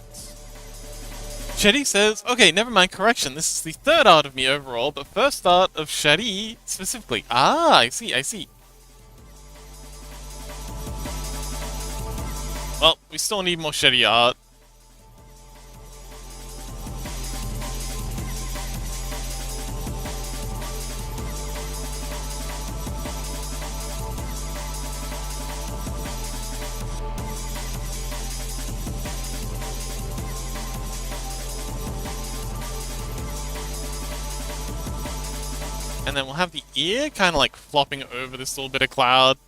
Shetty says, okay, never mind, correction. This is the third art of me overall, but first art of Shetty specifically. Ah, I see, I see. Well, we still need more Shetty art. And then we'll have the ear kind of like flopping over this little bit of cloud.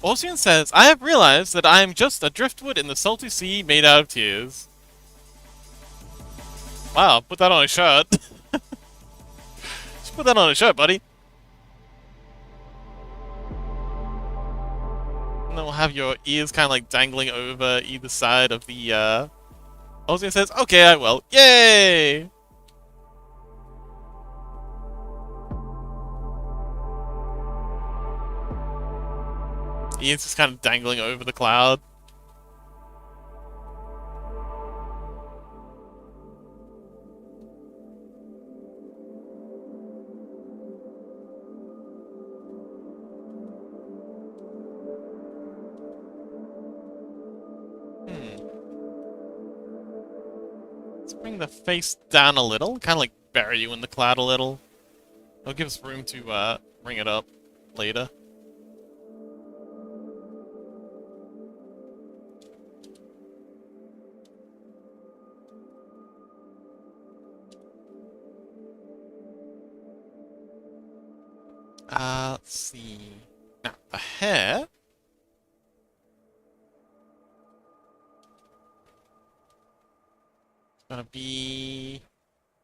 Orsian says, I have realized that I am just a driftwood in the salty sea made out of tears. Wow, put that on a shirt. Just put that on a shirt, buddy. And then we'll have your ears kind of like dangling over either side of the, Orsian says, okay, I will. Yay! Ian's just kind of dangling over the cloud. Let's bring the face down a little, kind of like bury you in the cloud a little. It'll give us room to bring it up later. Let's see. Now, the hair. Gonna be...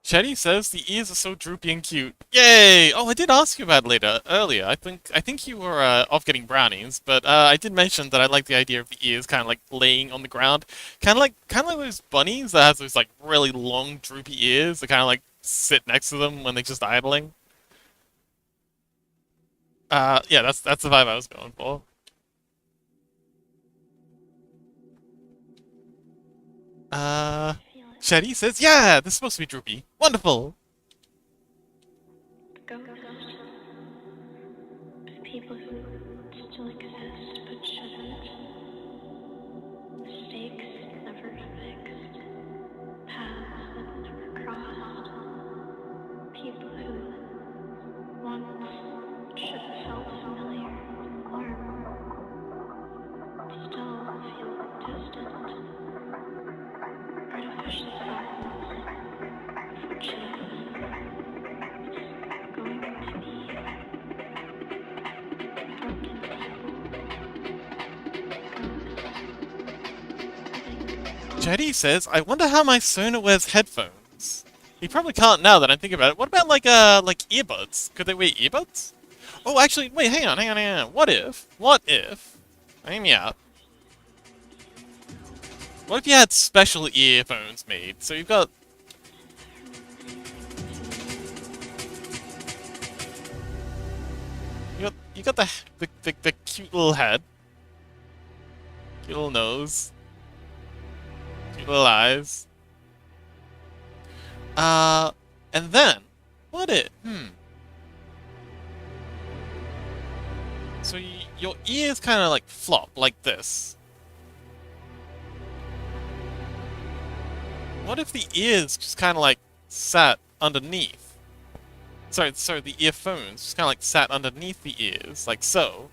Shetty says the ears are so droopy and cute. Yay! Oh, I did ask you about it earlier. I think you were off getting brownies, but I did mention that I like the idea of the ears kind of like laying on the ground, kind of like those bunnies that has those like really long droopy ears that kind of like sit next to them when they're just idling. Yeah, that's the vibe I was going for. Uh, I feel it. Shetty says, yeah, this is supposed to be droopy. Wonderful. Ghosts. People who still exist but shouldn't. Mistakes never fixed. Paths that never crossed. People who once should have felt familiar or still feel distant. Artificial silence for choice. It's going to be broken people. Jetty says, I wonder how my Sona wears headphones. He probably can't now that I think about it. What about like earbuds? Could they wear earbuds? Oh, actually, wait, hang on. What if, hear me out. What if you had special earphones made? So you've got, you got the cute little head, cute little nose, cute little eyes. And then, what if, So your ears kind of like flop like this. What if the ears just kind of like sat underneath? Sorry, the earphones just kind of like sat underneath the ears, like so.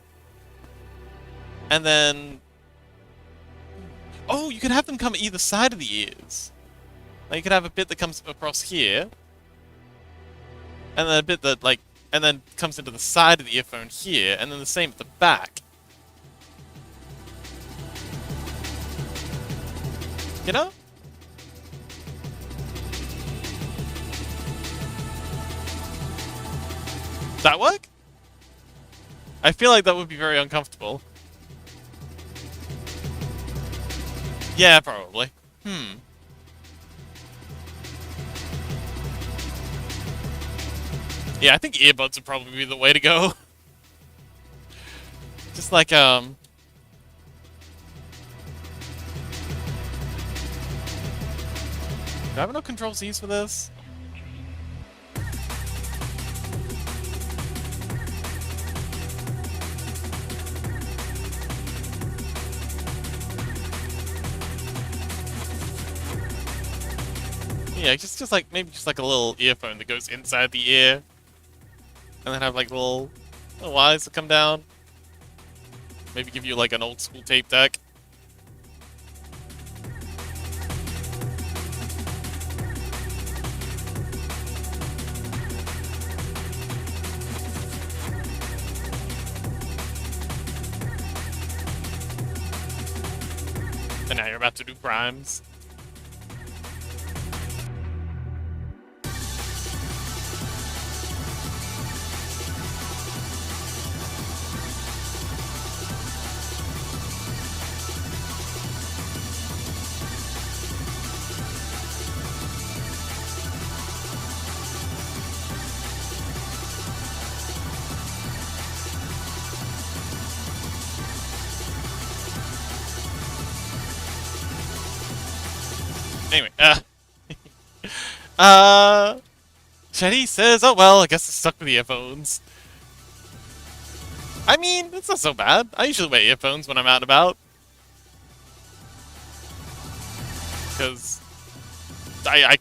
And then, oh, you could have them come either side of the ears. Like you could have a bit that comes across here, and then a bit that like, and then comes into the side of the earphone here, and then the same at the back. You know? Does that work? I feel like that would be very uncomfortable. Yeah, probably. Yeah, I think earbuds would probably be the way to go. Just like, Do I have enough Control C's for this? Yeah, just like, maybe just like a little earphone that goes inside the ear. And then have like little wires that come down. Maybe give you like an old school tape deck. And now you're about to do crimes. Anyway, Shetty says, oh well, I guess it's stuck with earphones. I mean, it's not so bad. I usually wear earphones when I'm out and about. Because I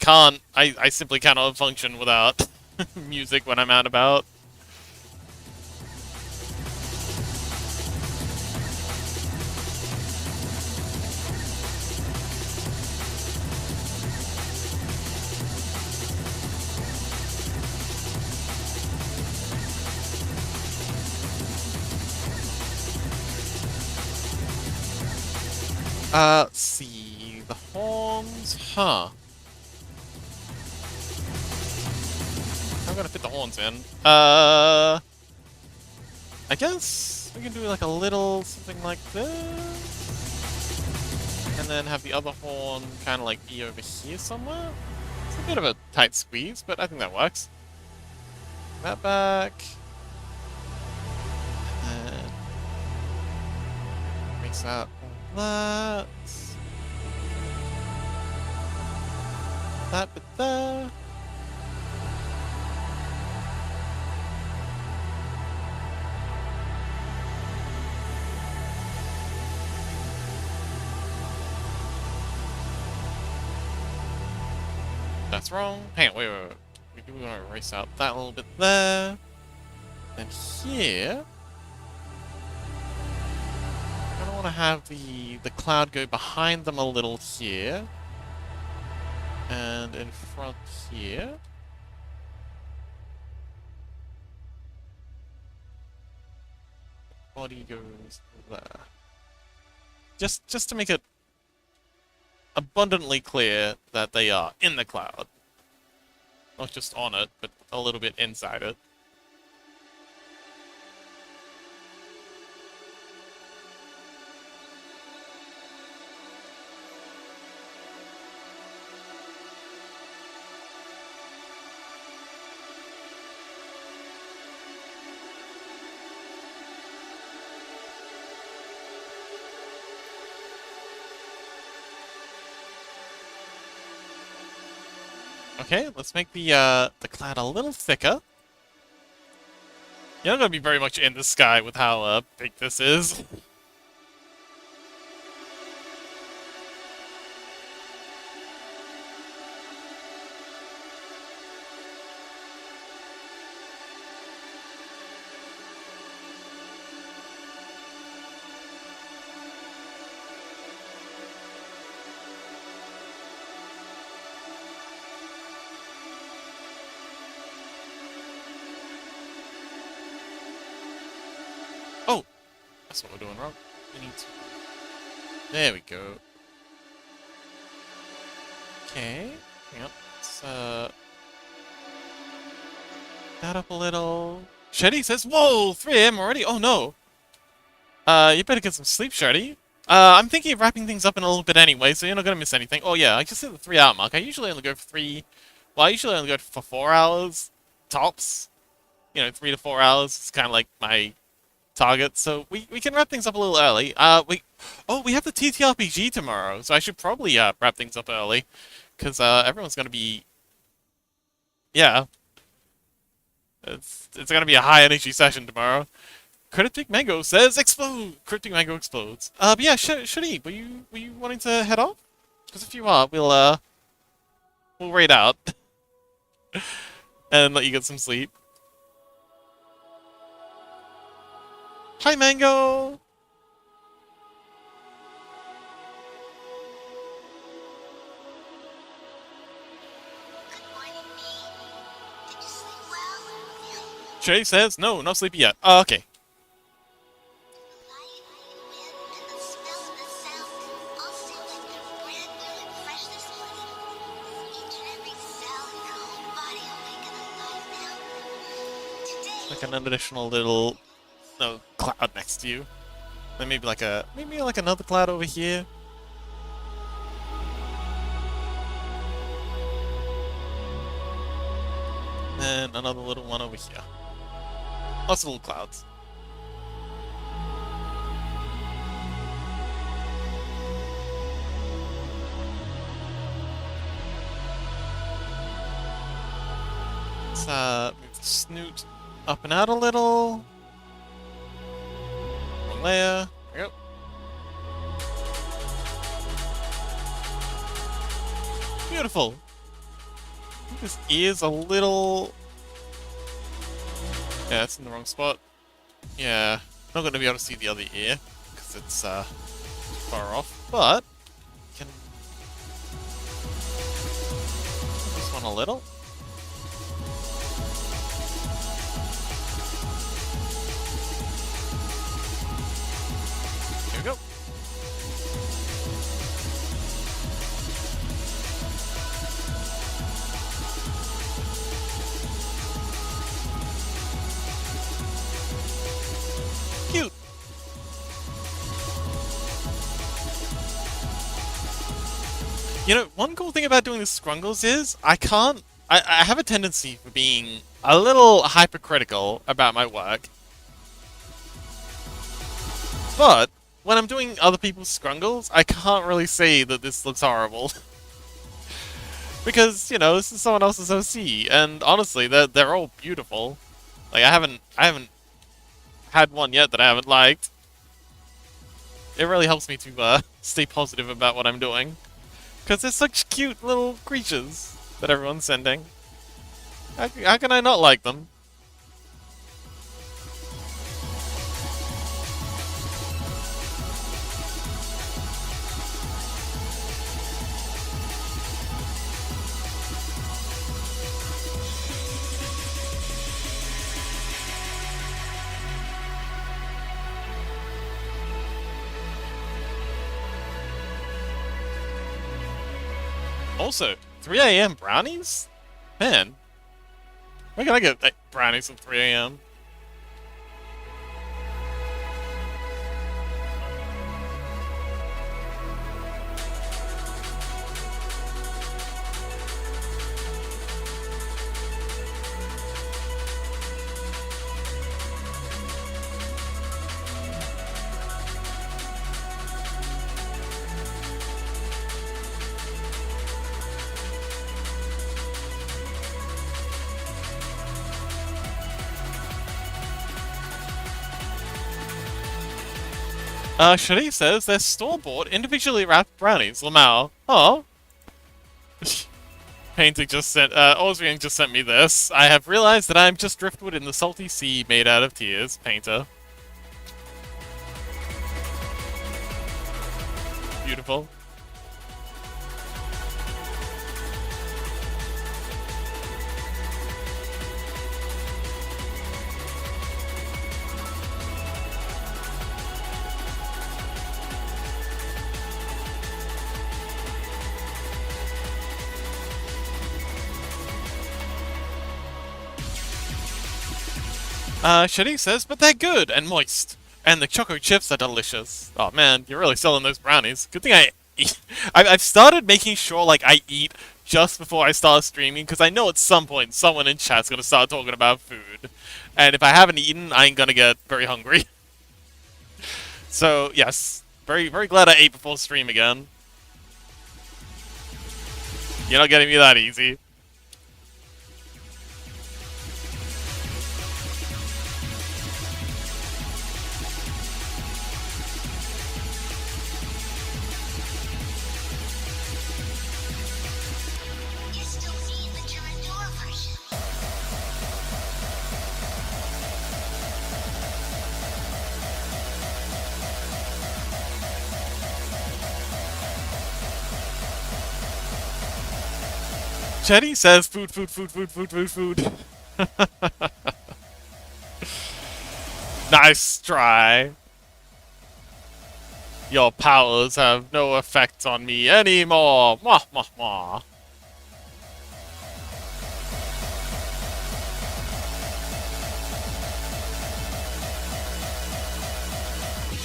simply cannot function without music when I'm out and about. Let's see. The horns, huh? I'm gonna fit the horns in. I guess we can do like a little something like this. And then have the other horn kind of like be over here somewhere. It's a bit of a tight squeeze, but I think that works. That back. X out all that. That bit there. That's wrong. Hang on, wait. We do want to erase out that little bit there. And here, I don't want to have the cloud go behind them a little here. And in front here. Body goes there. Just to make it abundantly clear that they are in the cloud. Not just on it, but a little bit inside it. Okay, let's make the cloud a little thicker. You're not gonna be very much in the sky with how big this is. Oh, that's what we're doing wrong. We need to. There we go. Okay. Hang on. Let's that up a little. Shetty says, "Whoa, 3 a.m. already? Oh no. You better get some sleep, Shetty. I'm thinking of wrapping things up in a little bit anyway, so you're not gonna miss anything. Oh yeah, I just hit the 3-hour mark. I usually only go for 3. Well, I usually only go for 4 hours tops. You know, 3 to 4 hours is kind of like my target. So we can wrap things up a little early. We have the TTRPG tomorrow, so I should probably wrap things up early, because everyone's gonna be, yeah, it's gonna be a high energy session tomorrow. Cryptic Mango says explode. Cryptic Mango explodes. But yeah, Shuri, were you wanting to head off? Because if you are, we'll raid out and let you get some sleep. Hi, Mango. Good morning, me. Did you sleep well? Shay says no, not sleepy yet. Oh, okay. The light, wind, and the smell and the sound all seem like they're brand new and fresh this morning. Each and every cell in your whole body awake and alive now. Today, Like an additional little cloud next to you. Then maybe like another cloud over here. And another little one over here. Lots of little clouds. Let's move the snoot up and out a little. One layer. There we go. Beautiful. I think his ear's a little... Yeah, it's in the wrong spot. Yeah, not going to be able to see the other ear, because it's far off, but... Can... This one a little. Here we go. Cute. You know, one cool thing about doing the Scrungles is I have a tendency for being a little hypercritical about my work. But when I'm doing other people's scrungles, I can't really say that this looks horrible. Because, you know, this is someone else's OC, and honestly, they're all beautiful. Like, I haven't had one yet that I haven't liked. It really helps me to stay positive about what I'm doing. Because they're such cute little creatures that everyone's sending. How can I not like them? Also, 3 a.m. brownies? Man, where can I get brownies at 3 a.m.? Shadi says they're store-bought, individually wrapped brownies. Lamau. Oh. Painting just sent, Osrian just sent me this. I have realized that I am just driftwood in the salty sea made out of tears. Painter. Beautiful. Shadi says, but they're good and moist. And the choco chips are delicious. Oh man, you're really selling those brownies. Good thing I eat. I've started making sure, like, I eat just before I start streaming, because I know at some point someone in chat's gonna start talking about food. And if I haven't eaten, I ain't gonna get very hungry. So, yes. Very, very glad I ate before stream again. You're not getting me that easy. You still need the Durandor version. Chetty says food, food, food, food, food, food, food. Nice try. Your powers have no effect on me anymore. Mwah, mwah, mwah.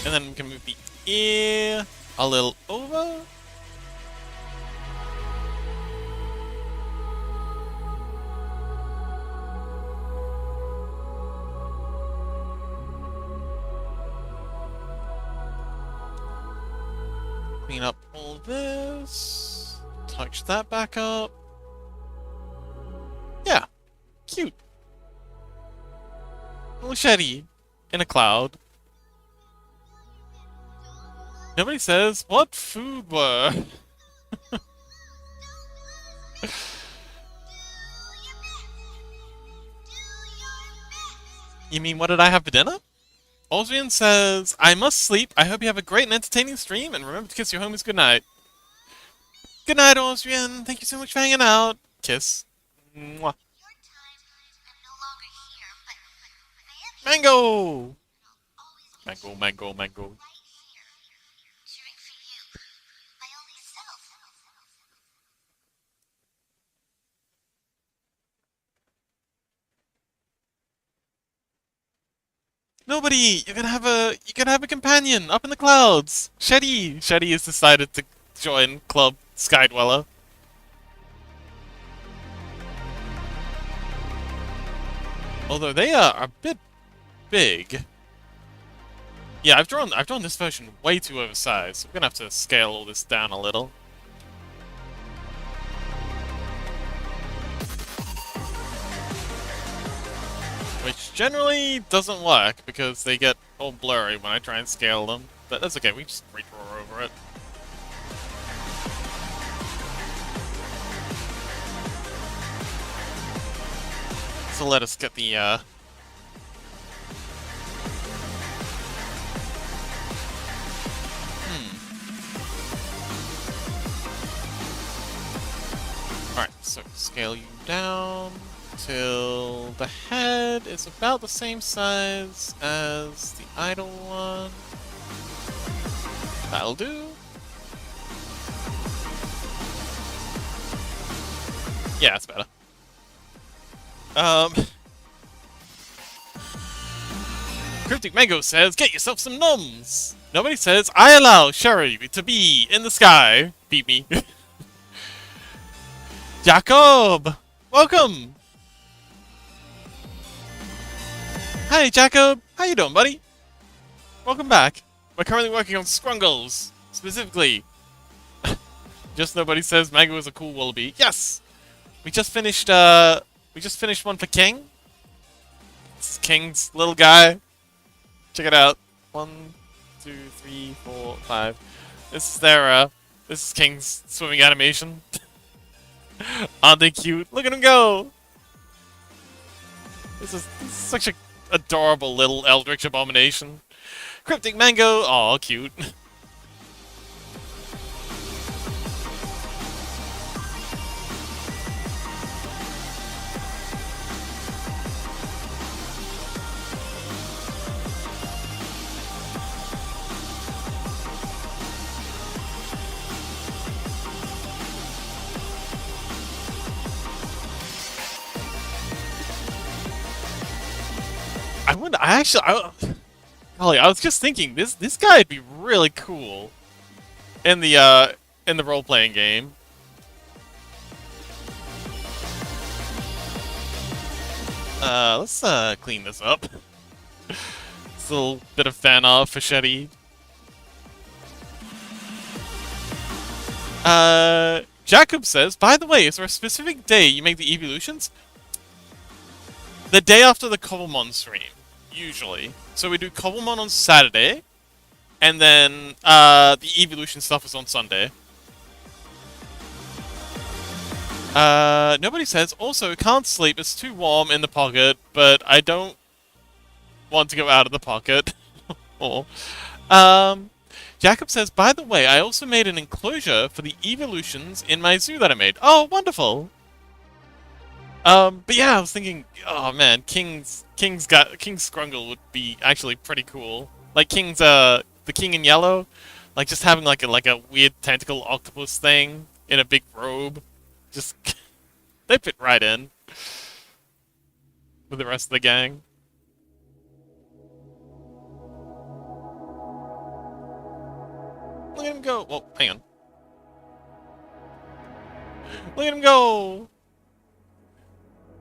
And then we can move the ear a little over. Clean up all this. Touch that back up. Yeah. Cute. Little Shetty in a cloud. Nobody says, what food were? You mean, what did I have for dinner? Osrian says, I must sleep. I hope you have a great and entertaining stream, and remember to kiss your homies goodnight. Good night, Osrian. Thank you so much for hanging out. Kiss. Mwah. Your time, I'm no longer here, but I am here. Mango! I'll always be Mango, mango, mango. right here, cheering for you, my only self. Nobody! You're gonna have a companion up in the clouds! Shetty! Shetty has decided to join Club Skydweller. Although they are a bit big. Yeah, I've drawn this version way too oversized. So we're gonna have to scale all this down a little. Which generally doesn't work because they get all blurry when I try and scale them. But that's okay, we just redraw over it. So let us get the Alright, so scale you down till the head is about the same size as the idle one. That'll do. Yeah, that's better. Cryptic Mango says, get yourself some numbs! Nobody says, I allow Sherry to be in the sky. Beat me. Jacob! Welcome! Hi, Jacob! How you doing, buddy? Welcome back. We're currently working on Scrungles, specifically. Just nobody says Mango is a cool wallaby. Yes! We just finished one for King. This is King's little guy. Check it out. 1, 2, 3, 4, 5. This is King's swimming animation. Aren't they cute? Look at him go! This is such a adorable little eldritch abomination. Cryptic Mango, aw, cute. Golly, I was just thinking this guy'd be really cool in the role-playing game. Let's clean this up. It's a little bit of fan art for Shetty. Jacob says, by the way, is there a specific day you make the evolutions? The day after the Cobblemon stream, usually. So we do Cobblemon on Saturday, and then the evolution stuff is on Sunday. Nobody says, also, can't sleep, it's too warm in the pocket, but I don't want to go out of the pocket. Or, Jacob says, by the way, I also made an enclosure for the evolutions in my zoo that I made. Oh, wonderful! But yeah, I was thinking, oh man, King's Scrungle would be actually pretty cool. Like the King in yellow, like just having like a weird tentacle octopus thing in a big robe, just they fit right in with the rest of the gang. Look at him go! Well, hang on. Look at him go!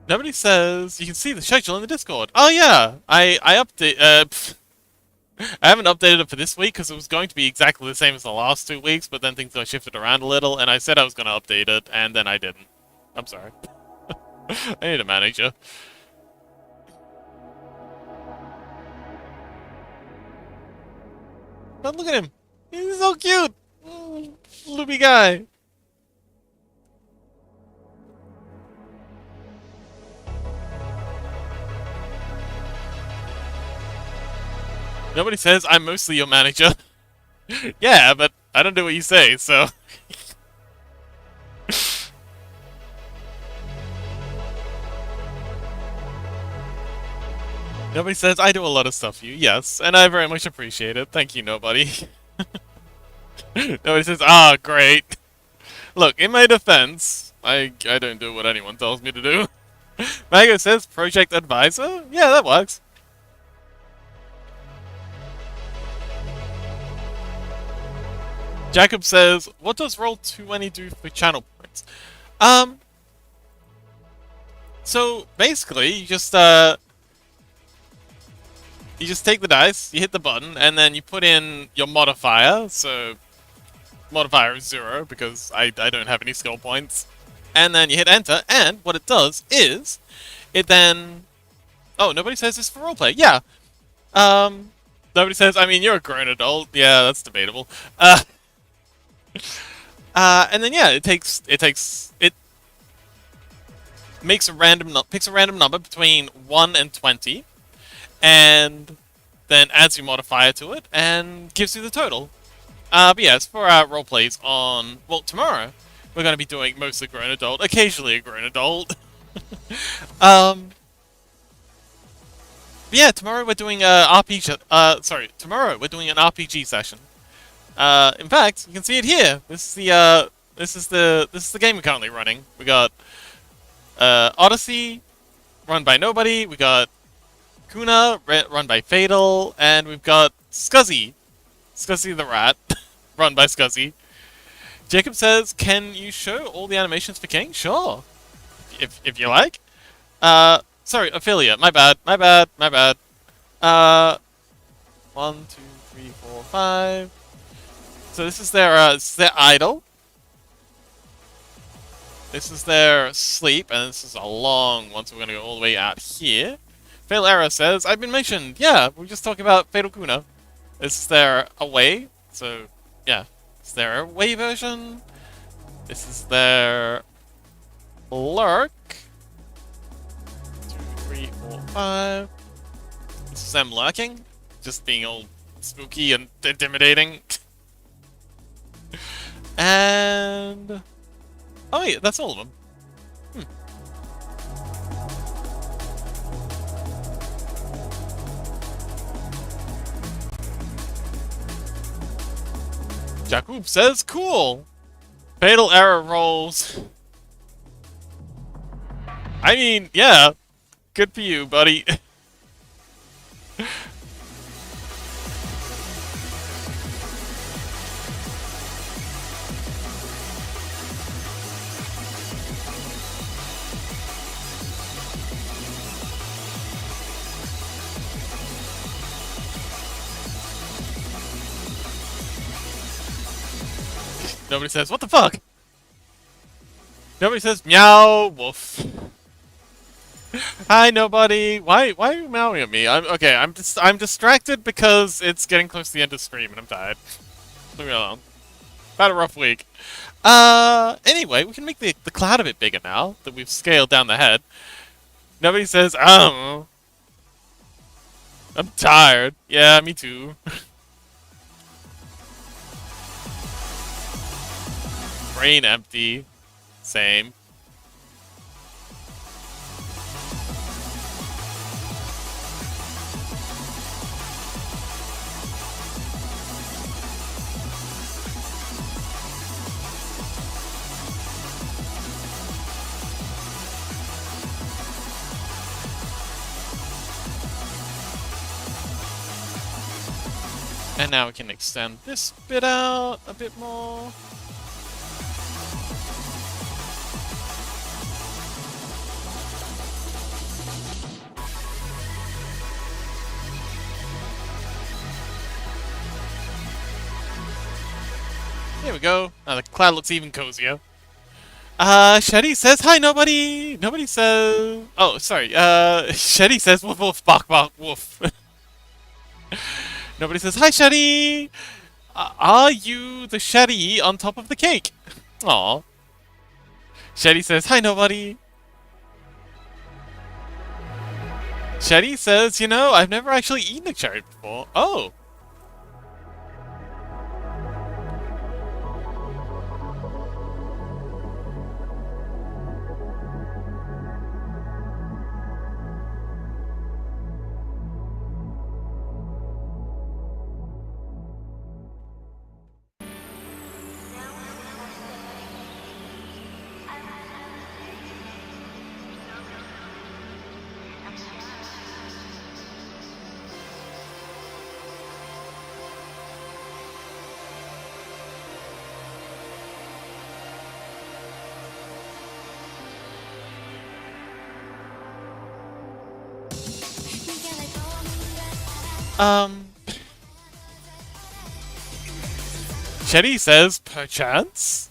Nobody says you can see the schedule in the Discord. Oh yeah, I update. I haven't updated it for this week because it was going to be exactly the same as the last 2 weeks, but then things got shifted around a little, and I said I was going to update it, and then I didn't. I'm sorry. I need a manager. But look at him. He's so cute. Loopy guy. Nobody says I'm mostly your manager. Yeah, but I don't do what you say, so... Nobody says I do a lot of stuff for you. Yes, and I very much appreciate it. Thank you, nobody. Nobody says, ah, great. Look, in my defense, I don't do what anyone tells me to do. Mago says project advisor? Yeah, that works. Jacob says, what does Roll20 do for channel points? So basically, you just You just take the dice, you hit the button, and then you put in your modifier. So modifier is 0 because I don't have any skill points. And then you hit enter, and what it does is it then. Oh, nobody says this for roleplay. Yeah. Nobody says. I mean, you're a grown adult. Yeah, that's debatable. And then yeah, it makes a picks a random number between 1 and 20, and then adds your modifier to it and gives you the total. But yeah, as for our roleplays on tomorrow, we're going to be doing mostly grown adult, occasionally a grown adult. um. But yeah, tomorrow we're doing a RPG. Tomorrow we're doing an RPG session. In fact, you can see it here. This is the game we're currently running. We got Odyssey, run by nobody. We got Kuna, run by Fatal, and we've got Scuzzy the rat, run by Scuzzy. Jacob says, "Can you show all the animations for King?" Sure, if you like. Sorry, Ophelia. My bad. 1, 2, 3, 4, 5. So this is their idle. This is their sleep, and this is a long one, so we're gonna go all the way out here. Fatal Arrow says, "I've been mentioned." Yeah, we're just talking about Fatal Kuna. This is their away. So yeah, it's their away version. This is their lurk. 2, 3, 4, 5. This is them lurking, just being all spooky and intimidating. And oh yeah, that's all of them. Jakub says, "Cool." Fatal Error rolls. I mean, yeah, good for you, buddy. Nobody says, "What the fuck?" Nobody says, "Meow, woof." Hi, nobody. Why are you meowing at me? I'm distracted because it's getting close to the end of stream and I'm tired. Leave me alone. Had a rough week. Anyway, we can make the cloud a bit bigger now that we've scaled down the head. Nobody says, "Oh, I'm tired." Yeah, me too. Brain empty. Same. And now we can extend this bit out a bit more. There we go. Now the cloud looks even cozier. Shetty says, "Hi, nobody." Nobody says... Oh, sorry. Shetty says, "Woof, woof, bark, bark, woof." Nobody says, "Hi, Shetty." Are you the Shetty on top of the cake? Aw. Shetty says, "Hi, nobody." Shetty says, "I've never actually eaten a cherry before." Oh. Um, Chetty says, perchance?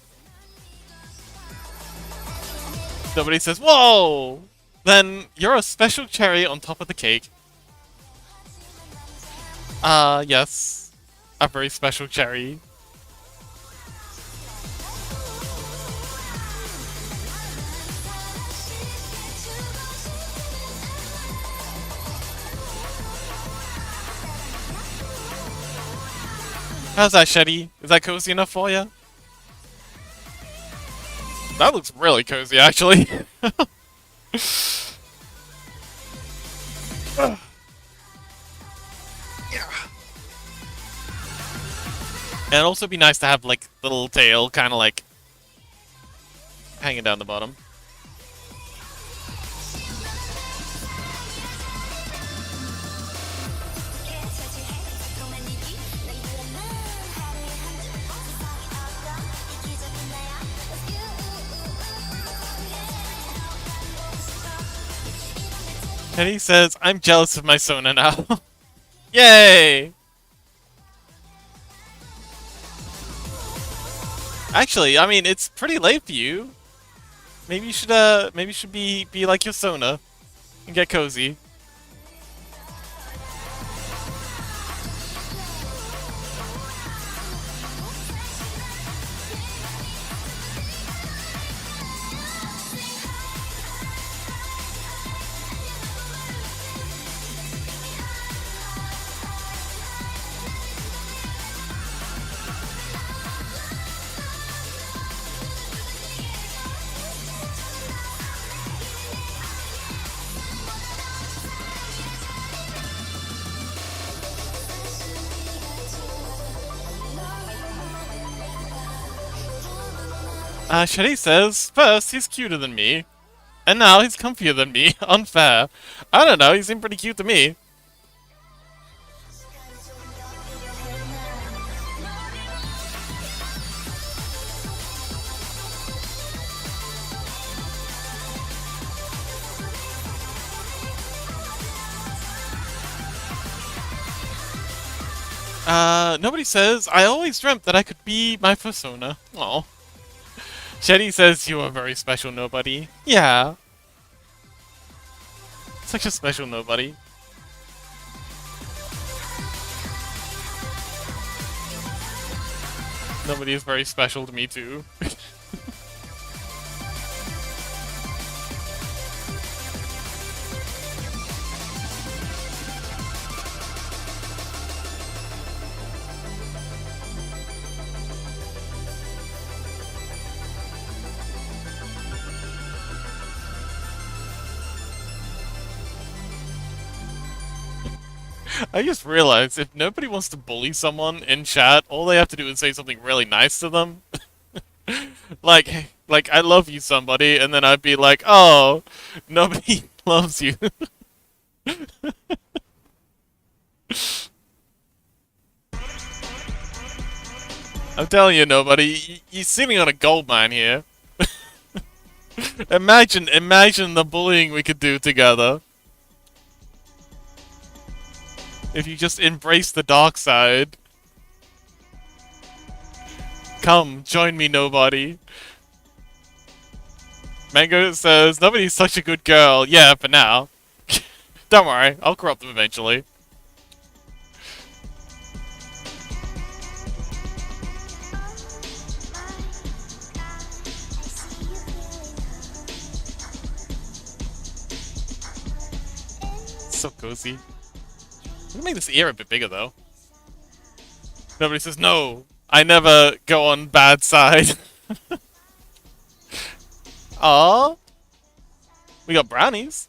Nobody says, whoa! Then you're a special cherry on top of the cake. Yes. A very special cherry. How's that, Shetty? Is that cozy enough for you? That looks really cozy, actually. And it'd also be nice to have, like, the little tail kind of, like, hanging down the bottom. And he says, I'm jealous of my Sona now. Yay! Actually, I mean, it's pretty late for you. Maybe you should be like your Sona and get cozy. Shetty says, first, he's cuter than me. And now he's comfier than me. Unfair. I don't know, he seemed pretty cute to me. Nobody says, I always dreamt that I could be my persona. Aw. Shetty says, you are very special, nobody. Yeah. Such a special nobody. Nobody is very special to me, too. I just realized if nobody wants to bully someone in chat, all they have to do is say something really nice to them. like I love you, somebody, and then I'd be like, oh, nobody loves you. I'm telling you, nobody, you're sitting on a gold mine here. Imagine the bullying we could do together. If you just embrace the dark side. Come, join me, nobody. Mango says, nobody's such a good girl. Yeah, for now. Don't worry, I'll corrupt them eventually. So cozy. I'm gonna make this ear a bit bigger, though. Nobody says, no, I never go on bad side. Aww. We got brownies.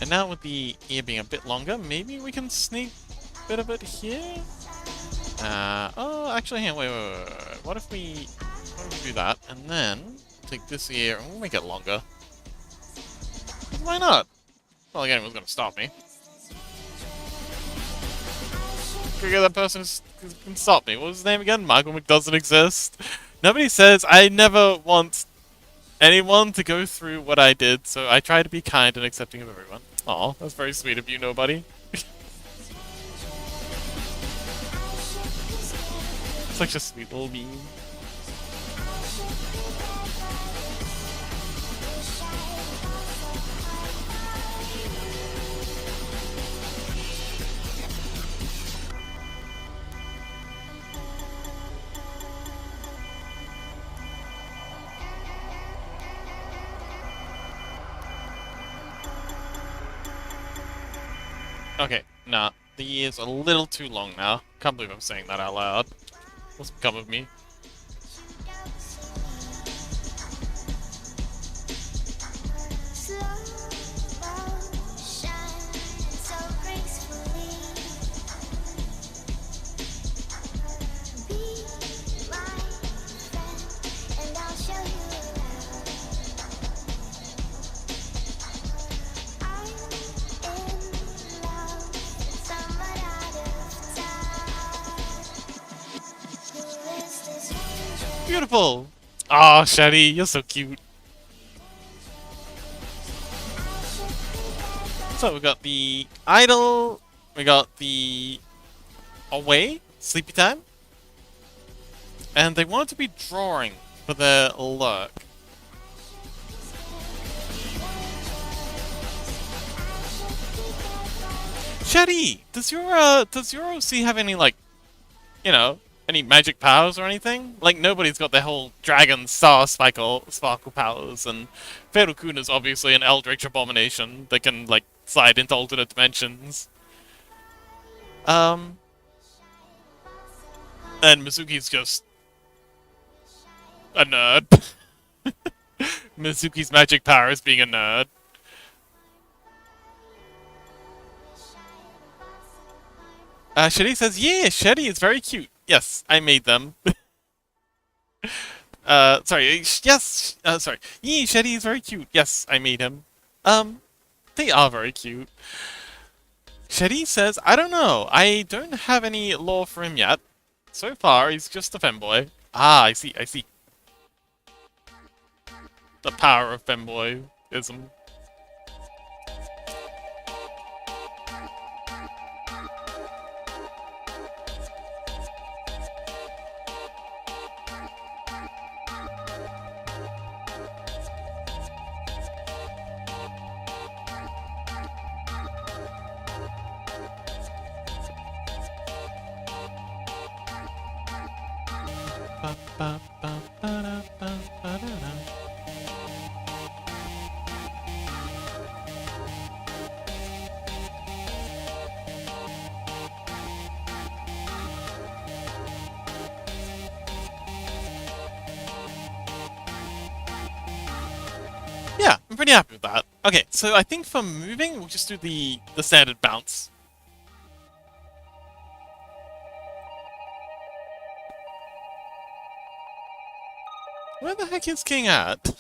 And now with the ear being a bit longer, maybe we can sneak a bit of it here? Oh, actually, hang on, wait. what if we do that, and then take this here, and we'll make it longer. Why not? Not like anyone's gonna stop me. Figure that person who can stop me. What was his name again? Michael McDoesn't exist. Nobody says I never want anyone to go through what I did, so I try to be kind and accepting of everyone. Aw, that's very sweet of you, nobody. Such a sweet little meme. Okay, nah. The year's a little too long now. Can't believe I'm saying that out loud. What's become of me? Beautiful! Aw, oh, Shady, you're so cute. So we got the idle, we got the away, sleepy time, and they wanted to be drawing for their lurk. Shady, does your OC have any, like, you know, any magic powers or anything? Like, nobody's got their whole dragon star sparkle powers, and Fatal Kuna's obviously an eldritch abomination that can, like, slide into alternate dimensions. And Mizuki's just a nerd. Mizuki's magic power is being a nerd. Shady says, yeah, Shady is very cute. Yes, I made them. Sorry, yes, sorry. Yeah, Shady is very cute. Yes, I made him. They are very cute. Shady says, I don't know. I don't have any lore for him yet. So far, he's just a femboy. Ah, I see, I see. The power of femboyism. Yeah, I'm pretty happy with that. Okay, so I think for moving, we'll just do the standard bounce. Where the heck is King at?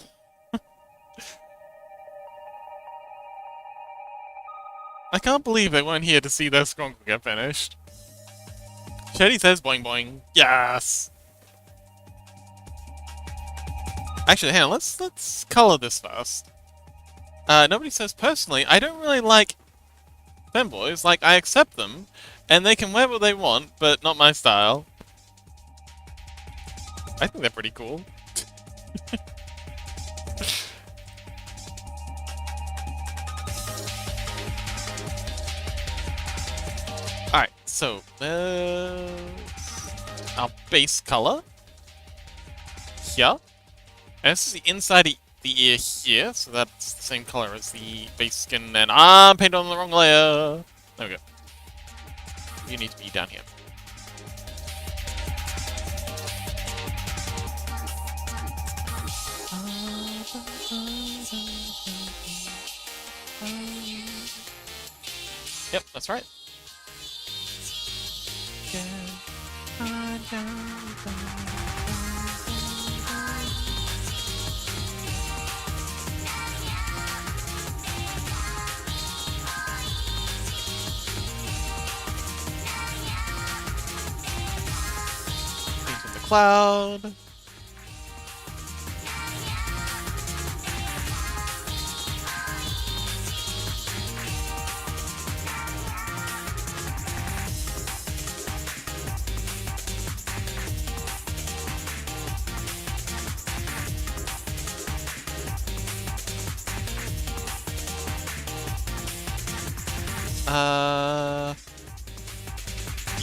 I can't believe they weren't here to see their Scrungle get finished. Shady says boing boing. Yes! Actually, hang on, let's color this first. Nobody says personally, I don't really like femboys. Like, I accept them, and they can wear what they want, but not my style. I think they're pretty cool. Alright, so, our base color. Here. And this is the inside of the ear here, so that's the same color as the base skin, and I'm painted on the wrong layer. There we go. You need to be down here. Yep, that's right. cloud.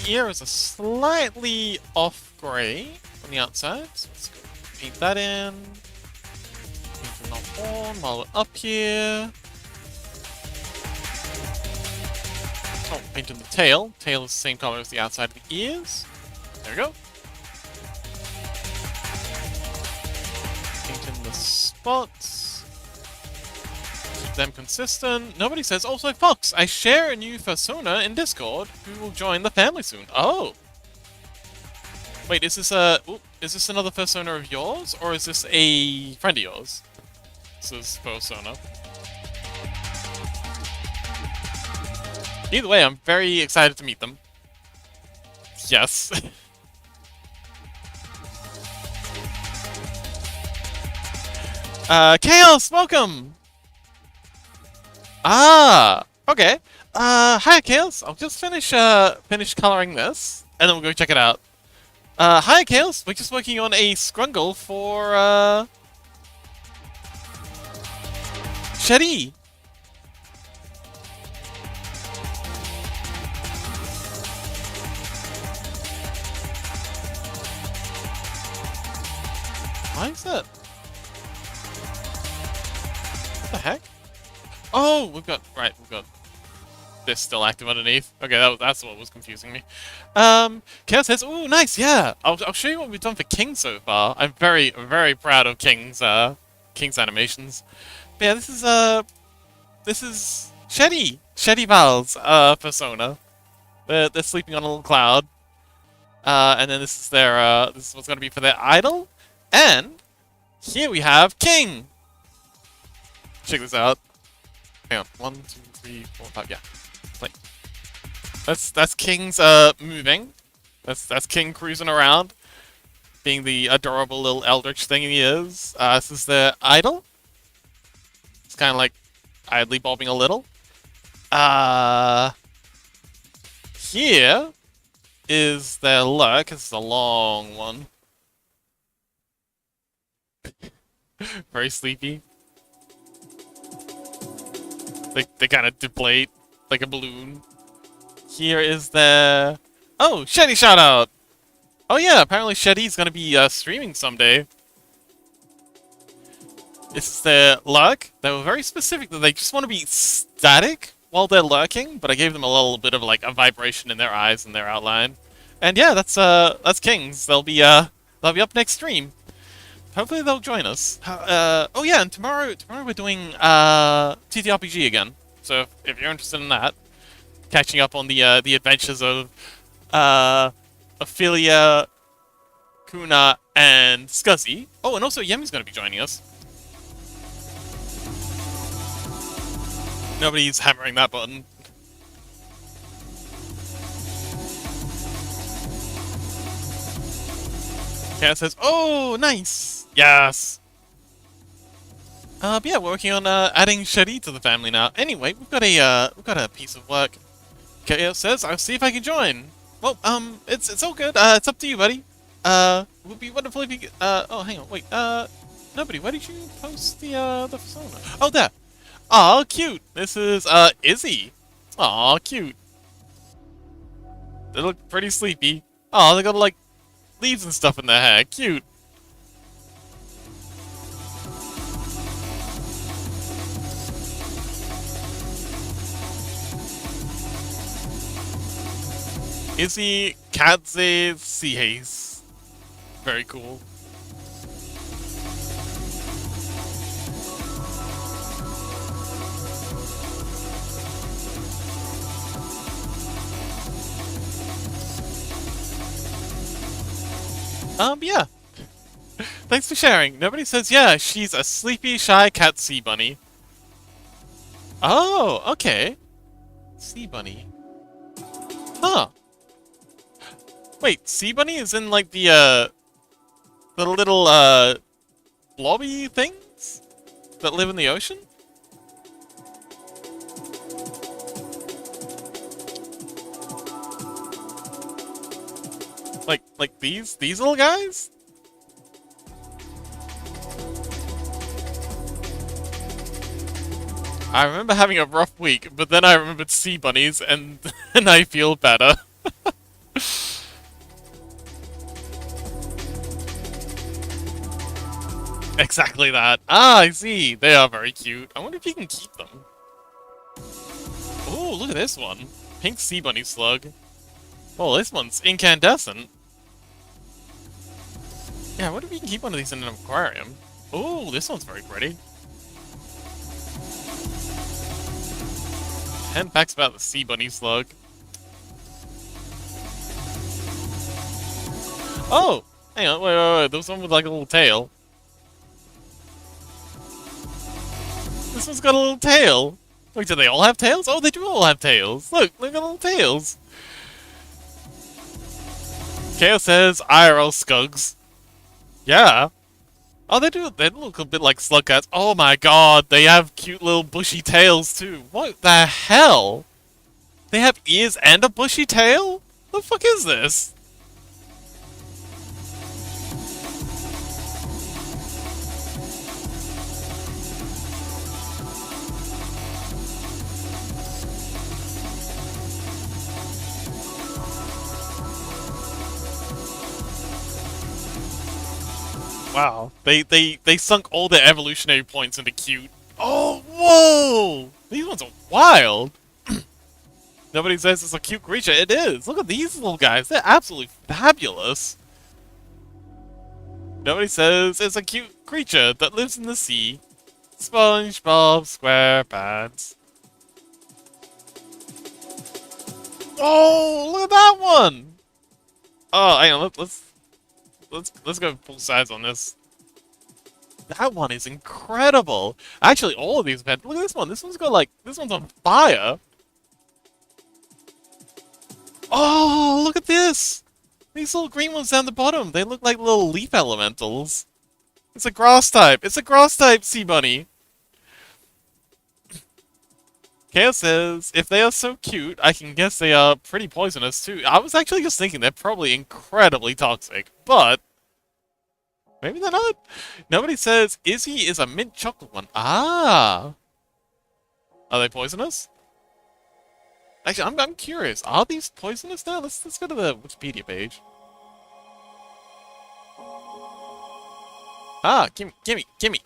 The ear is a slightly off gray on the outside, so let's go paint that in. Paint in the horn while we're up here. Oh, paint in the tail. Tail is the same color as the outside of the ears. There we go. Paint in the spots. Keep them consistent. Nobody says, also Fox, I share a new persona in Discord who will join the family soon. Oh! Wait, is this another persona of yours? Or is this a friend of yours? This is persona. Either way, I'm very excited to meet them. Yes. Chaos, welcome! Ah, okay. Hi, Chaos. I'll just finish coloring this, and then we'll go check it out. Hi, Chaos. We're just working on a Scrungle for, Shetty. Why is that? What the heck? Oh, we've got this still active underneath. Okay, that's what was confusing me. Chaos says, "Ooh, nice, yeah. I'll show you what we've done for King so far. I'm very, very proud of King's animations. But yeah, this is Shetty Val's persona. They're sleeping on a little cloud. And then this is what's gonna be for their idol. And here we have King. Check this out. Hang on, 1, 2, 3, 4, 5. Yeah, play. That's King's moving. That's King cruising around, being the adorable little eldritch thing he is. This is their idol. It's kind of like idly bobbing a little. Here is their lurk. This is a long one. Very sleepy. They kind of deflate like a balloon. Here is their... Oh, Shetty shout out! Oh yeah, apparently Shetty's gonna be streaming someday. This is their lurk. They were very specific that they just want to be static while they're lurking, but I gave them a little bit of like a vibration in their eyes and their outline. And yeah, that's Kings. They'll be up next stream. Hopefully they'll join us. Oh yeah, and tomorrow we're doing TTRPG again. So if you're interested in that, catching up on the adventures of Ophelia, Kuna, and Scuzzy. Oh, and also Yemi's going to be joining us. Nobody's hammering that button. Cat says, "Oh, nice." Yes. But yeah, we're working on adding Shetty to the family now. Anyway, we've got a piece of work. Chaos says, "I'll see if I can join." Well, it's all good. It's up to you, buddy. It would be wonderful if you could, oh, hang on, wait, nobody, where did you post the persona? Oh, there. Aw, cute. This is, Izzy. Aw, cute. They look pretty sleepy. Oh, they got, like, leaves and stuff in their hair. Cute. Izzy Kadze Seahaze. Very cool. Yeah. Thanks for sharing. Nobody says, yeah, she's a sleepy, shy cat sea bunny. Oh, okay. Sea bunny. Huh. Wait, Sea Bunny is in, like, the The little, blobby things that live in the ocean? Like these little guys? I remember having a rough week, but then I remembered sea bunnies, and and I feel better. Exactly that. Ah, I see. They are very cute. I wonder if you can keep them. Oh, look at this one. Pink sea bunny slug. Oh, this one's incandescent. Yeah, I wonder if you can keep one of these in an aquarium. Oh, this one's very pretty. 10 facts about the sea bunny slug. Oh! Hang on, wait. There was one with like a little tail. This one's got a little tail. Wait, do they all have tails? Oh, they do all have tails. Look, they've got little tails. Chaos says IRL skugs. Yeah. Oh, they do. They look a bit like slug cats. Oh my god, they have cute little bushy tails too. What the hell? They have ears and a bushy tail? The fuck is this? Wow. They sunk all their evolutionary points into cute. Oh, whoa! These ones are wild. Nobody says it's a cute creature. It is. Look at these little guys. They're absolutely fabulous. Nobody says it's a cute creature that lives in the sea. SpongeBob SquarePants. Oh, look at that one! Oh, hang on. Let's go full size on this. That one is incredible. Actually, all of these have had. Look at this one. This one's got like. This one's on fire. Oh, look at this! These little green ones down the bottom. They look like little leaf elementals. It's a grass type. It's a grass type sea bunny. Chaos says, if they are so cute, I can guess they are pretty poisonous too. I was actually just thinking they're probably incredibly toxic, but maybe they're not. Nobody says Izzy is a mint chocolate one. Ah, are they poisonous? Actually, I'm curious. Are these poisonous now? Let's go to the Wikipedia page. Ah, gimme.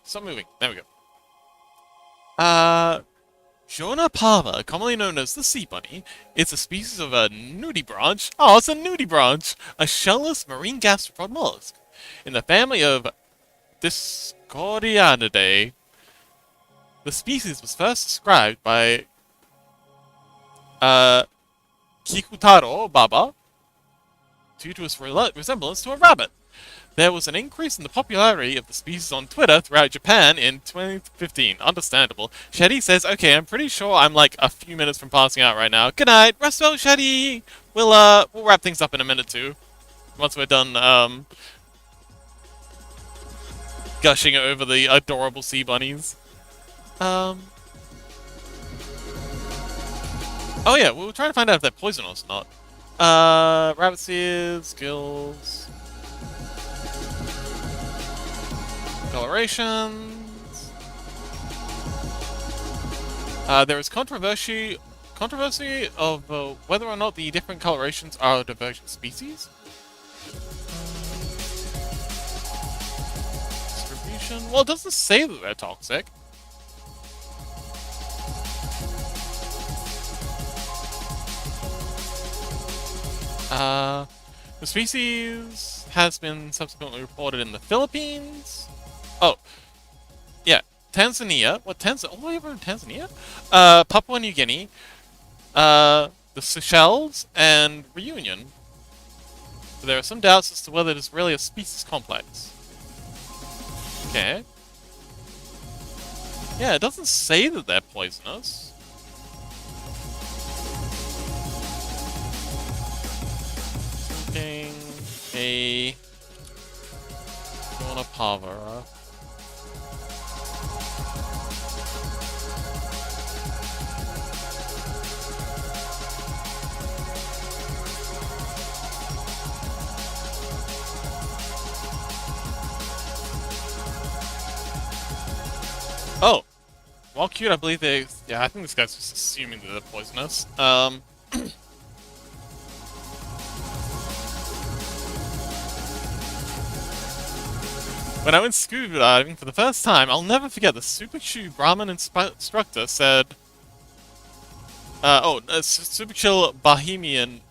Stop moving. There we go. Jonah parva, commonly known as the sea bunny, is a species of a nudibranch. Oh, it's a nudibranch, a shellless marine gastropod mollusk in the family of Discordianidae. The species was first described by Kikutaro Baba due to its resemblance to a rabbit. There was an increase in the popularity of the species on Twitter throughout Japan in 2015. Understandable. Shady says, okay, I'm pretty sure I'm like a few minutes from passing out right now. Good night. Rest well, Shady. We'll wrap things up in a minute too. Once we're done, gushing over the adorable sea bunnies. Oh yeah, we were trying to find out if they're poisonous or not. Rabbit seeds, skills. Colorations. There is controversy of whether or not the different colorations are divergent species. Distribution. Well, it doesn't say that they're toxic. The species has been subsequently reported in the Philippines. Oh, yeah, Tanzania. What Tanzania? All the way over in Tanzania? Papua New Guinea, the Seychelles, and Reunion. But there are some doubts as to whether it is really a species complex. Okay. Yeah, it doesn't say that they're poisonous. Persona Pavara. Oh! While cute, I believe they... Yeah, I think this guy's just assuming that they're poisonous. When I went scuba diving for the first time, I'll never forget the Super Chew Brahmin instructor said... Super Chill Bohemian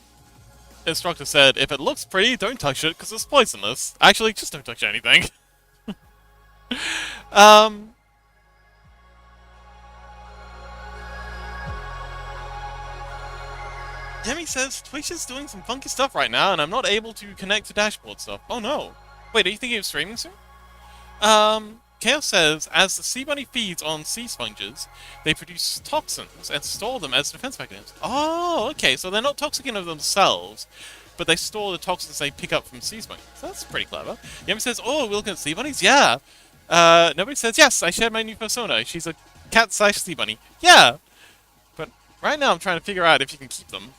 instructor said, if it looks pretty, don't touch it, because it's poisonous. Actually, just don't touch anything. Demi says, Twitch is doing some funky stuff right now, and I'm not able to connect to dashboard stuff. Oh no. Wait, are you thinking of streaming soon? Chaos says, as the sea bunny feeds on sea sponges, they produce toxins and store them as defense mechanisms. Oh, okay, so they're not toxic in of themselves, but they store the toxins they pick up from sea sponges. So that's pretty clever. Yemi says, oh, we're looking at sea bunnies? Yeah. Nobody says, yes, I shared my new persona. She's a cat/sea bunny. Yeah. But right now I'm trying to figure out if you can keep them.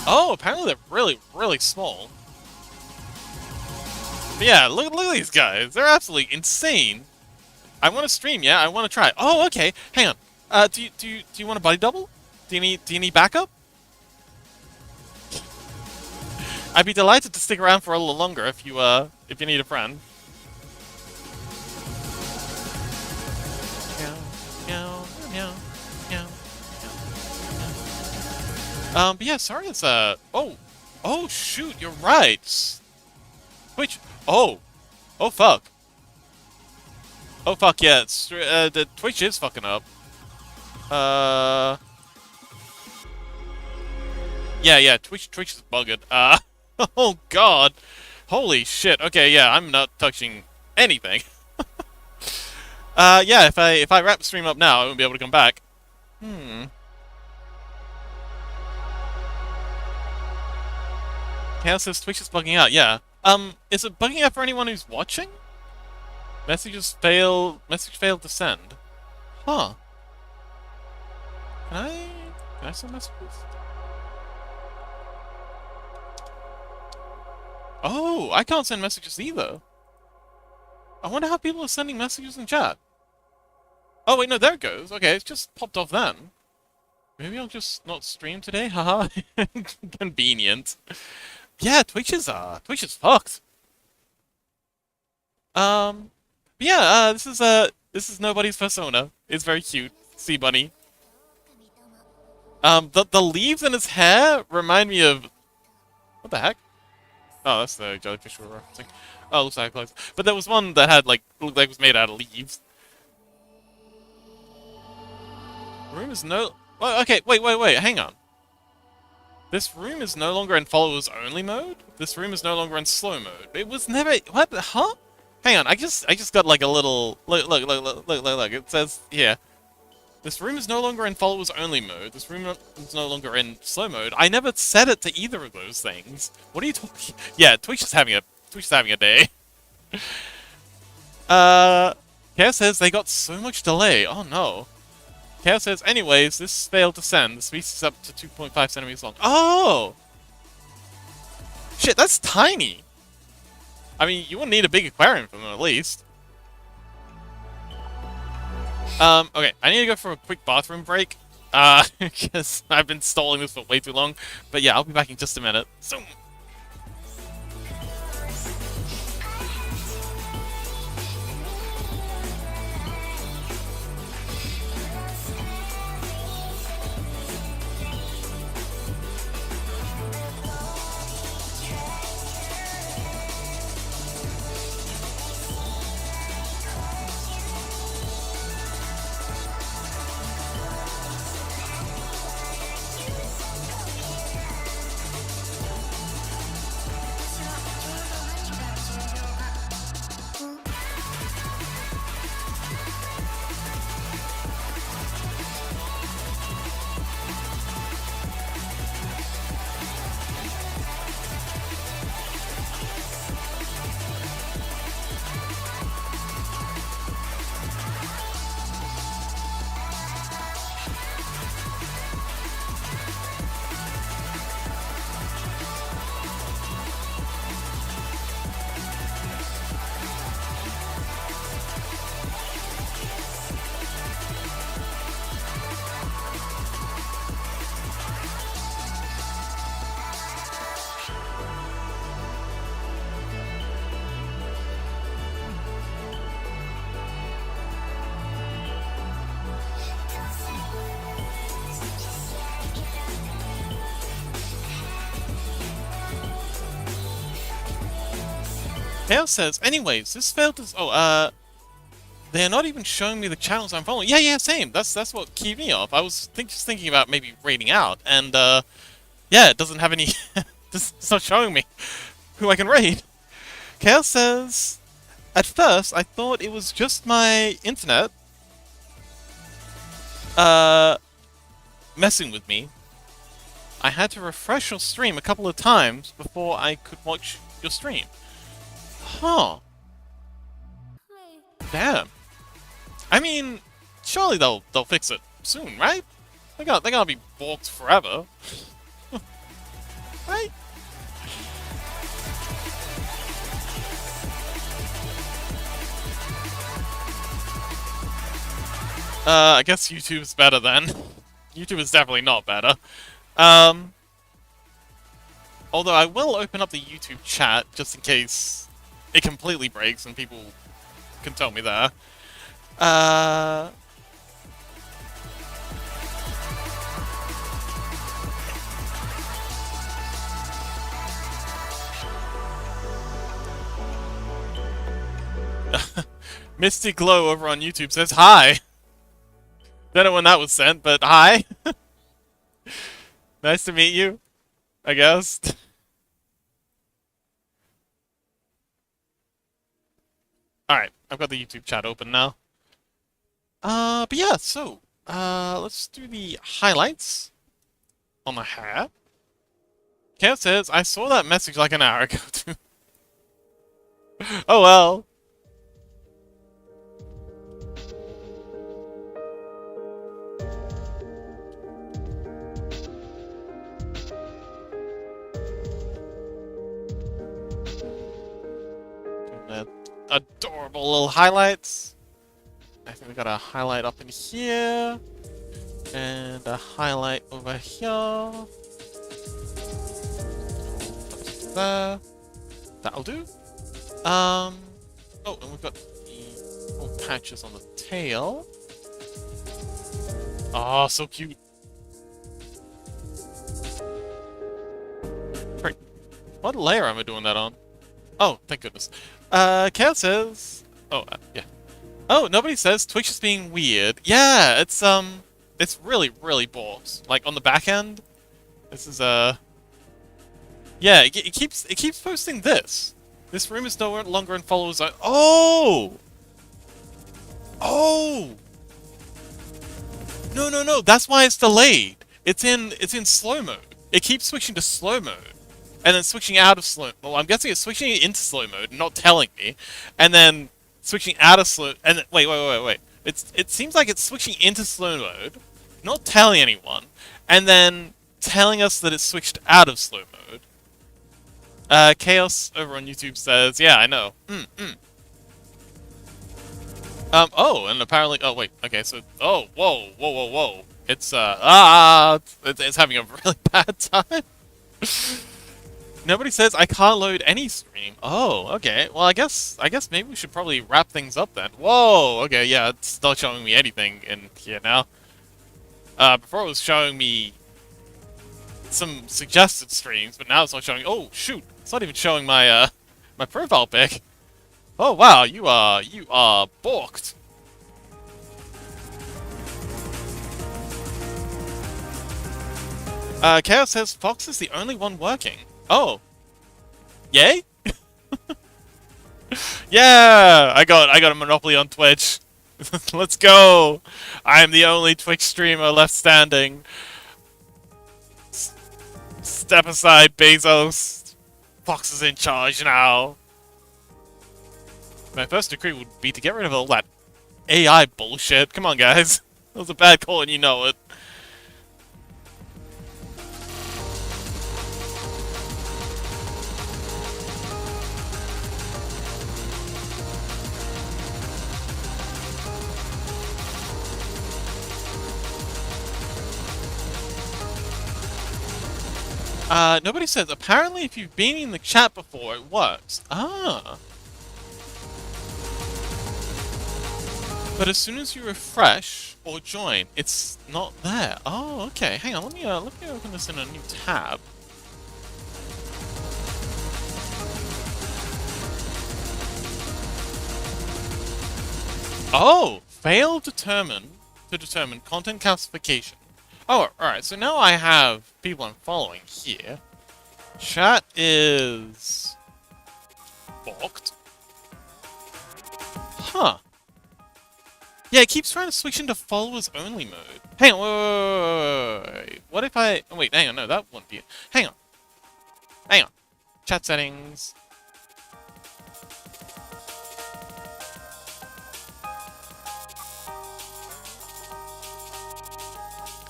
Oh, apparently they're really, really small. But yeah, look at these guys. They're absolutely insane. I want to stream, yeah? I want to try. Oh, okay. Hang on. Do you want a buddy double? Do you need backup? I'd be delighted to stick around for a little longer if you need a friend. Meow, meow, meow, meow. But yeah, sorry, it's, oh, shoot, you're right. Twitch, oh, fuck. Oh, fuck, yeah, it's, the Twitch is fucking up. Yeah, Twitch is bugged. Oh, God. Holy shit, okay, yeah, I'm not touching anything. Yeah, if I wrap the stream up now, I won't be able to come back. Chaos says Twitch is bugging out, yeah. Is it bugging out for anyone who's watching? Message failed to send. Huh. Can I send messages? Oh, I can't send messages either. I wonder how people are sending messages in chat. Oh wait, no, there it goes. Okay, it's just popped off then. Maybe I'll just not stream today, haha. Convenient. Yeah, Twitch is fucked. Yeah, this is nobody's persona. It's very cute. Sea bunny. The leaves in his hair remind me of... What the heck? Oh, that's the jellyfish we're referencing. Oh, looks like clothes. But there was one that had, like, looked like it was made out of leaves. Room is no... Well, okay, wait, hang on. This room is no longer in followers only mode. This room is no longer in slow mode. It was never... What? Huh? Hang on, I just got like a little... Look. It says here. This room is no longer in followers only mode. This room is no longer in slow mode. I never set it to either of those things. What are you talking... Yeah, Twitch is having a day. Chaos says they got so much delay. Oh no. Chaos says, anyways, this failed to send. The species is up to 2.5 centimeters long. Oh! Shit, that's tiny! I mean, you wouldn't need a big aquarium for them, at least. Okay, I need to go for a quick bathroom break. Because I've been stalling this for way too long. But yeah, I'll be back in just a minute. Zoom! Chaos says, anyways, this failed to... Oh, they're not even showing me the channels I'm following. Yeah, yeah, same. That's what kept me off. I was just thinking about maybe raiding out, and, yeah, it doesn't have any... it's not showing me who I can raid. Chaos says, at first, I thought it was just my internet, messing with me. I had to refresh your stream a couple of times before I could watch your stream. Huh. Damn. I mean, surely they'll fix it soon, right? They're gonna be balked forever. Right? I guess YouTube's better then. YouTube is definitely not better. Although I will open up the YouTube chat just in case it completely breaks and people can tell me there. Misty Glow over on YouTube says hi. Don't know when that was sent, but hi. Nice to meet you, I guess. Alright, I've got the YouTube chat open now. But yeah, so, let's do the highlights on the hair. Cat says, I saw that message like an hour ago too. Oh well. Adorable little highlights. I think we got a highlight up in here. And a highlight over here. There. That'll do. Oh, and we've got the little patches on the tail. Oh, so cute. Great. What layer am I doing that on? Oh, thank goodness. Cat says... Oh, yeah. Oh, nobody says Twitch is being weird. Yeah, it's really, really balls. Like, on the back end, this is, yeah, it keeps posting this. This room is no longer in followers. Oh! Oh! No, that's why it's delayed. It's in slow mode. It keeps switching to slow mode. And then switching out of slow... Well, I'm guessing it's switching it into slow mode, not telling me. And then switching out of slow... And then, wait. It seems like it's switching into slow mode, not telling anyone, and then telling us that it's switched out of slow mode. Chaos over on YouTube says, yeah, I know. Oh, and apparently... Oh, wait, okay, so... Oh, whoa. It's, it's having a really bad time. Nobody says I can't load any stream. Oh, okay. Well, I guess maybe we should probably wrap things up then. Whoa, okay, yeah, it's not showing me anything in here now. Before it was showing me some suggested streams, but now it's not showing... Oh, shoot! It's not even showing my, my profile pic. Oh, wow, you are balked. Chaos says Fox is the only one working. Oh. Yay? Yeah! I got a monopoly on Twitch. Let's go! I am the only Twitch streamer left standing. Step aside, Bezos. Fox is in charge now. My first decree would be to get rid of all that AI bullshit. Come on, guys. That was a bad call and you know it. Nobody says, apparently if you've been in the chat before, it works. Ah. But as soon as you refresh or join, it's not there. Oh, okay. Hang on, let me open this in a new tab. Oh, fail to determine content classification. Oh, alright, so now I have people I'm following here. Chat is balked. Huh. Yeah, it keeps trying to switch into followers only mode. Hang on, wait. What if I... Oh, wait, hang on, no, that wouldn't be it. Hang on. Hang on. Chat settings.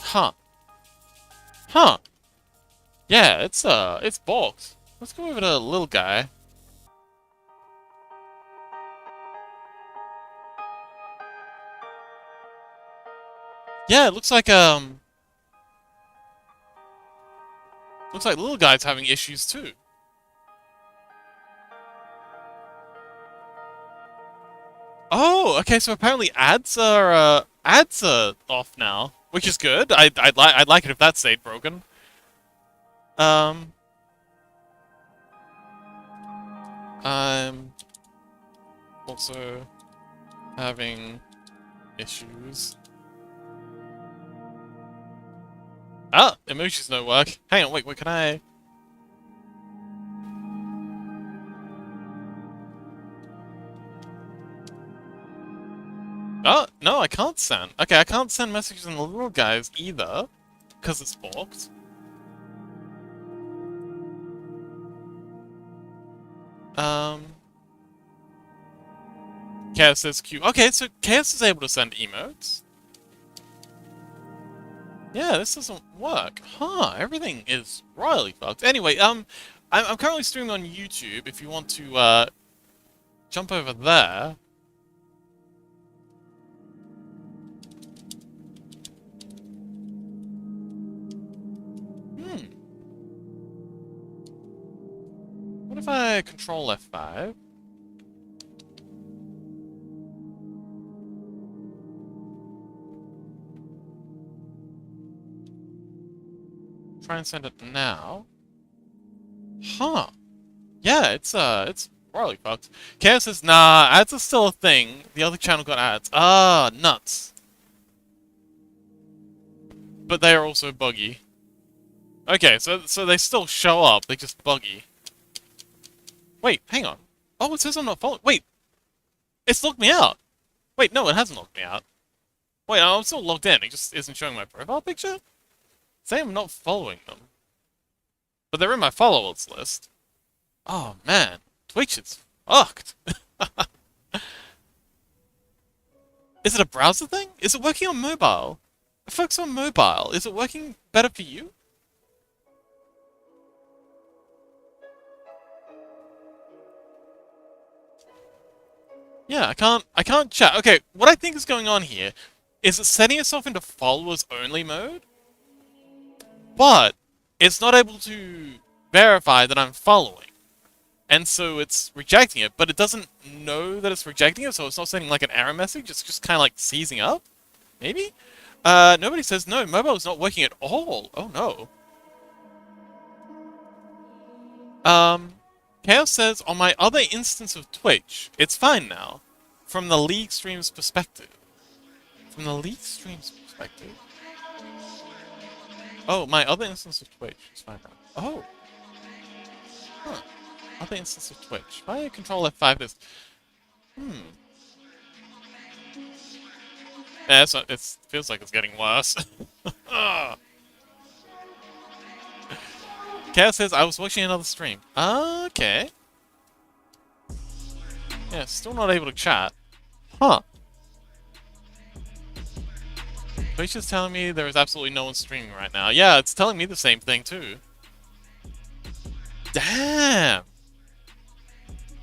Huh. Huh. Yeah, it's balked. Let's go over to the little guy. Yeah, it looks like the little guy's having issues too. Oh, okay, so apparently ads are off now, which is good. I'd like it if that stayed broken. Um, I'm also having issues. Ah, emojis don't work. Hang on, wait, can I... Oh, no, I can't send. Okay, I can't send messages in the little guys either, because it's blocked. Chaos says Q. Okay, so Chaos is able to send emotes. Yeah, this doesn't work. Huh, everything is royally fucked. Anyway, I'm currently streaming on YouTube if you want to, jump over there. What if I control F5? Try and send it now. Huh. Yeah, it's royally fucked. Chaos says, nah, ads are still a thing. The other channel got ads. Ah, nuts. But they are also buggy. Okay, so they still show up, they're just buggy. Wait, hang on. Oh, it says I'm not following. Wait! It's logged me out! Wait, no, it hasn't logged me out. Wait, I'm still logged in, it just isn't showing my profile picture? Say I'm not following them. But they're in my followers list. Oh, man. Twitch is fucked. Is it a browser thing? Is it working on mobile? Folks on mobile, is it working better for you? Yeah, I can't chat. Okay, what I think is going on here is it's setting itself into followers only mode, but it's not able to verify that I'm following. And so it's rejecting it, but it doesn't know that it's rejecting it, so it's not sending like an error message, it's just kind of like seizing up? Maybe? Nobody says no, mobile is not working at all. Oh no. Chaos says, on my other instance of Twitch, it's fine now. From the League stream's perspective. From the League stream's perspective? Oh, my other instance of Twitch is fine now. Oh. Huh. Other instance of Twitch. If I control F5 this... Yeah, it feels like it's getting worse. Chaos says, I was watching another stream. Okay. Yeah, still not able to chat. Huh. Twitch is telling me there is absolutely no one streaming right now. Yeah, it's telling me the same thing too. Damn!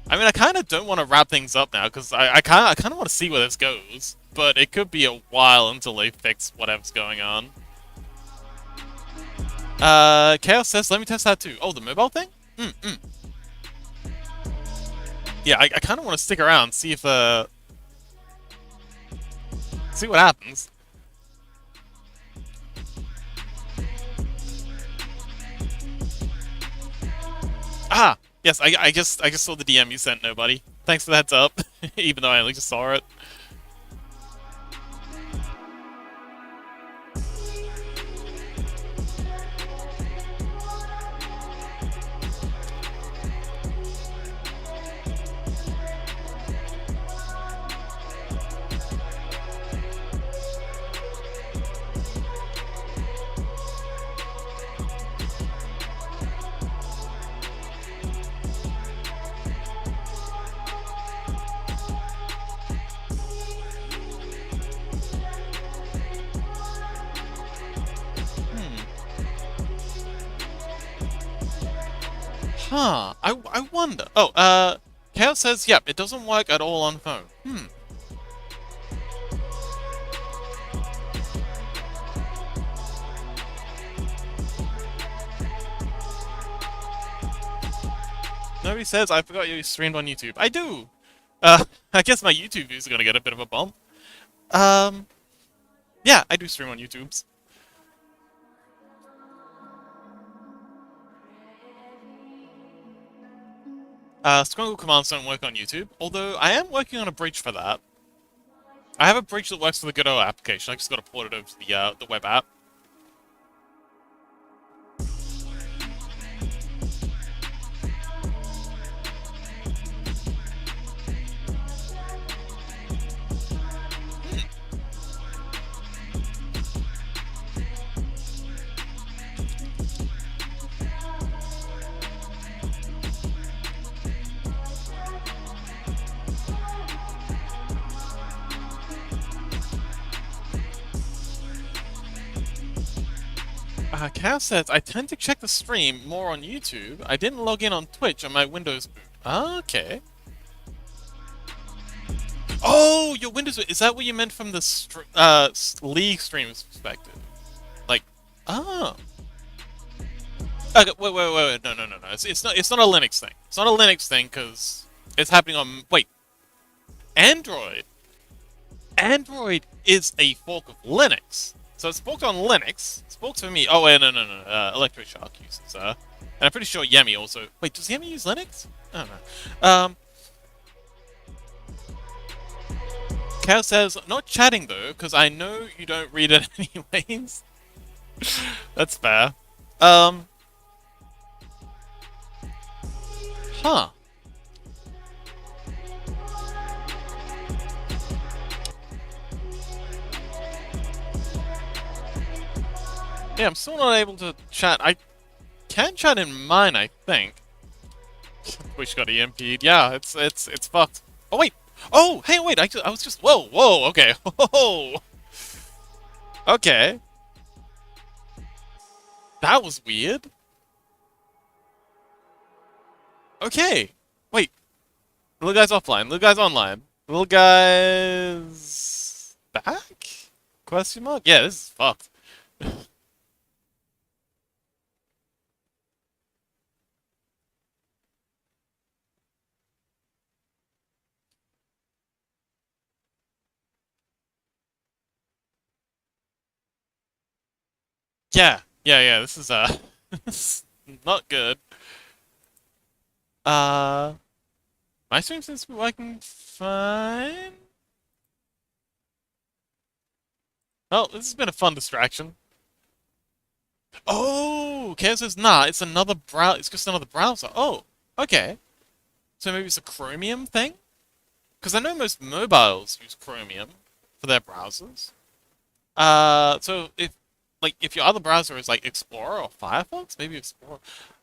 I mean, I kind of don't want to wrap things up now, because I kind of want to see where this goes. But it could be a while until they fix whatever's going on. Chaos says, let me test that too. Oh, the mobile thing? Yeah, I kind of want to stick around, see if, see what happens. Ah! Yes, I just saw the DM you sent, nobody. Thanks for the heads up, even though I only just saw it. Huh. I wonder. Oh, Chaos says, yep, it doesn't work at all on phone. Hmm. Nobody says, I forgot you streamed on YouTube. I do! I guess my YouTube views are gonna get a bit of a bump. Um, yeah, I do stream on YouTubes. Scrungle commands don't work on YouTube, although I am working on a bridge for that. I have a bridge that works for the Godot application, I just gotta port it over to the web app. Chaos says, I tend to check the stream more on YouTube. I didn't log in on Twitch on my Windows boot. Okay. Oh, your Windows boot. Is that what you meant from the League stream's perspective? Like, oh. Okay, wait. No. It's not a Linux thing. It's not a Linux thing because it's happening on. Wait. Android. Android is a fork of Linux. So it's forked on Linux. It's forked for me. Oh, wait, no. Electroshock uses, and I'm pretty sure Yemi also. Wait, does Yemi use Linux? I don't know. Cal says, not chatting though, because I know you don't read it anyways. That's fair. Huh. Yeah, I'm still not able to chat. I can chat in mine, I think. Twitch got EMP'd. Yeah, it's fucked. Oh wait. Oh, hey, wait. I was just. Whoa. Okay. Whoa. Okay. That was weird. Okay. Wait. Little guy's offline. Little guy's online. Little guy's back? Question mark? Yeah, this is fucked. Yeah. This is this is not good. Uh, my stream seems to be working fine. Oh, this has been a fun distraction. Oh, Chaos says, nah, it's another it's just another browser. Oh, okay. So maybe it's a Chromium thing? Because I know most mobiles use Chromium for their browsers. So if your other browser is like Explorer or Firefox, maybe Explorer.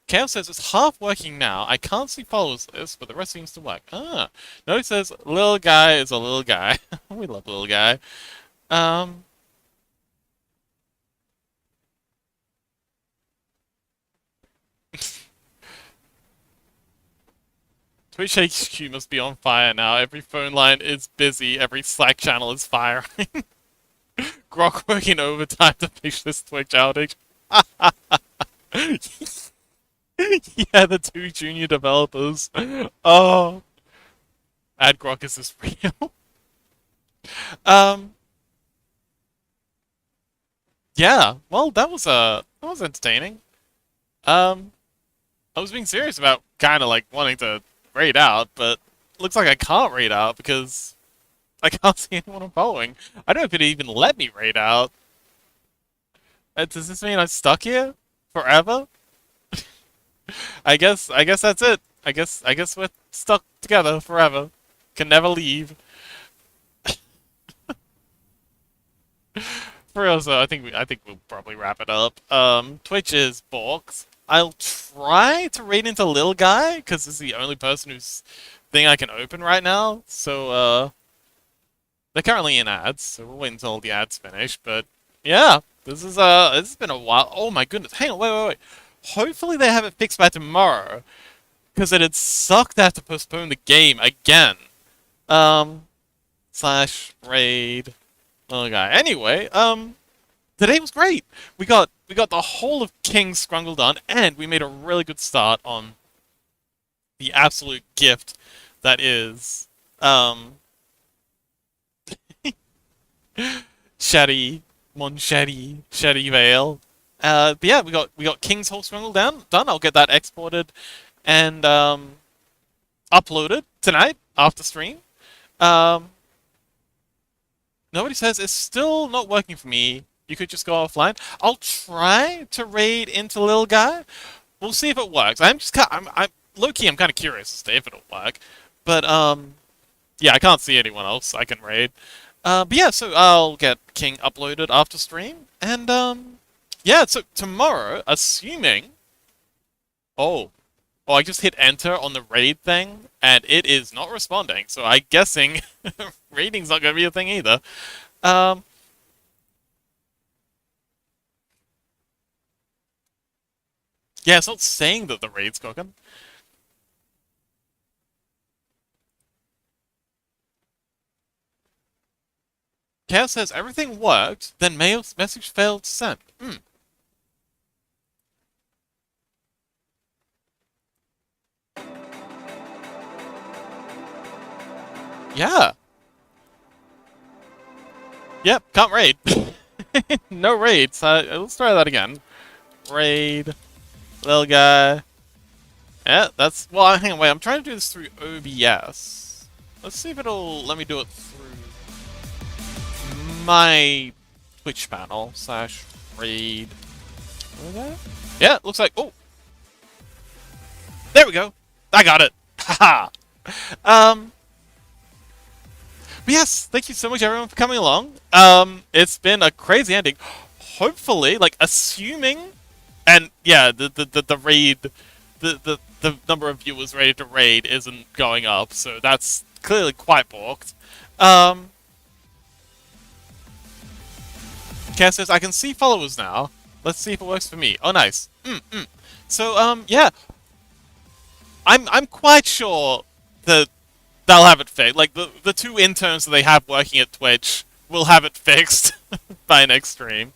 Chaos says it's half working now. I can't see followers list, but the rest seems to work. Ah. No, says little guy is a little guy. We love little guy. Um. Twitch HQ must be on fire now. Every phone line is busy. Every Slack channel is firing. Grok working overtime to fix this Twitch outage. Yeah, the two junior developers. Oh. Ad Grok, is this real? um. Yeah. Well, that was entertaining. Um. I was being serious about kind of like wanting to raid out, but looks like I can't raid out because I can't see anyone I'm following. I don't know if it even let me raid out. Does this mean I'm stuck here forever? I guess that's it. I guess we're stuck together forever. Can never leave. For real, so I think we'll probably wrap it up. Twitch is Borks. I'll try to raid into Lil Guy because this is the only person whose thing I can open right now. So they're currently in ads, so we'll wait until the ads finish. But yeah, this has been a while. Oh my goodness! Hang on, wait. Hopefully they have it fixed by tomorrow, Because it'd suck to have to postpone the game again. Slash raid. Okay. Anyway, today was great. We got the whole of King's Scrungle done, and we made a really good start on the absolute gift that is Shaddy Shaddy Vale. But yeah, we got King's whole Scrungle done. I'll get that exported and uploaded tonight after stream. Um, Nobody says it's still not working for me. You could just go offline. I'll try to raid into Lil Guy. We'll see if it works. I'm low key. I'm kind of curious as to if it'll work. But yeah, I can't see anyone else I can raid. But yeah, so I'll get King uploaded after stream, and yeah. So tomorrow, assuming, oh, I just hit enter on the raid thing, and it is not responding. So I'm guessing raiding's not gonna be a thing either. Um, yeah, it's not saying that the raid's cooking. Chaos says everything worked, then mail message failed to send. Hmm. Yeah. Yep, can't raid. No raids. Let's try that again. Raid. Little guy. Yeah, that's... Well, hang on, wait. I'm trying to do this through OBS. Let's see if it'll let me do it through my Twitch panel slash raid. Okay. Yeah, looks like... Oh! There we go! I got it! Haha! But yes, thank you so much everyone for coming along. It's been a crazy ending. Hopefully, like, assuming... And, yeah, the raid... The number of viewers ready to raid isn't going up, so that's clearly quite balked. Cass says, I can see followers now. Let's see if it works for me. Oh, nice. So, yeah. I'm quite sure that they'll have it fixed. Like, the two interns that they have working at Twitch will have it fixed by next stream.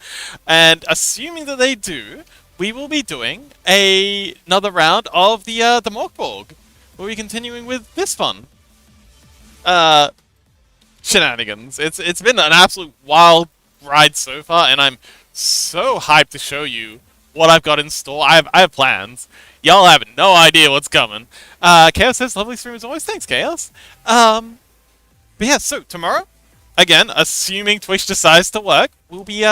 And assuming that they do, we will be doing another round of the Morkborg. We'll be continuing with this fun. Shenanigans. It's been an absolute wild ride so far, and I'm so hyped to show you what I've got in store. I have plans. Y'all have no idea what's coming. Chaos says, lovely stream as always. Thanks, Chaos. But yeah, so tomorrow, again, assuming Twitch decides to work, we'll be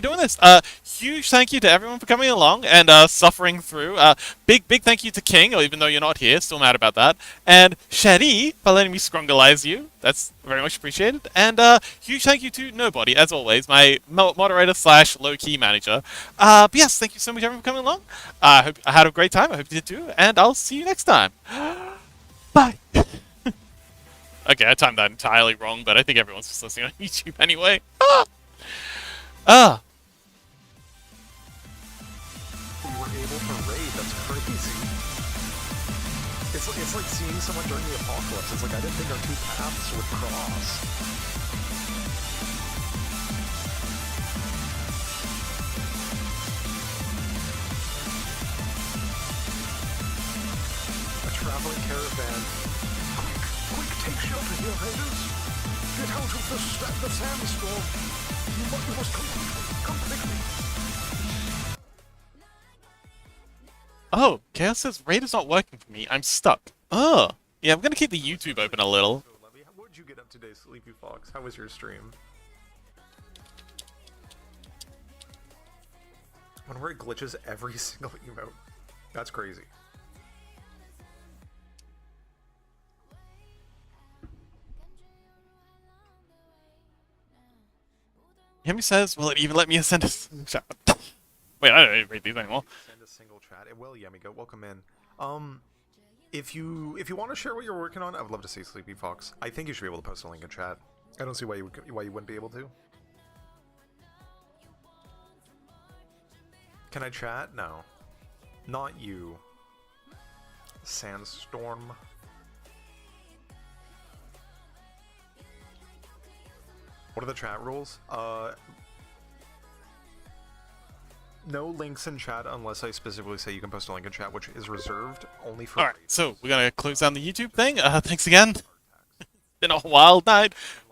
doing this. Huge thank you to everyone for coming along and suffering through. Big thank you to King, even though you're not here, still mad about that. And Shadi for letting me scrungleize you. That's very much appreciated. And huge thank you to Nobody, as always, my moderator slash low-key manager. But yes, thank you so much everyone for coming along. I hope I had a great time. I hope you did too. And I'll see you next time. Bye. Okay, I timed that entirely wrong, but I think everyone's just listening on YouTube anyway. Ah! You were able to raid, that's crazy. It's like seeing someone during the apocalypse. It's like I didn't think our two paths would cross. A traveling caravan. Quick, take shelter here, raiders. Get out of the sandstorm. You must come quickly. Oh, Chaos says raid is not working for me. I'm stuck. Oh, yeah, I'm gonna keep the YouTube open a little. So, Levy, what did you get up today, Sleepy Fox? How was your stream? I wonder where it glitches every single emote. That's crazy. Yemi says, will it even let me send a chat? Wait, I don't even read these anymore. Send a single chat. It will, Yemigo. Welcome in. If you want to share what you're working on, I would love to see Sleepy Fox. I think you should be able to post a link in chat. I don't see why you wouldn't be able to. Can I chat? No. Not you. Sandstorm. What are the chat rules? No links in chat unless I specifically say you can post a link in chat, which is reserved only for. All right, so we're gonna close down the YouTube thing. Thanks again. Been a wild night.